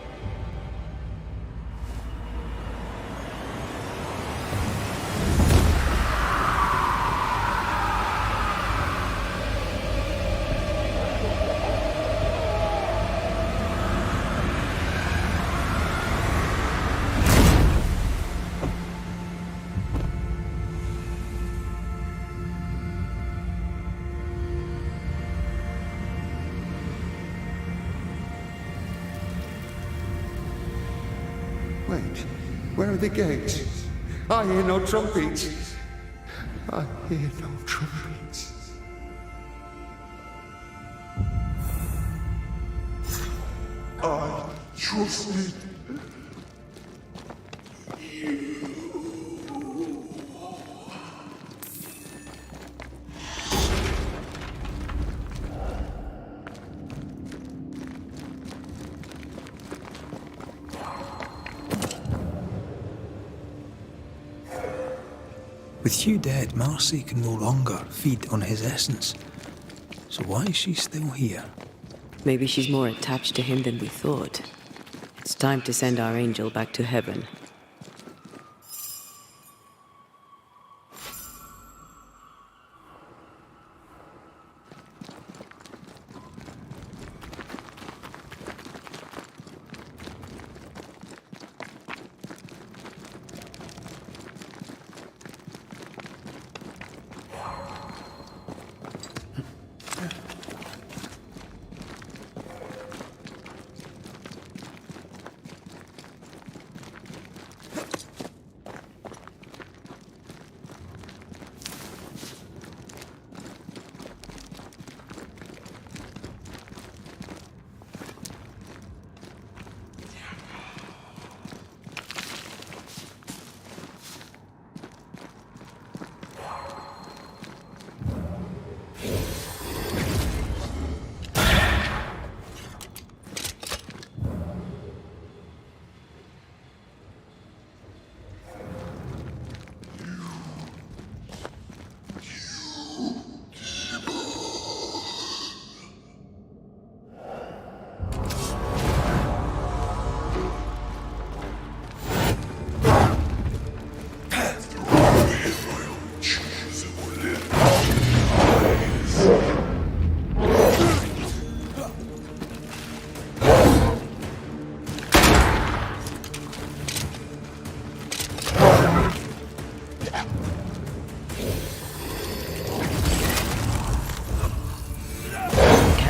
Speaker 13: Wait, where are the gates? I hear no trumpets. I hear no trumpets.
Speaker 11: I trusted
Speaker 1: With Hugh dead, Marcy can no longer feed on his essence. So why is she still here?
Speaker 2: Maybe she's more attached to him than we thought. It's time to send our angel back to heaven.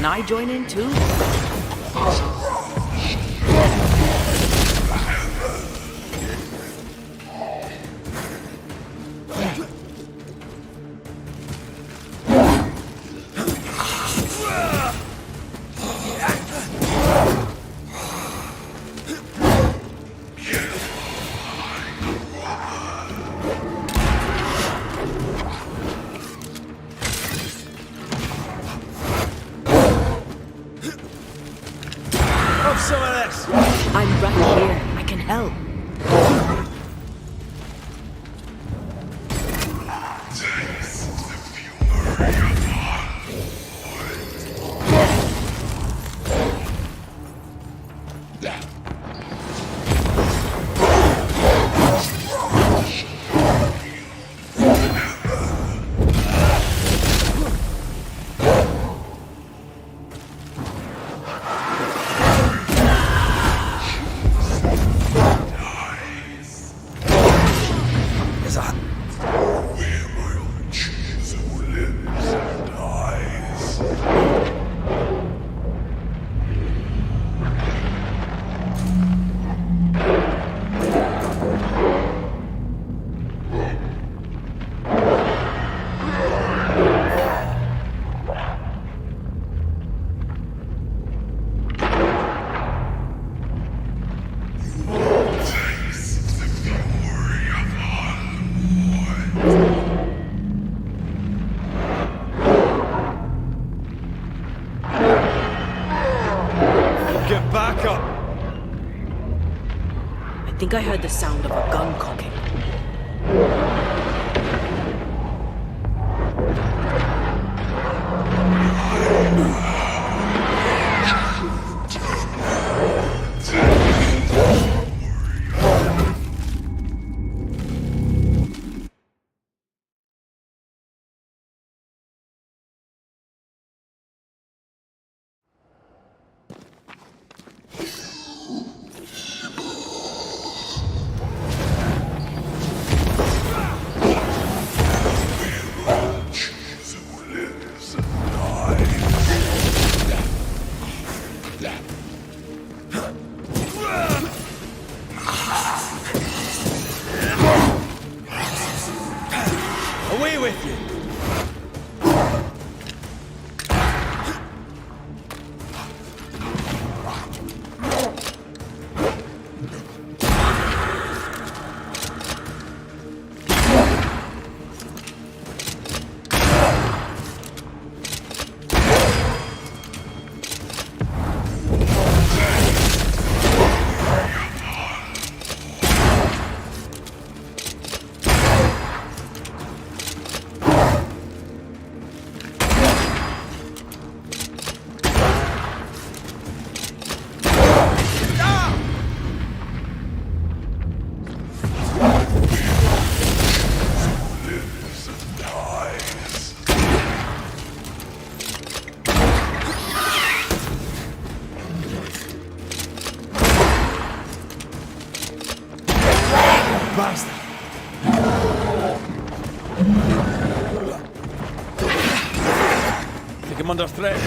Speaker 2: Can I join in too?
Speaker 10: Have some of this!
Speaker 2: I'm right here. I can help.
Speaker 1: Is that?
Speaker 11: Where my own cheese who lives and dies. Taste the fury of
Speaker 10: Get back up!
Speaker 2: I think I heard the sound of a gun cocking.
Speaker 11: cheese who lives and dies.
Speaker 10: Away with you!
Speaker 1: Bastard!
Speaker 10: Think I'm under threat.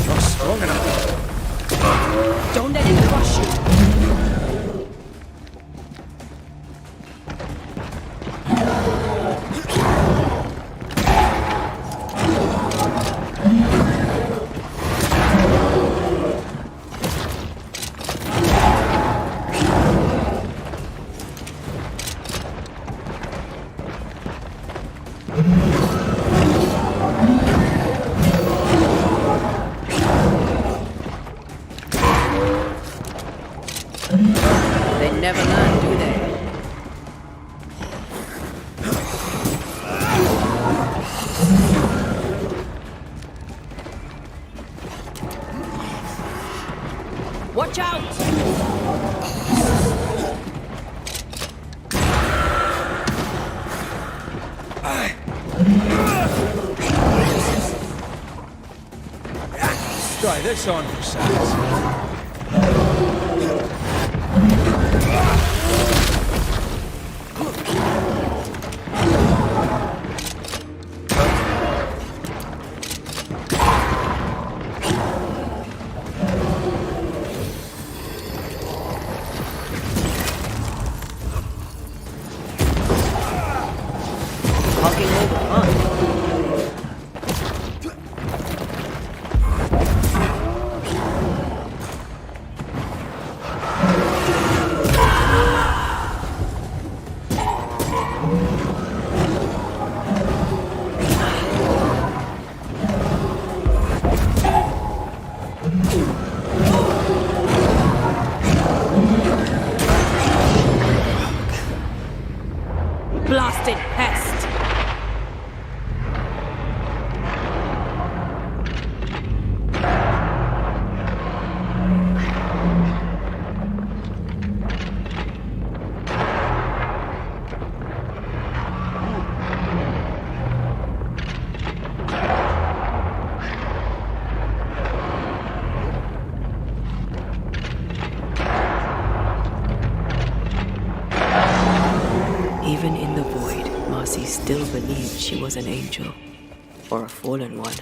Speaker 1: Not strong enough.
Speaker 2: Don't let it crush you. Watch out!
Speaker 1: Try this on for size.
Speaker 2: Talking over, huh? Blasted pest! Even in the void, Marcy still believed she was an angel, or a fallen one.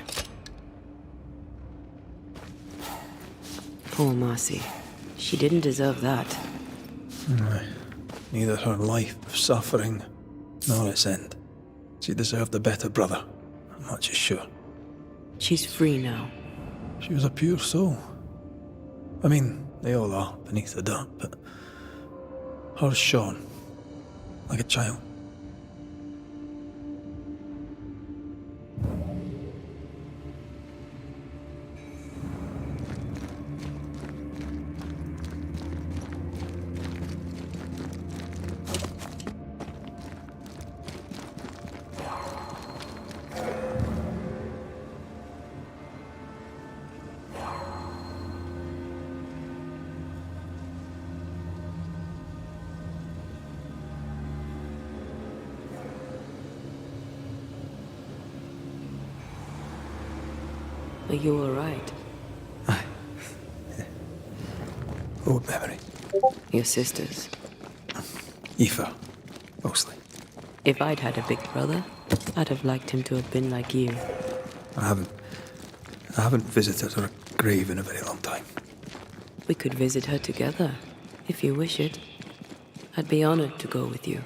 Speaker 2: Poor Marcy. She didn't deserve that.
Speaker 1: Neither her life of suffering nor its end. She deserved a better brother, much is sure.
Speaker 2: She's free now.
Speaker 1: She was a pure soul. I mean, they all are beneath the dirt, but hers shone like a child.
Speaker 2: Are you alright?
Speaker 1: Old memory.
Speaker 2: Your sisters.
Speaker 1: Aoife, mostly.
Speaker 2: If I'd had a big brother, I'd have liked him to have been like you.
Speaker 1: I haven't visited her grave in a very long time.
Speaker 2: We could visit her together, if you wish it. I'd be honored to go with you.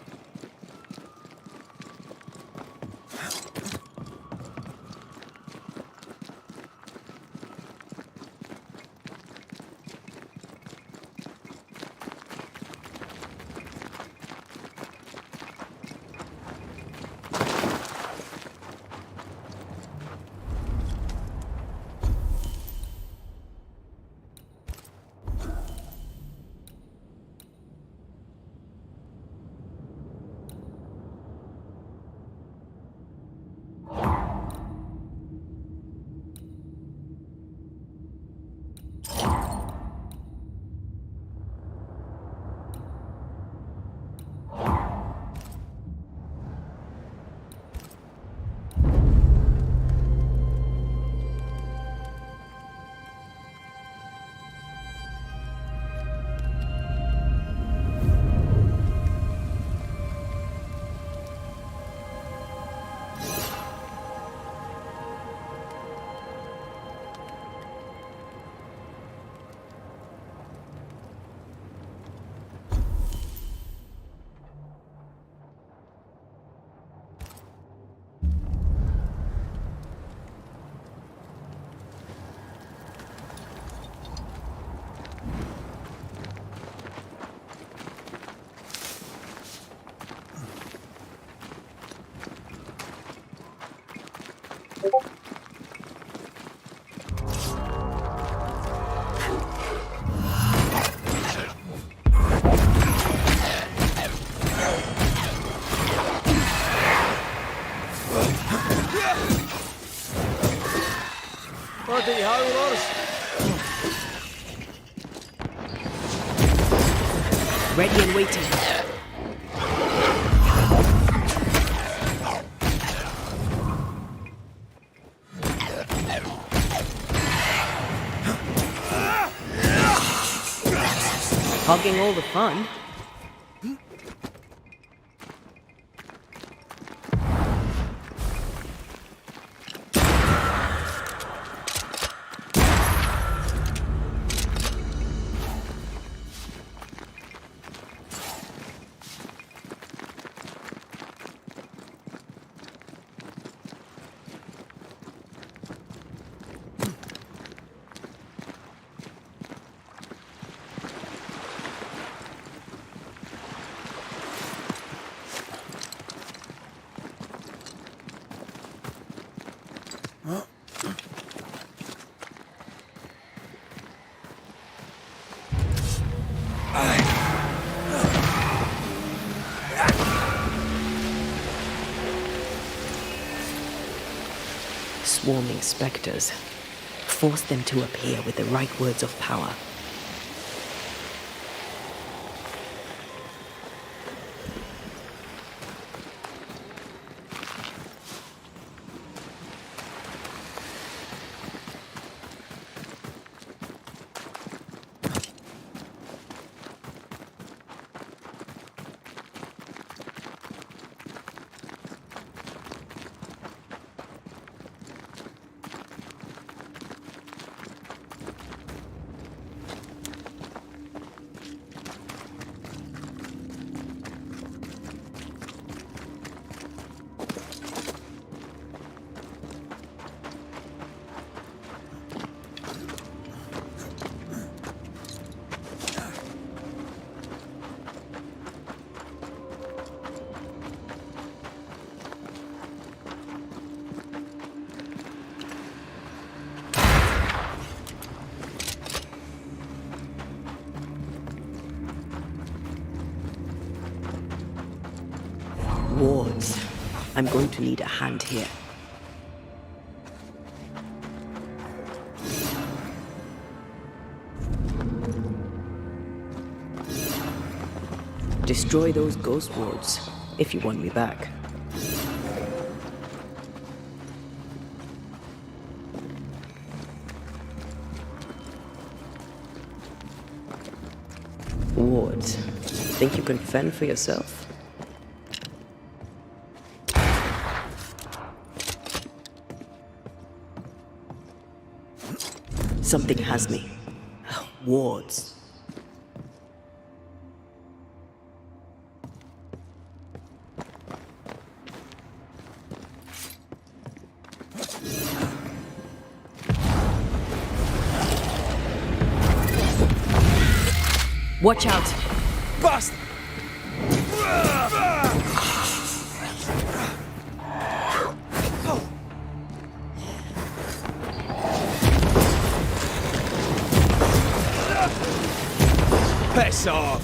Speaker 10: Bloody howlers!
Speaker 2: Ready and waiting. Hogging all the fun. Swarming specters. Force them to appear with the right words of power. Wards. I'm going to need a hand here. Destroy those ghost wards, if you want me back. Wards. Think you can fend for yourself? Something has me. Wards. Watch out!
Speaker 10: Bust! Piss off!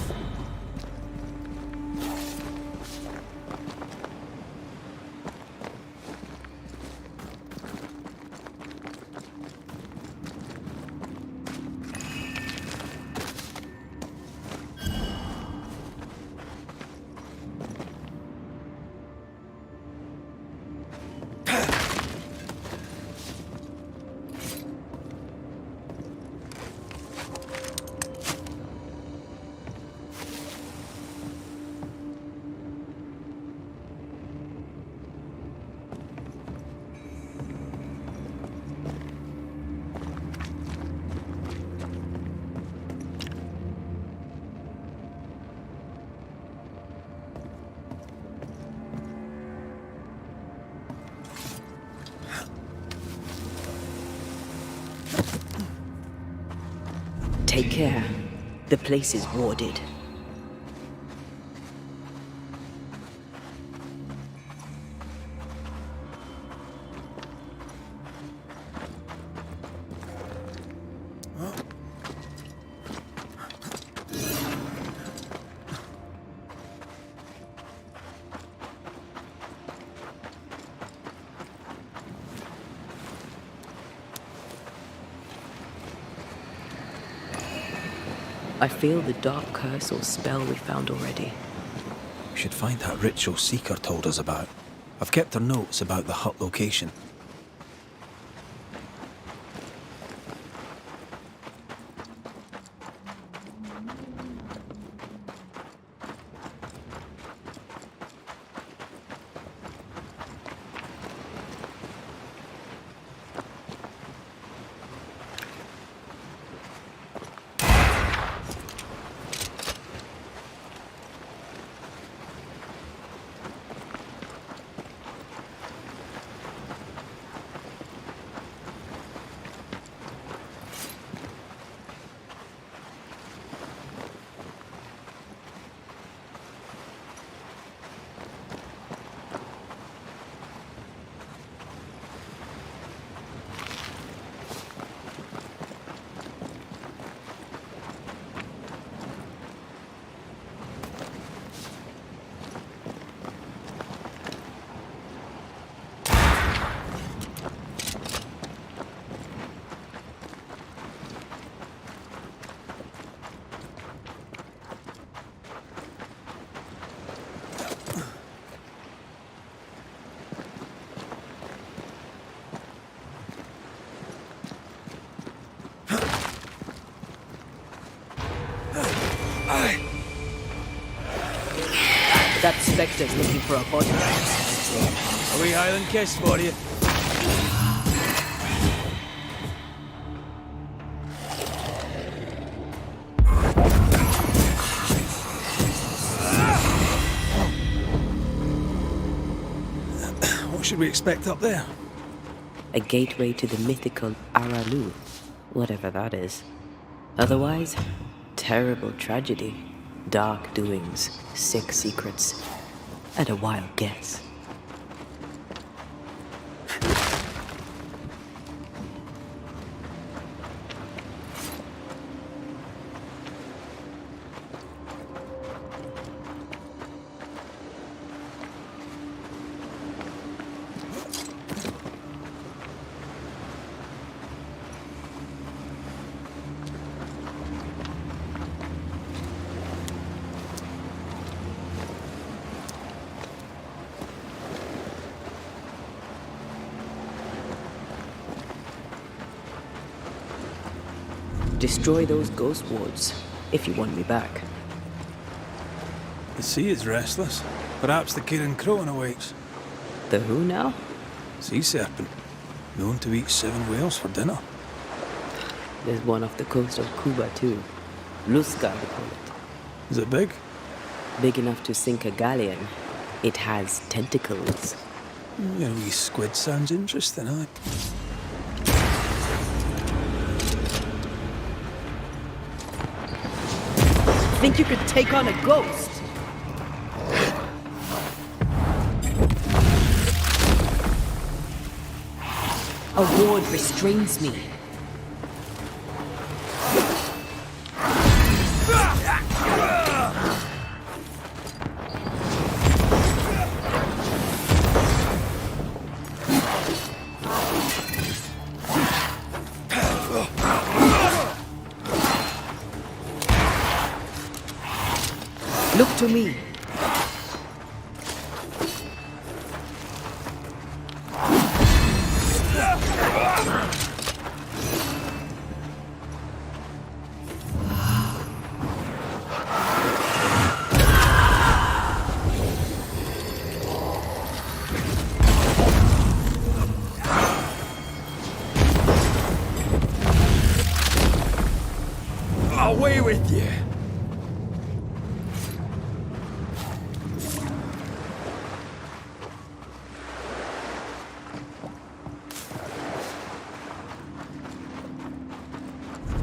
Speaker 2: Take care. The place is warded. I feel the dark curse or spell we found already.
Speaker 1: We should find that ritual Seeker told us about. I've kept her notes about the hut location.
Speaker 2: That spectre's looking for a body.
Speaker 4: A wee Highland kiss for you. What should we expect up there?
Speaker 2: A gateway to the mythical Aranu, whatever that is. Otherwise, terrible tragedy, dark doings, sick secrets, and a wild guess. Destroy those ghost wards, if you want me back.
Speaker 4: The sea is restless. Perhaps the Kieran Crowan awaits.
Speaker 2: The who now?
Speaker 4: Sea serpent. Known to eat 7 whales for dinner.
Speaker 2: There's one off the coast of Cuba too. Luska, they call it.
Speaker 4: Is it big?
Speaker 2: Big enough to sink a galleon. It has tentacles.
Speaker 4: You know, wee squid sounds interesting, eh?
Speaker 2: Think you could take on a ghost? A ward restrains me. Look to me.
Speaker 4: Away with you!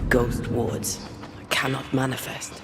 Speaker 2: Ghost wards cannot manifest.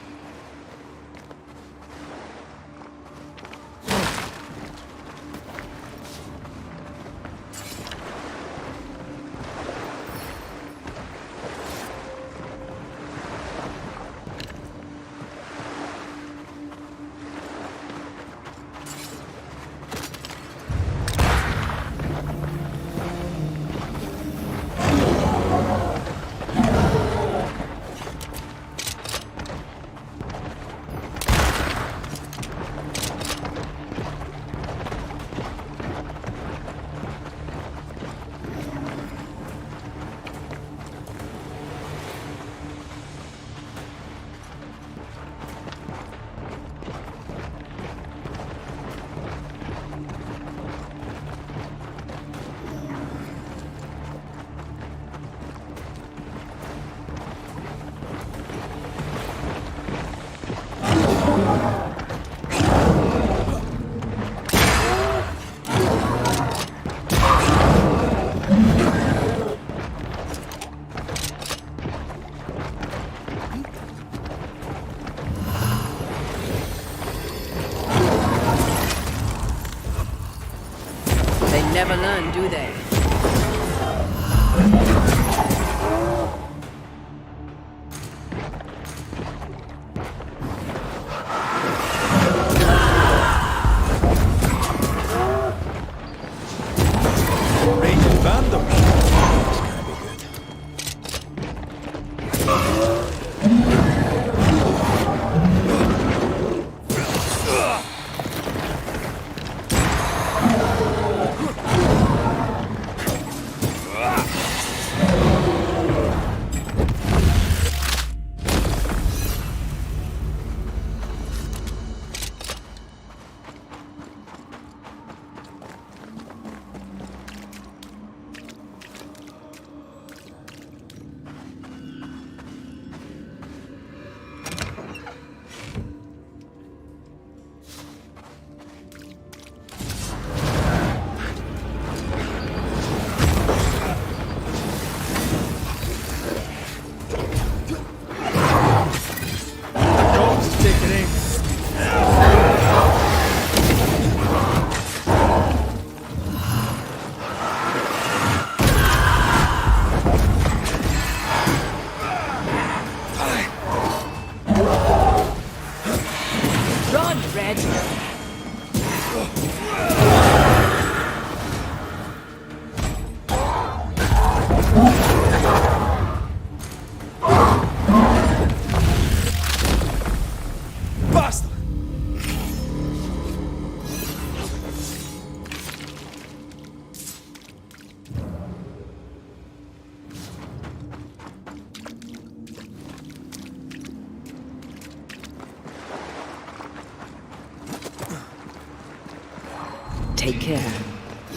Speaker 2: Take care.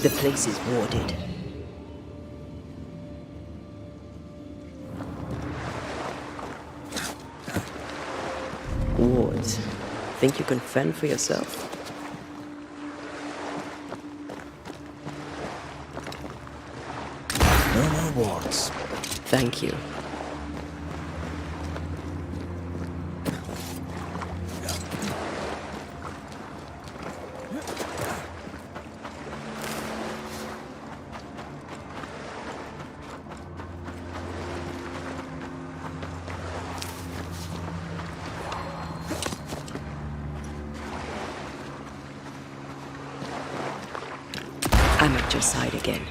Speaker 2: The place is warded. Wards. Think you can fend for yourself?
Speaker 1: No more wards.
Speaker 2: Thank you. I'm at your side again.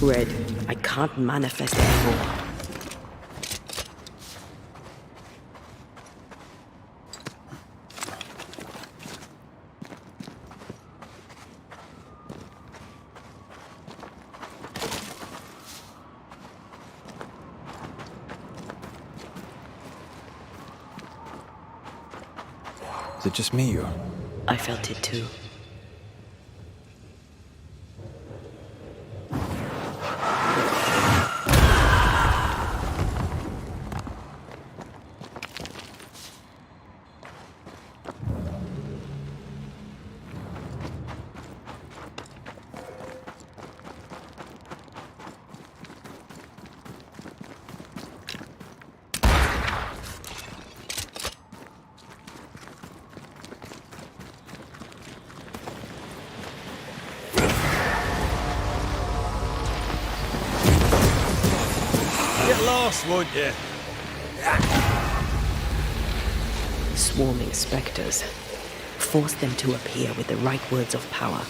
Speaker 2: Red, I can't manifest anymore.
Speaker 1: Is it just me or?
Speaker 2: I felt it too.
Speaker 1: Get lost, won't you?
Speaker 2: Swarming specters. Force them to appear with the right words of power.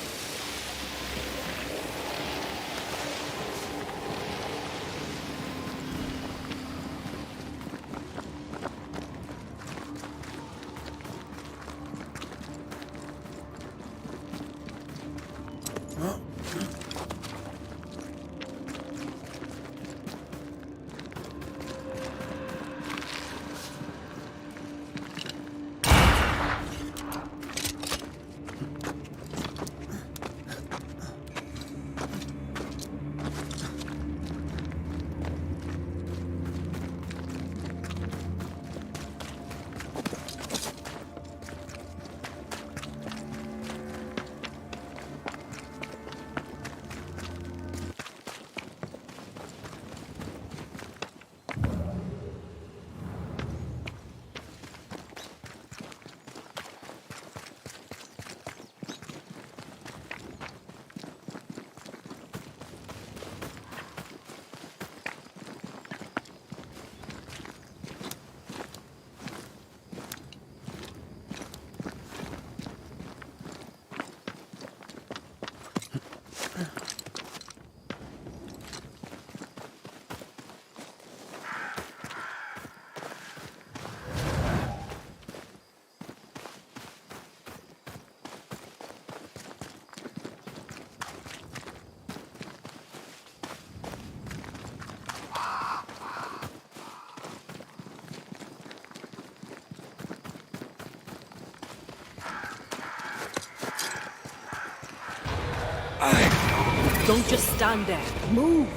Speaker 5: Don't just stand there. Move!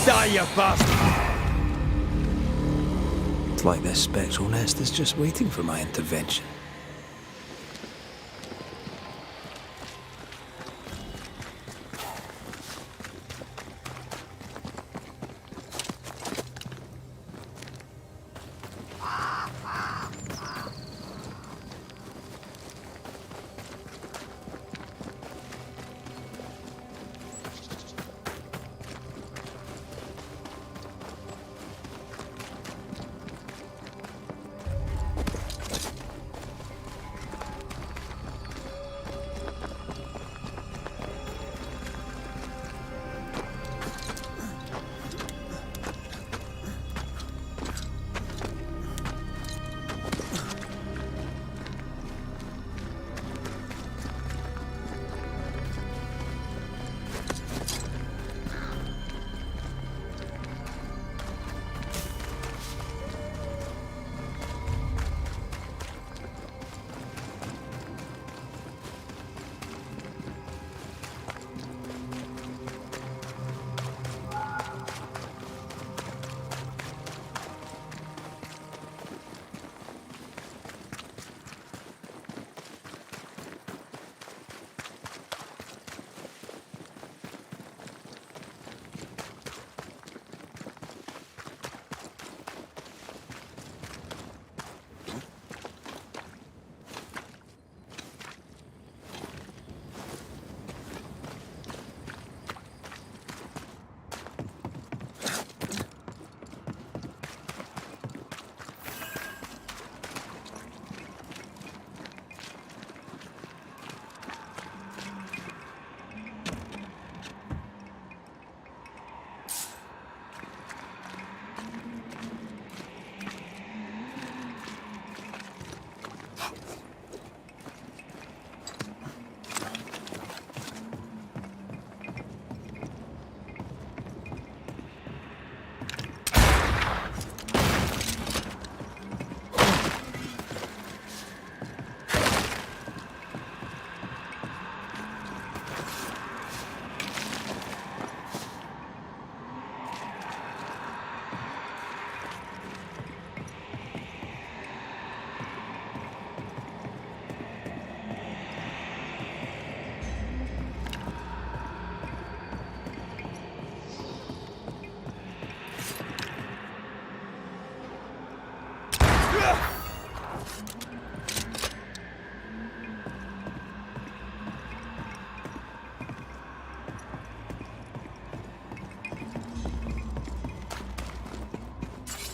Speaker 1: Die, you bastard! It's like this spectral nest is just waiting for my intervention.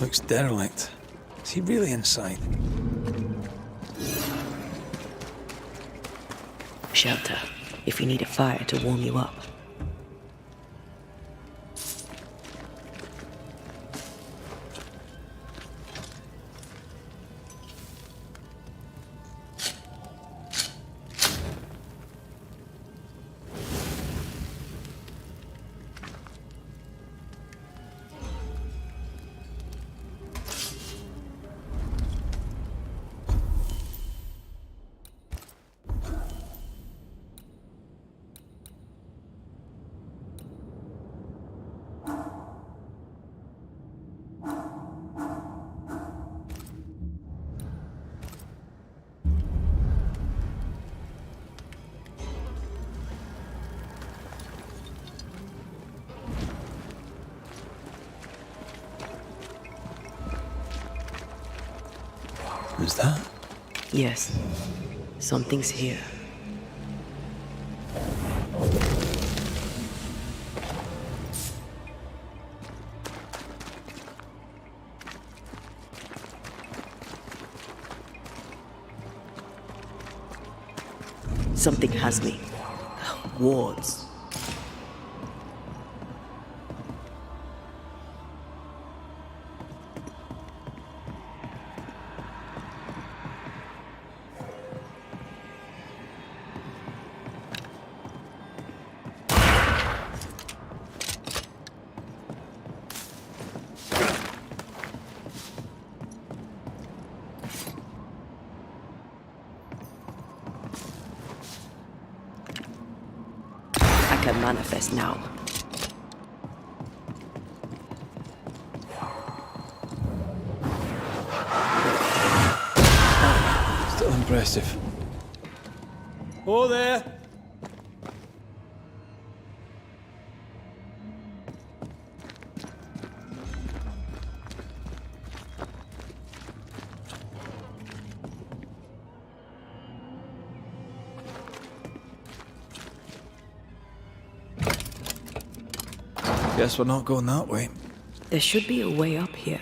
Speaker 4: Looks derelict. Is he really inside?
Speaker 2: Shelter, if you need a fire to warm you up.
Speaker 4: Who's that?
Speaker 2: Yes, something's here. Something has me. Wards. I can manifest now.
Speaker 4: Still impressive. Oh there! Guess we're not going that way.
Speaker 2: There should be a way up here.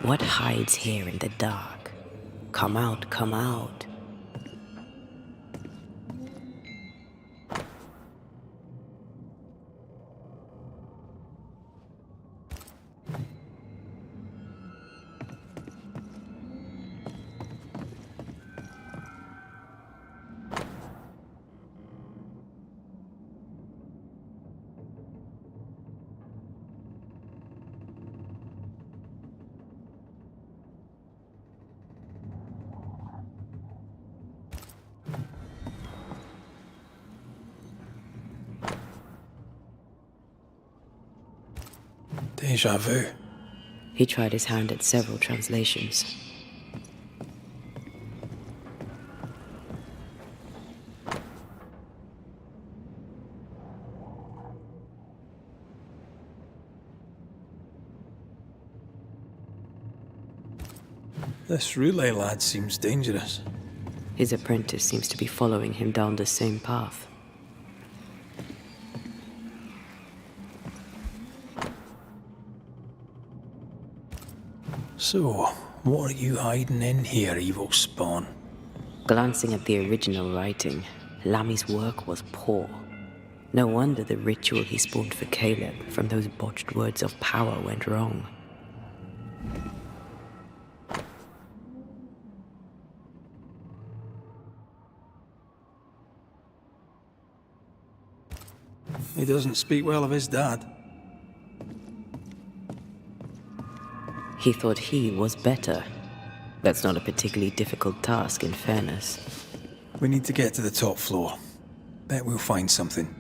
Speaker 2: What hides here in the dark? Come out, come out.
Speaker 1: Deja vu.
Speaker 2: He tried his hand at several translations.
Speaker 1: This relay lad seems dangerous.
Speaker 2: His apprentice seems to be following him down the same path.
Speaker 1: So, what are you hiding in here, evil spawn?
Speaker 2: Glancing at the original writing, Lammy's work was poor. No wonder the ritual he spawned for Caleb from those botched words of power went wrong.
Speaker 1: He doesn't speak well of his dad.
Speaker 2: He thought he was better. That's not a particularly difficult task, in fairness.
Speaker 1: We need to get to the top floor. Bet we'll find something.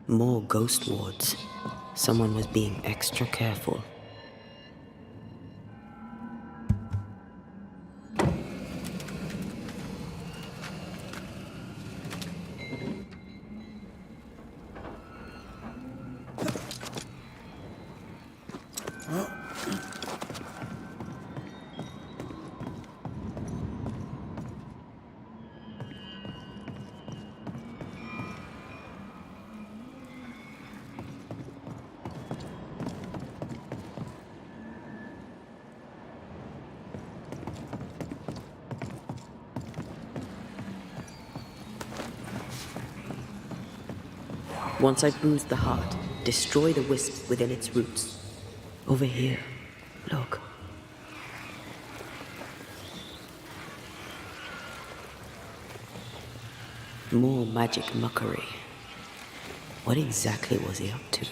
Speaker 2: More ghost wards. Someone was being extra careful. Once I bruise the heart, destroy the wisps within its roots. Over here. Look. More magic muckery. What exactly was he up to?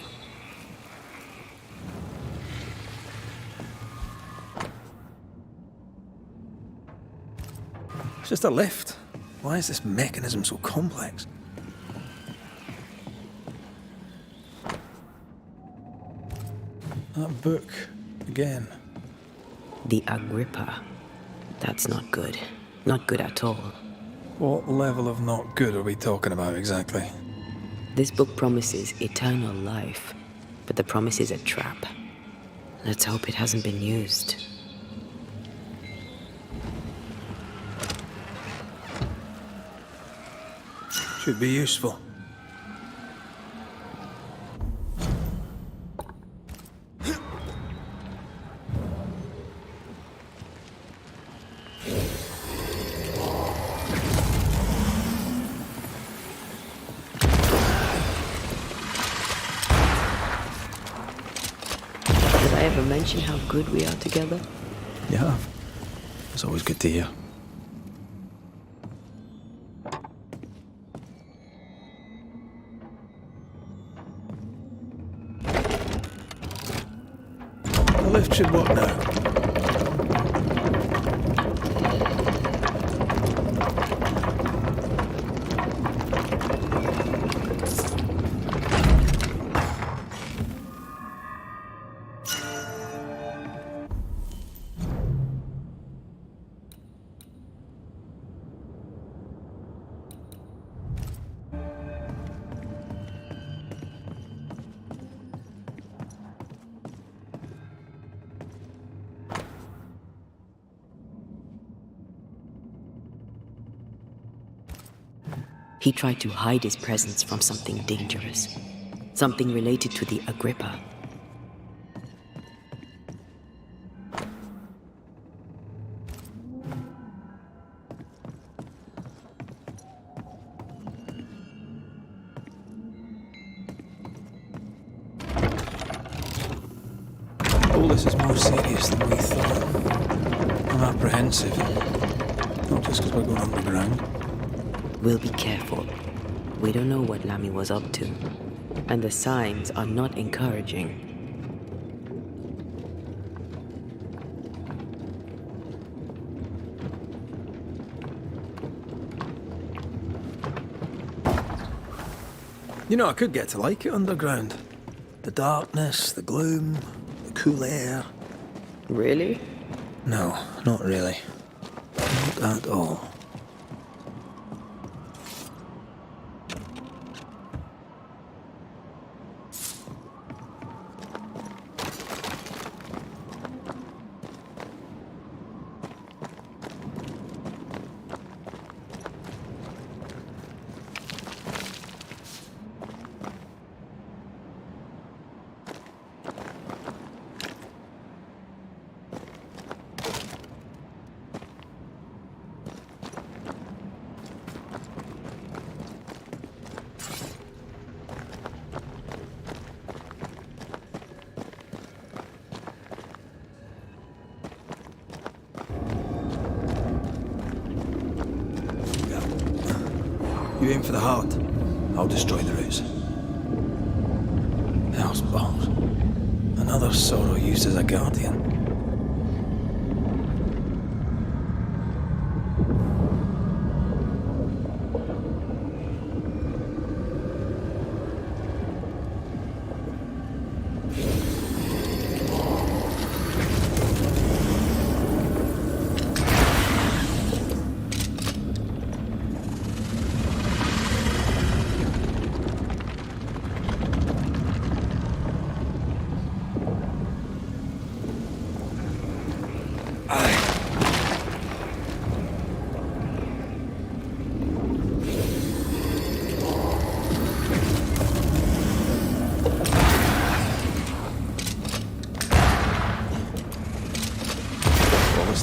Speaker 1: It's just a lift. Why is this mechanism so complex? That book, again.
Speaker 2: The Agrippa. That's not good. Not good at all.
Speaker 1: What level of not good are we talking about exactly?
Speaker 2: This book promises eternal life, but the promise is a trap. Let's hope it hasn't been used.
Speaker 1: Should be useful.
Speaker 2: Mention how good we are together?
Speaker 1: You have. It's always good to hear. The lift should work now.
Speaker 2: He tried to hide his presence from something dangerous. Something related to the Agrippa.
Speaker 1: All this is more serious than we thought. I'm apprehensive. Not just because we're going underground.
Speaker 2: We'll be careful. We don't know what Lammy was up to, and the signs are not encouraging.
Speaker 1: You know, I could get to like it underground. The darkness, the gloom, the cool air.
Speaker 2: Really?
Speaker 1: No, not really. Not at all. You aim for the heart. I'll destroy the roots. Hell's balls. Another sorrow used as a guardian.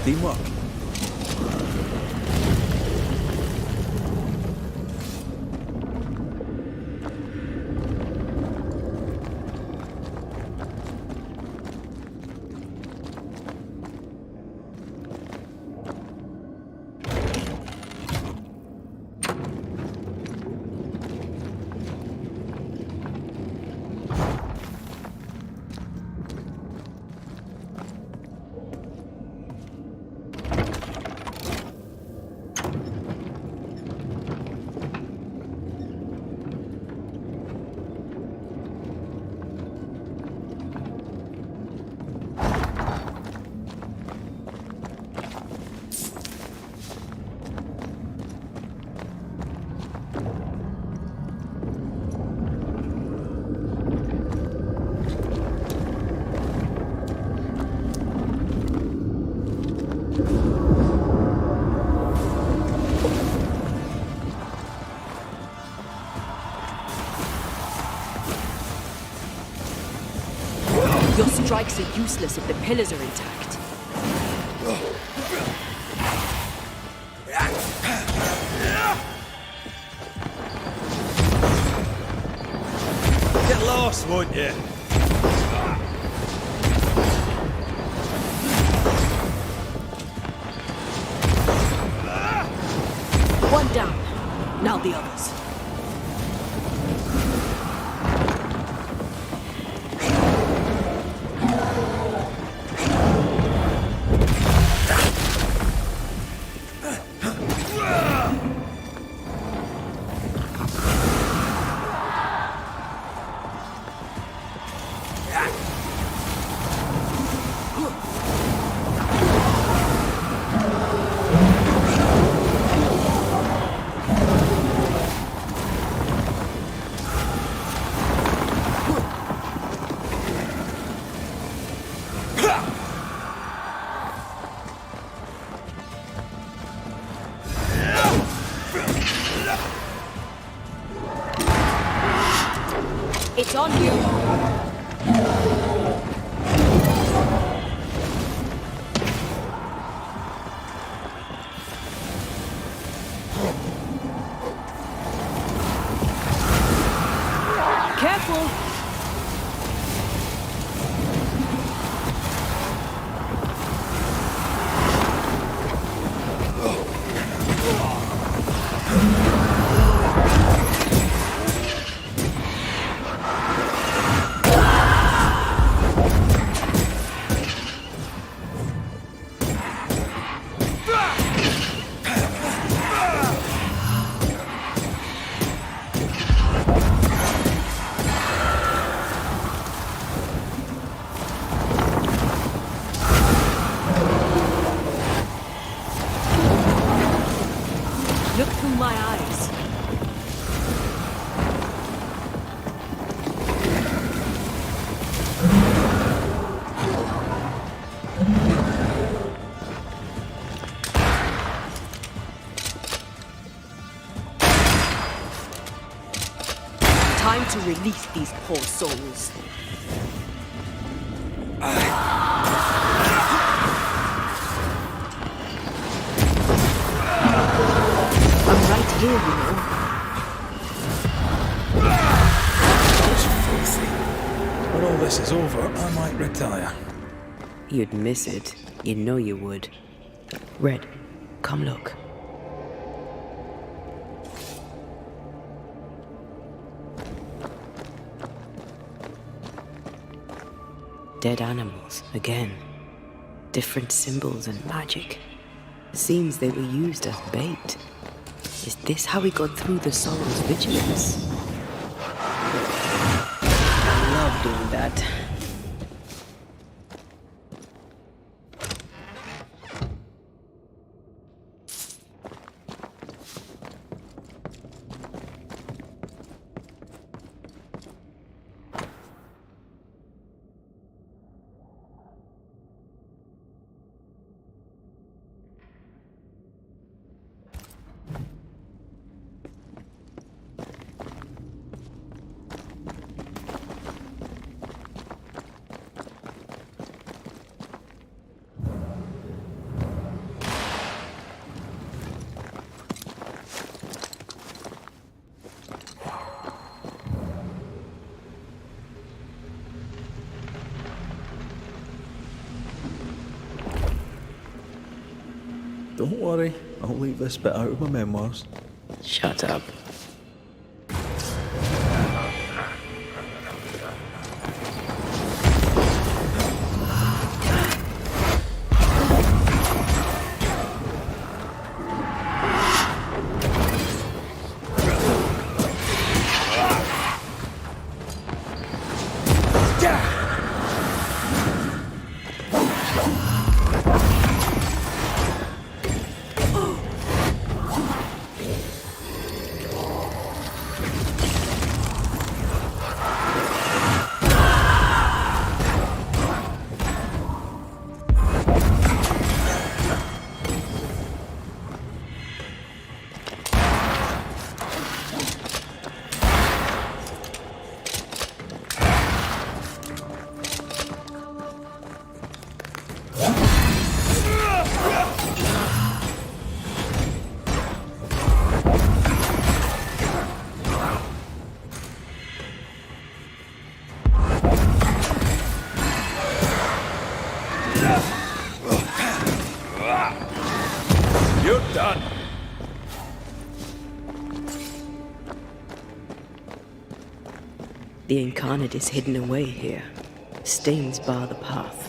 Speaker 1: Teamwork.
Speaker 2: Your strikes are useless if the pillars are intact.
Speaker 10: Get lost, won't you?
Speaker 2: One down. Now the others. It's on you. Careful. release these poor souls. I'm right here, you know.
Speaker 4: When all this is over, I might retire.
Speaker 2: You'd miss it. You know you would. Red, come look. Dead animals, again. Different symbols and magic. Seems they were used as bait. Is this how we got through the Sorrow's vigilance? I love doing that.
Speaker 1: Don't worry, I'll leave this bit out of my memoirs.
Speaker 2: Shut up.
Speaker 1: You're done.
Speaker 2: The incarnate is hidden away here. Stains bar the path.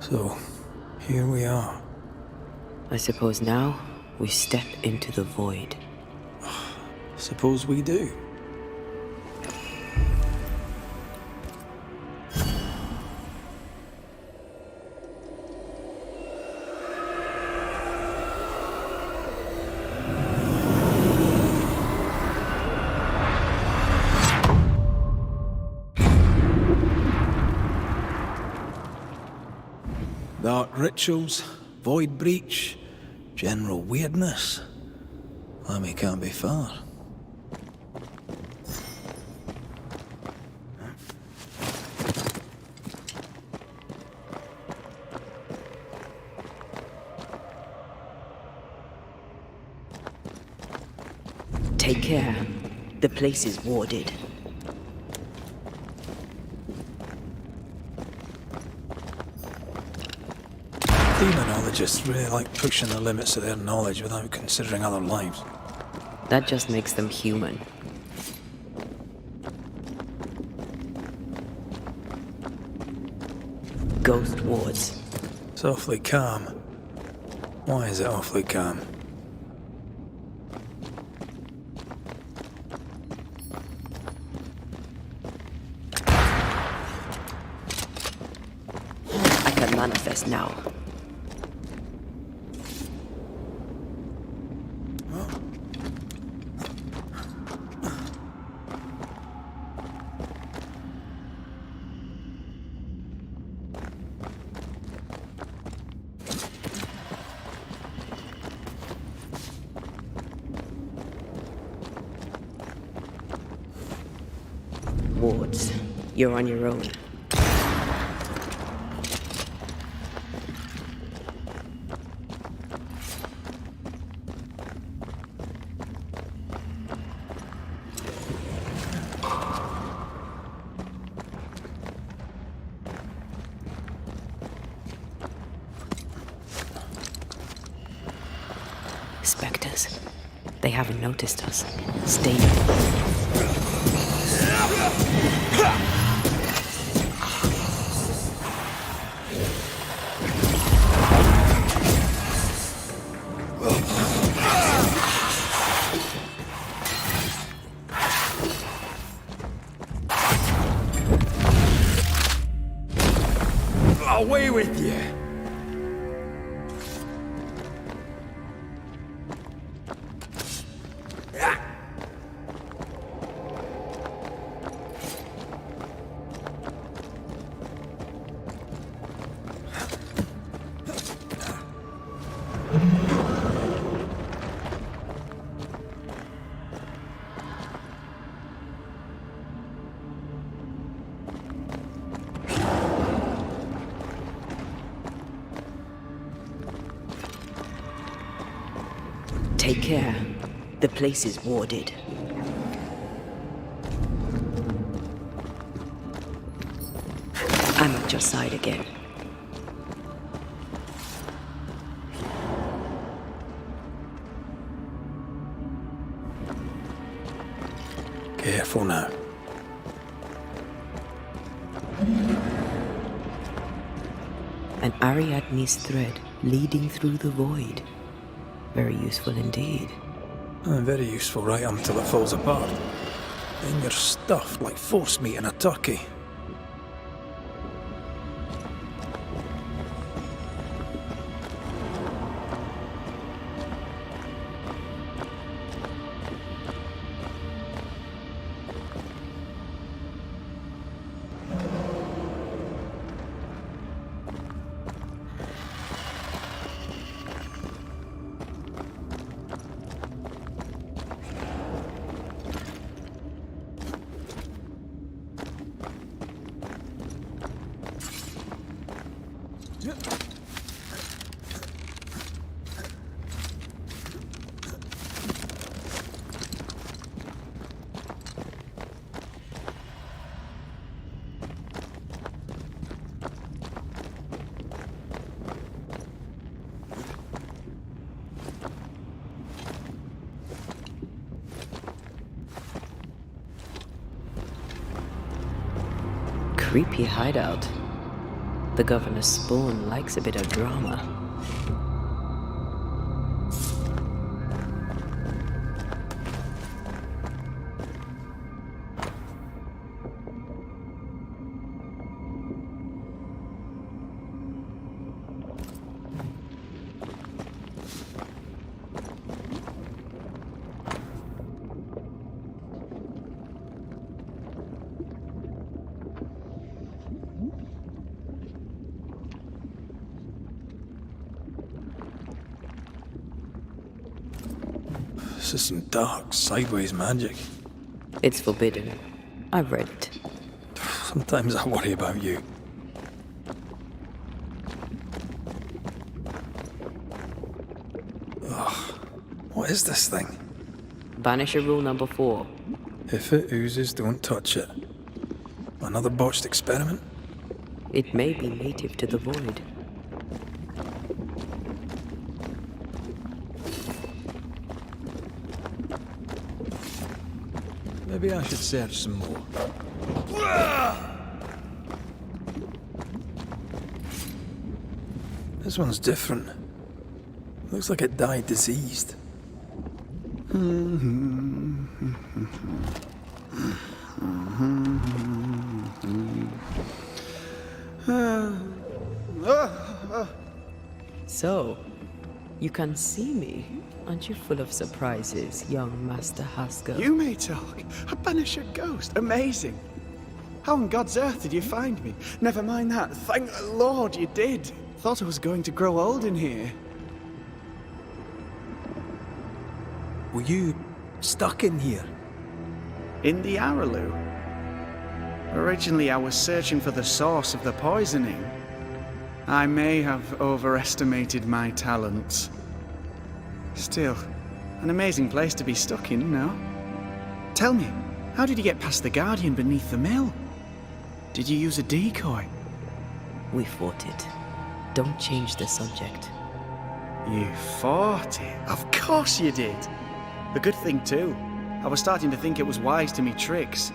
Speaker 4: So, here we are.
Speaker 2: I suppose now we step into the void.
Speaker 4: Suppose we do.
Speaker 1: Dark rituals, void breach, general weirdness. Lemmy can't be far.
Speaker 2: Take care. The place is warded.
Speaker 1: Demonologists really like pushing the limits of their knowledge without considering other lives.
Speaker 2: That just makes them human. Ghost wards.
Speaker 1: It's awfully calm. Why is it awfully calm?
Speaker 2: manifest now. Wards, you're on your own. Spectres. They haven't noticed us. Stay.
Speaker 1: Away with you!
Speaker 2: Take care. The place is warded. I'm at your side again.
Speaker 1: Careful now.
Speaker 2: An Ariadne's thread leading through the void. Very useful indeed.
Speaker 1: Very useful right until it falls apart. Then you're stuffed like force meat in a turkey.
Speaker 2: Creepy hideout. The governor's spawn likes a bit of drama.
Speaker 1: This is some dark, sideways magic.
Speaker 2: It's forbidden. I've read it.
Speaker 1: Sometimes I worry about you. Ugh. What is this thing?
Speaker 2: Banisher rule number 4.
Speaker 1: If it oozes, don't touch it. Another botched experiment?
Speaker 2: It may be native to the void.
Speaker 1: Maybe I should search some more. This one's different. Looks like it died diseased.
Speaker 2: So, you can see me. Aren't you full of surprises, young Master Haskell?
Speaker 8: You may talk. A Banisher ghost. Amazing. How on God's earth did you find me? Never mind that. Thank the Lord you did. Thought I was going to grow old in here.
Speaker 1: Were you stuck in here?
Speaker 8: In the Araloo? Originally, I was searching for the source of the poisoning. I may have overestimated my talents. Still, an amazing place to be stuck in, no? Tell me, how did you get past the Guardian beneath the mill? Did you use a decoy?
Speaker 2: We fought it. Don't change the subject.
Speaker 8: You fought it? Of course you did! A good thing, too. I was starting to think it was wise to me tricks.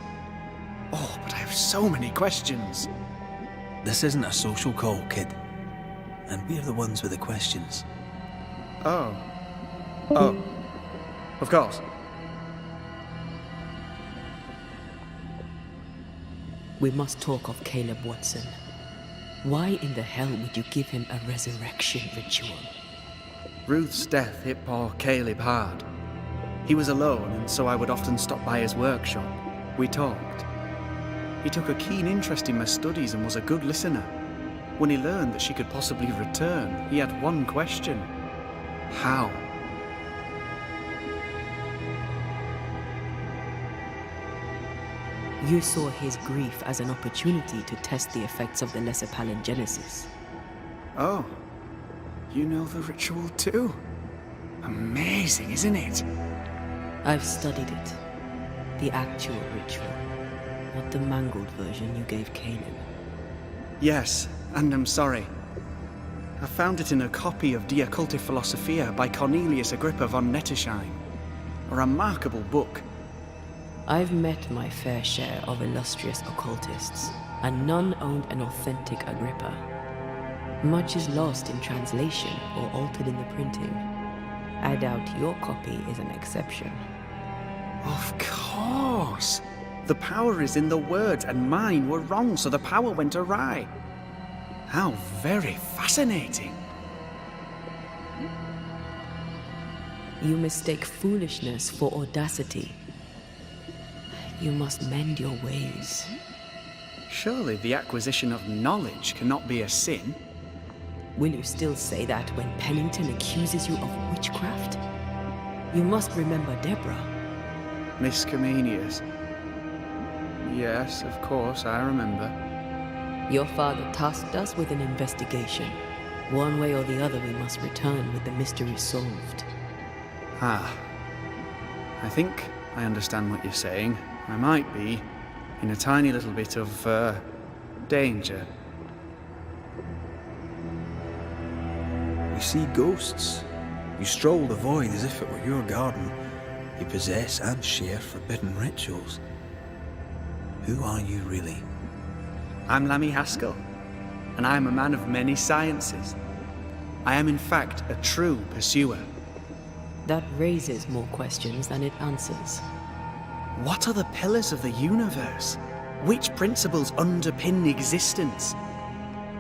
Speaker 8: Oh, but I have so many questions.
Speaker 1: This isn't a social call, kid. And we're the ones with the questions.
Speaker 8: Oh. Oh. Of course.
Speaker 2: We must talk of Caleb Watson. Why in the hell would you give him a resurrection ritual?
Speaker 8: Ruth's death hit poor Caleb hard. He was alone, and so I would often stop by his workshop. We talked. He took a keen interest in my studies and was a good listener. When he learned that she could possibly return, he had one question. How?
Speaker 2: You saw his grief as an opportunity to test the effects of the Lesser Palingenesis.
Speaker 8: Oh. You know the ritual too? Amazing, isn't it?
Speaker 2: I've studied it. The actual ritual. Not the mangled version you gave Caleb.
Speaker 8: Yes, and I'm sorry. I found it in a copy of De Occulti Philosophia by Cornelius Agrippa von Nettersheim. A remarkable book.
Speaker 2: I've met my fair share of illustrious occultists, and none owned an authentic Agrippa. Much is lost in translation or altered in the printing. I doubt your copy is an exception.
Speaker 8: Of course! The power is in the words, and mine were wrong, so the power went awry. How very fascinating.
Speaker 2: You mistake foolishness for audacity. You must mend your ways.
Speaker 8: Surely the acquisition of knowledge cannot be a sin.
Speaker 2: Will you still say that when Pennington accuses you of witchcraft? You must remember Deborah.
Speaker 8: Miss Comenius. Yes, of course, I remember.
Speaker 2: Your father tasked us with an investigation. One way or the other, we must return with the mystery solved.
Speaker 8: Ah. I think I understand what you're saying. I might be in a tiny little bit of, danger.
Speaker 1: You see ghosts. You stroll the void as if it were your garden. You possess and share forbidden rituals. Who are you really?
Speaker 8: I'm Lammy Haskell, and I am a man of many sciences. I am in fact a true pursuer.
Speaker 2: That raises more questions than it answers.
Speaker 8: What are the pillars of the universe? Which principles underpin existence?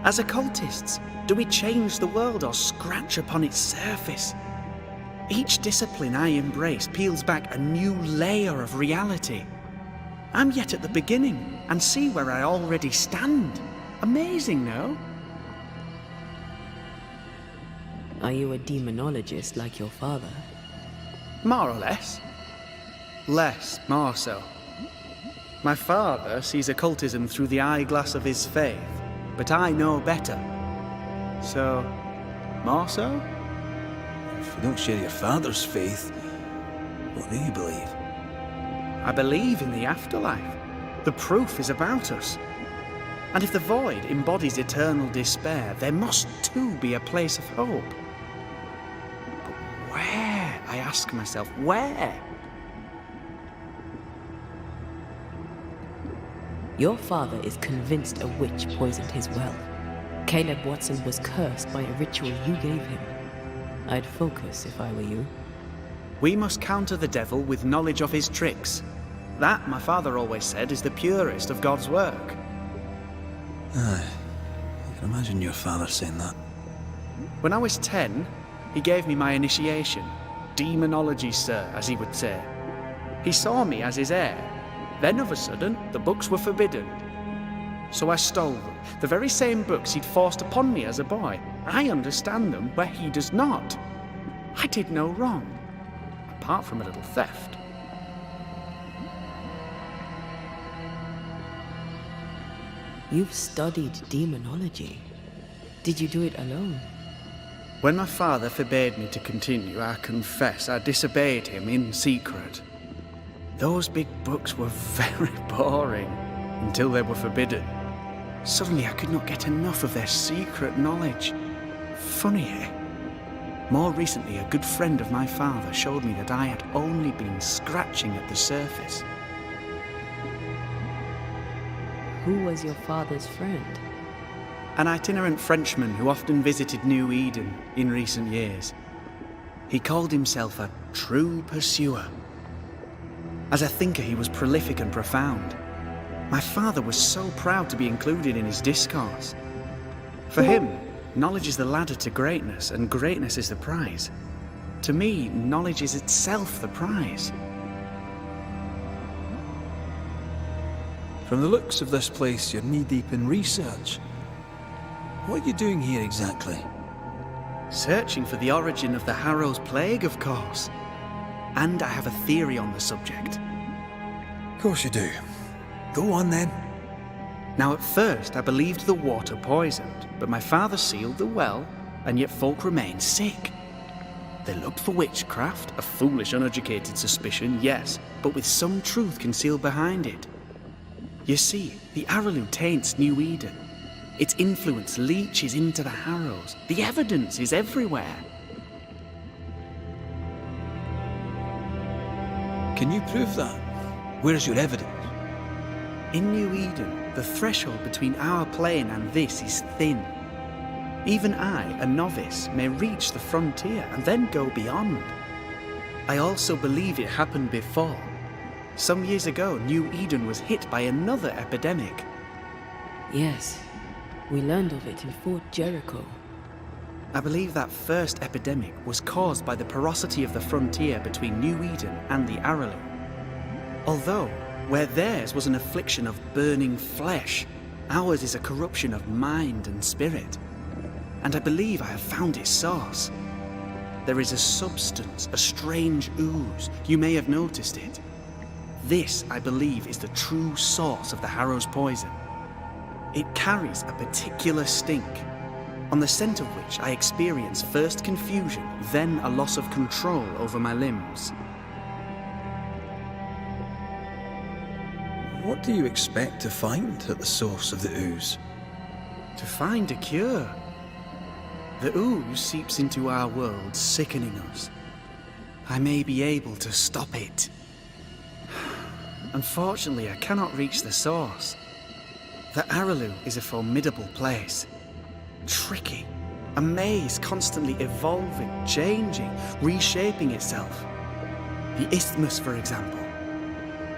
Speaker 8: As occultists, do we change the world or scratch upon its surface? Each discipline I embrace peels back a new layer of reality. I'm yet at the beginning, and see where I already stand. Amazing, no?
Speaker 2: Are you a demonologist like your father?
Speaker 8: More or less. Less, more so. My father sees occultism through the eyeglass of his faith, but I know better. So, more so?
Speaker 1: If you don't share your father's faith, what do you believe?
Speaker 8: I believe in the afterlife. The proof is about us. And if the void embodies eternal despair, there must too be a place of hope. But where? I ask myself, where?
Speaker 2: Your father is convinced a witch poisoned his well. Caleb Watson was cursed by a ritual you gave him. I'd focus if I were you.
Speaker 8: We must counter the devil with knowledge of his tricks. That, my father always said, is the purest of God's work.
Speaker 1: Aye. I can imagine your father saying that.
Speaker 8: When I was 10, he gave me my initiation. Demonology, sir, as he would say. He saw me as his heir. Then, of a sudden, the books were forbidden. So I stole them, the very same books he'd forced upon me as a boy. I understand them where he does not. I did no wrong, apart from a little theft.
Speaker 2: You've studied demonology. Did you do it alone?
Speaker 8: When my father forbade me to continue, I confess I disobeyed him in secret. Those big books were very boring until they were forbidden. Suddenly I could not get enough of their secret knowledge. Funny, eh? More recently, a good friend of my father showed me that I had only been scratching at the surface.
Speaker 2: Who was your father's friend?
Speaker 8: An itinerant Frenchman who often visited New Eden in recent years. He called himself a true pursuer. As a thinker, he was prolific and profound. My father was so proud to be included in his discourse. For him, knowledge is the ladder to greatness, and greatness is the prize. To me, knowledge is itself the prize.
Speaker 1: From the looks of this place, you're knee-deep in research. What are you doing here exactly?
Speaker 8: Searching for the origin of the Harrow's Plague, of course. And I have a theory on the subject.
Speaker 1: Of course you do. Go on then.
Speaker 8: Now, at first, I believed the water poisoned, but my father sealed the well, and yet folk remained sick. They looked for witchcraft, a foolish, uneducated suspicion, yes, but with some truth concealed behind it. You see, the Araloo taints New Eden. Its influence leaches into the Harrows. The evidence is everywhere.
Speaker 1: Can you prove that? Where's your evidence?
Speaker 8: In New Eden, the threshold between our plane and this is thin. Even I, a novice, may reach the frontier and then go beyond. I also believe it happened before. Some years ago, New Eden was hit by another epidemic.
Speaker 2: Yes, we learned of it in Fort Jericho.
Speaker 8: I believe that first epidemic was caused by the porosity of the frontier between New Eden and the Araloo. Although, where theirs was an affliction of burning flesh, ours is a corruption of mind and spirit. And I believe I have found its source. There is a substance, a strange ooze. You may have noticed it. This, I believe, is the true source of the Harrow's poison. It carries a particular stink, on the scent of which I experience first confusion, then a loss of control over my limbs.
Speaker 1: What do you expect to find at the source of the ooze?
Speaker 8: To find a cure. The ooze seeps into our world, sickening us. I may be able to stop it. Unfortunately, I cannot reach the source. The Araloo is a formidable place. Tricky. A maze constantly evolving, changing, reshaping itself. The isthmus, for example.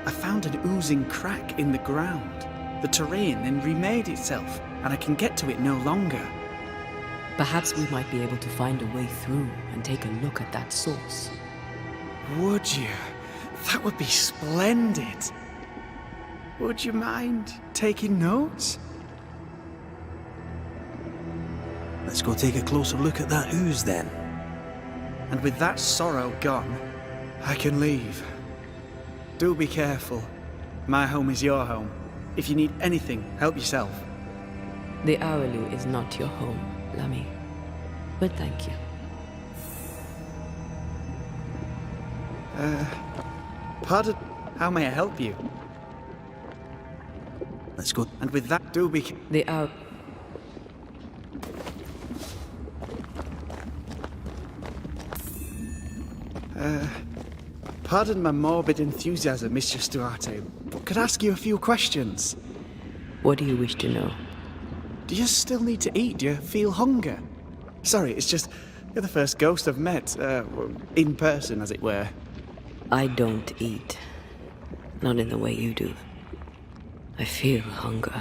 Speaker 8: I found an oozing crack in the ground. The terrain then remade itself, and I can get to it no longer.
Speaker 2: Perhaps we might be able to find a way through and take a look at that source.
Speaker 8: Would you? That would be splendid. Would you mind taking notes?
Speaker 1: Let's go take a closer look at that ooze then.
Speaker 8: And with that sorrow gone, I can leave. Do be careful. My home is your home. If you need anything, help yourself.
Speaker 2: The Araloo is not your home, Lammy. But thank you.
Speaker 8: Pardon? How may I help you?
Speaker 1: Let's go.
Speaker 8: And with that, do be...
Speaker 2: The Ar...
Speaker 8: Pardon my morbid enthusiasm, Mistress Duarte, but could I ask you a few questions?
Speaker 2: What do you wish to know?
Speaker 8: Do you still need to eat? Do you feel hunger? Sorry, it's just, you're the first ghost I've met, in person, as it were.
Speaker 2: I don't eat. Not in the way you do. I feel hunger.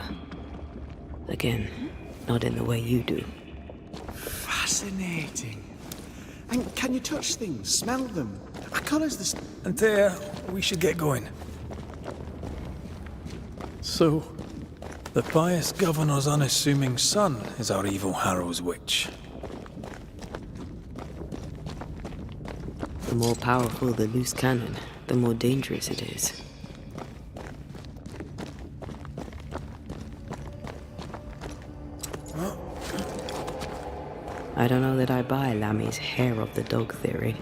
Speaker 2: Again, not in the way you do.
Speaker 8: Fascinating. And can you touch things, smell them? I can't as this.
Speaker 4: Antea, we should get going. So, the pious governor's unassuming son is our evil Harrow's witch.
Speaker 2: The more powerful the loose cannon, the more dangerous it is. I don't know that I buy Lammy's hair of the dog theory,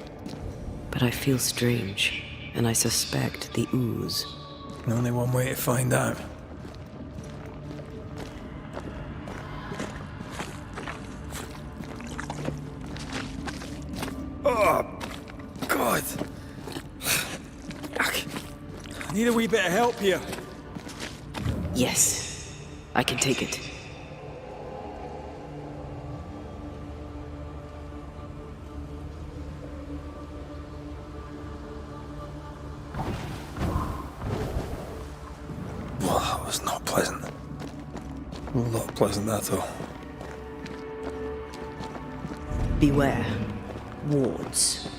Speaker 2: but I feel strange, and I suspect the ooze.
Speaker 4: Only one way to find out. Oh, God. I need a wee bit of help here.
Speaker 2: Yes, I can take it.
Speaker 4: Well, that was not pleasant. Well, not pleasant at all.
Speaker 2: Beware. Wards.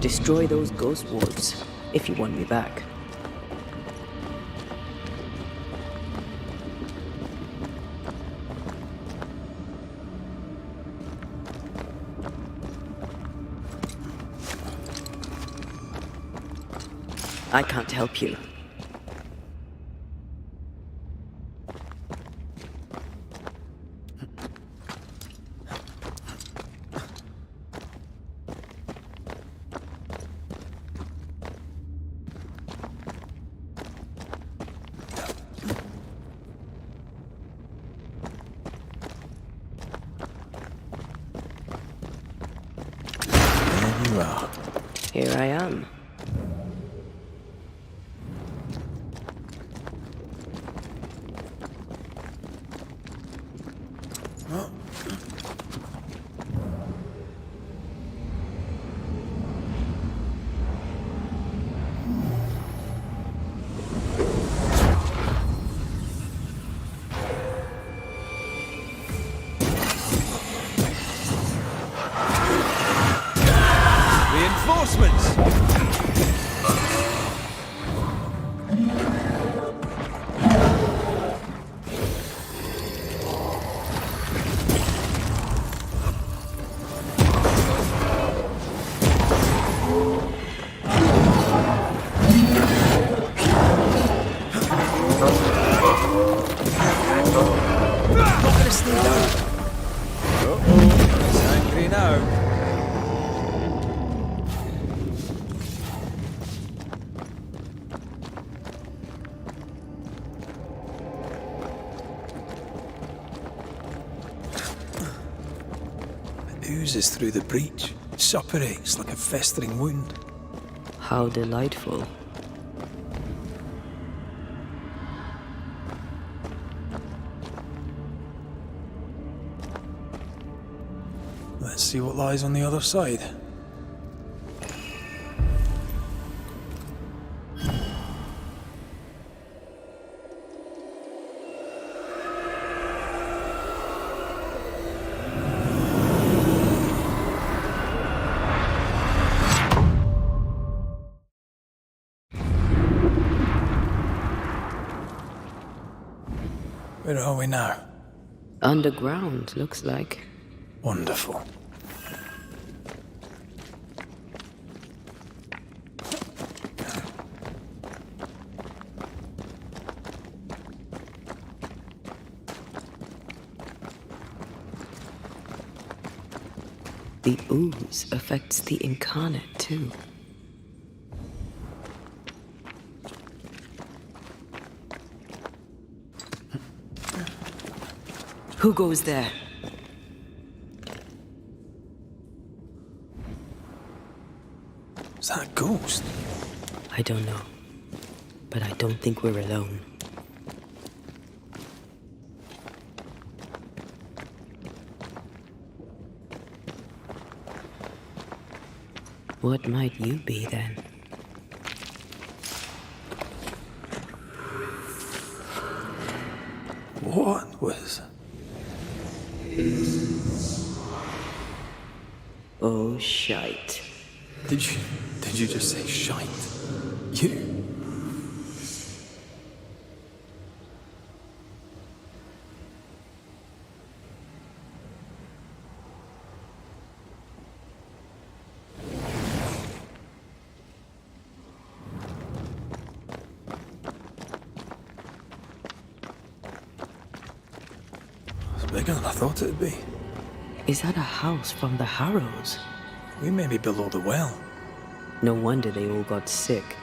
Speaker 2: Destroy those ghost wards if you want me back. I can't help you.
Speaker 4: There you are.
Speaker 2: Here I am.
Speaker 10: Reinforcements! Not gonna stay down. Uh-oh, he's angry now.
Speaker 4: Oozes through the breach, suppurates like a festering wound.
Speaker 2: How delightful.
Speaker 4: Let's see what lies on the other side. Where are we now?
Speaker 2: Underground, looks like.
Speaker 4: Wonderful.
Speaker 2: The ooze affects the incarnate, too. Who goes there?
Speaker 4: Is that a ghost?
Speaker 2: I don't know. But I don't think we're alone. What might you be then?
Speaker 1: What was...
Speaker 2: Oh, shite.
Speaker 1: Did you just say shite? You? It's bigger than I thought it'd be.
Speaker 2: Is that a house from the Harrows?
Speaker 1: We may be below the well.
Speaker 2: No wonder they all got sick.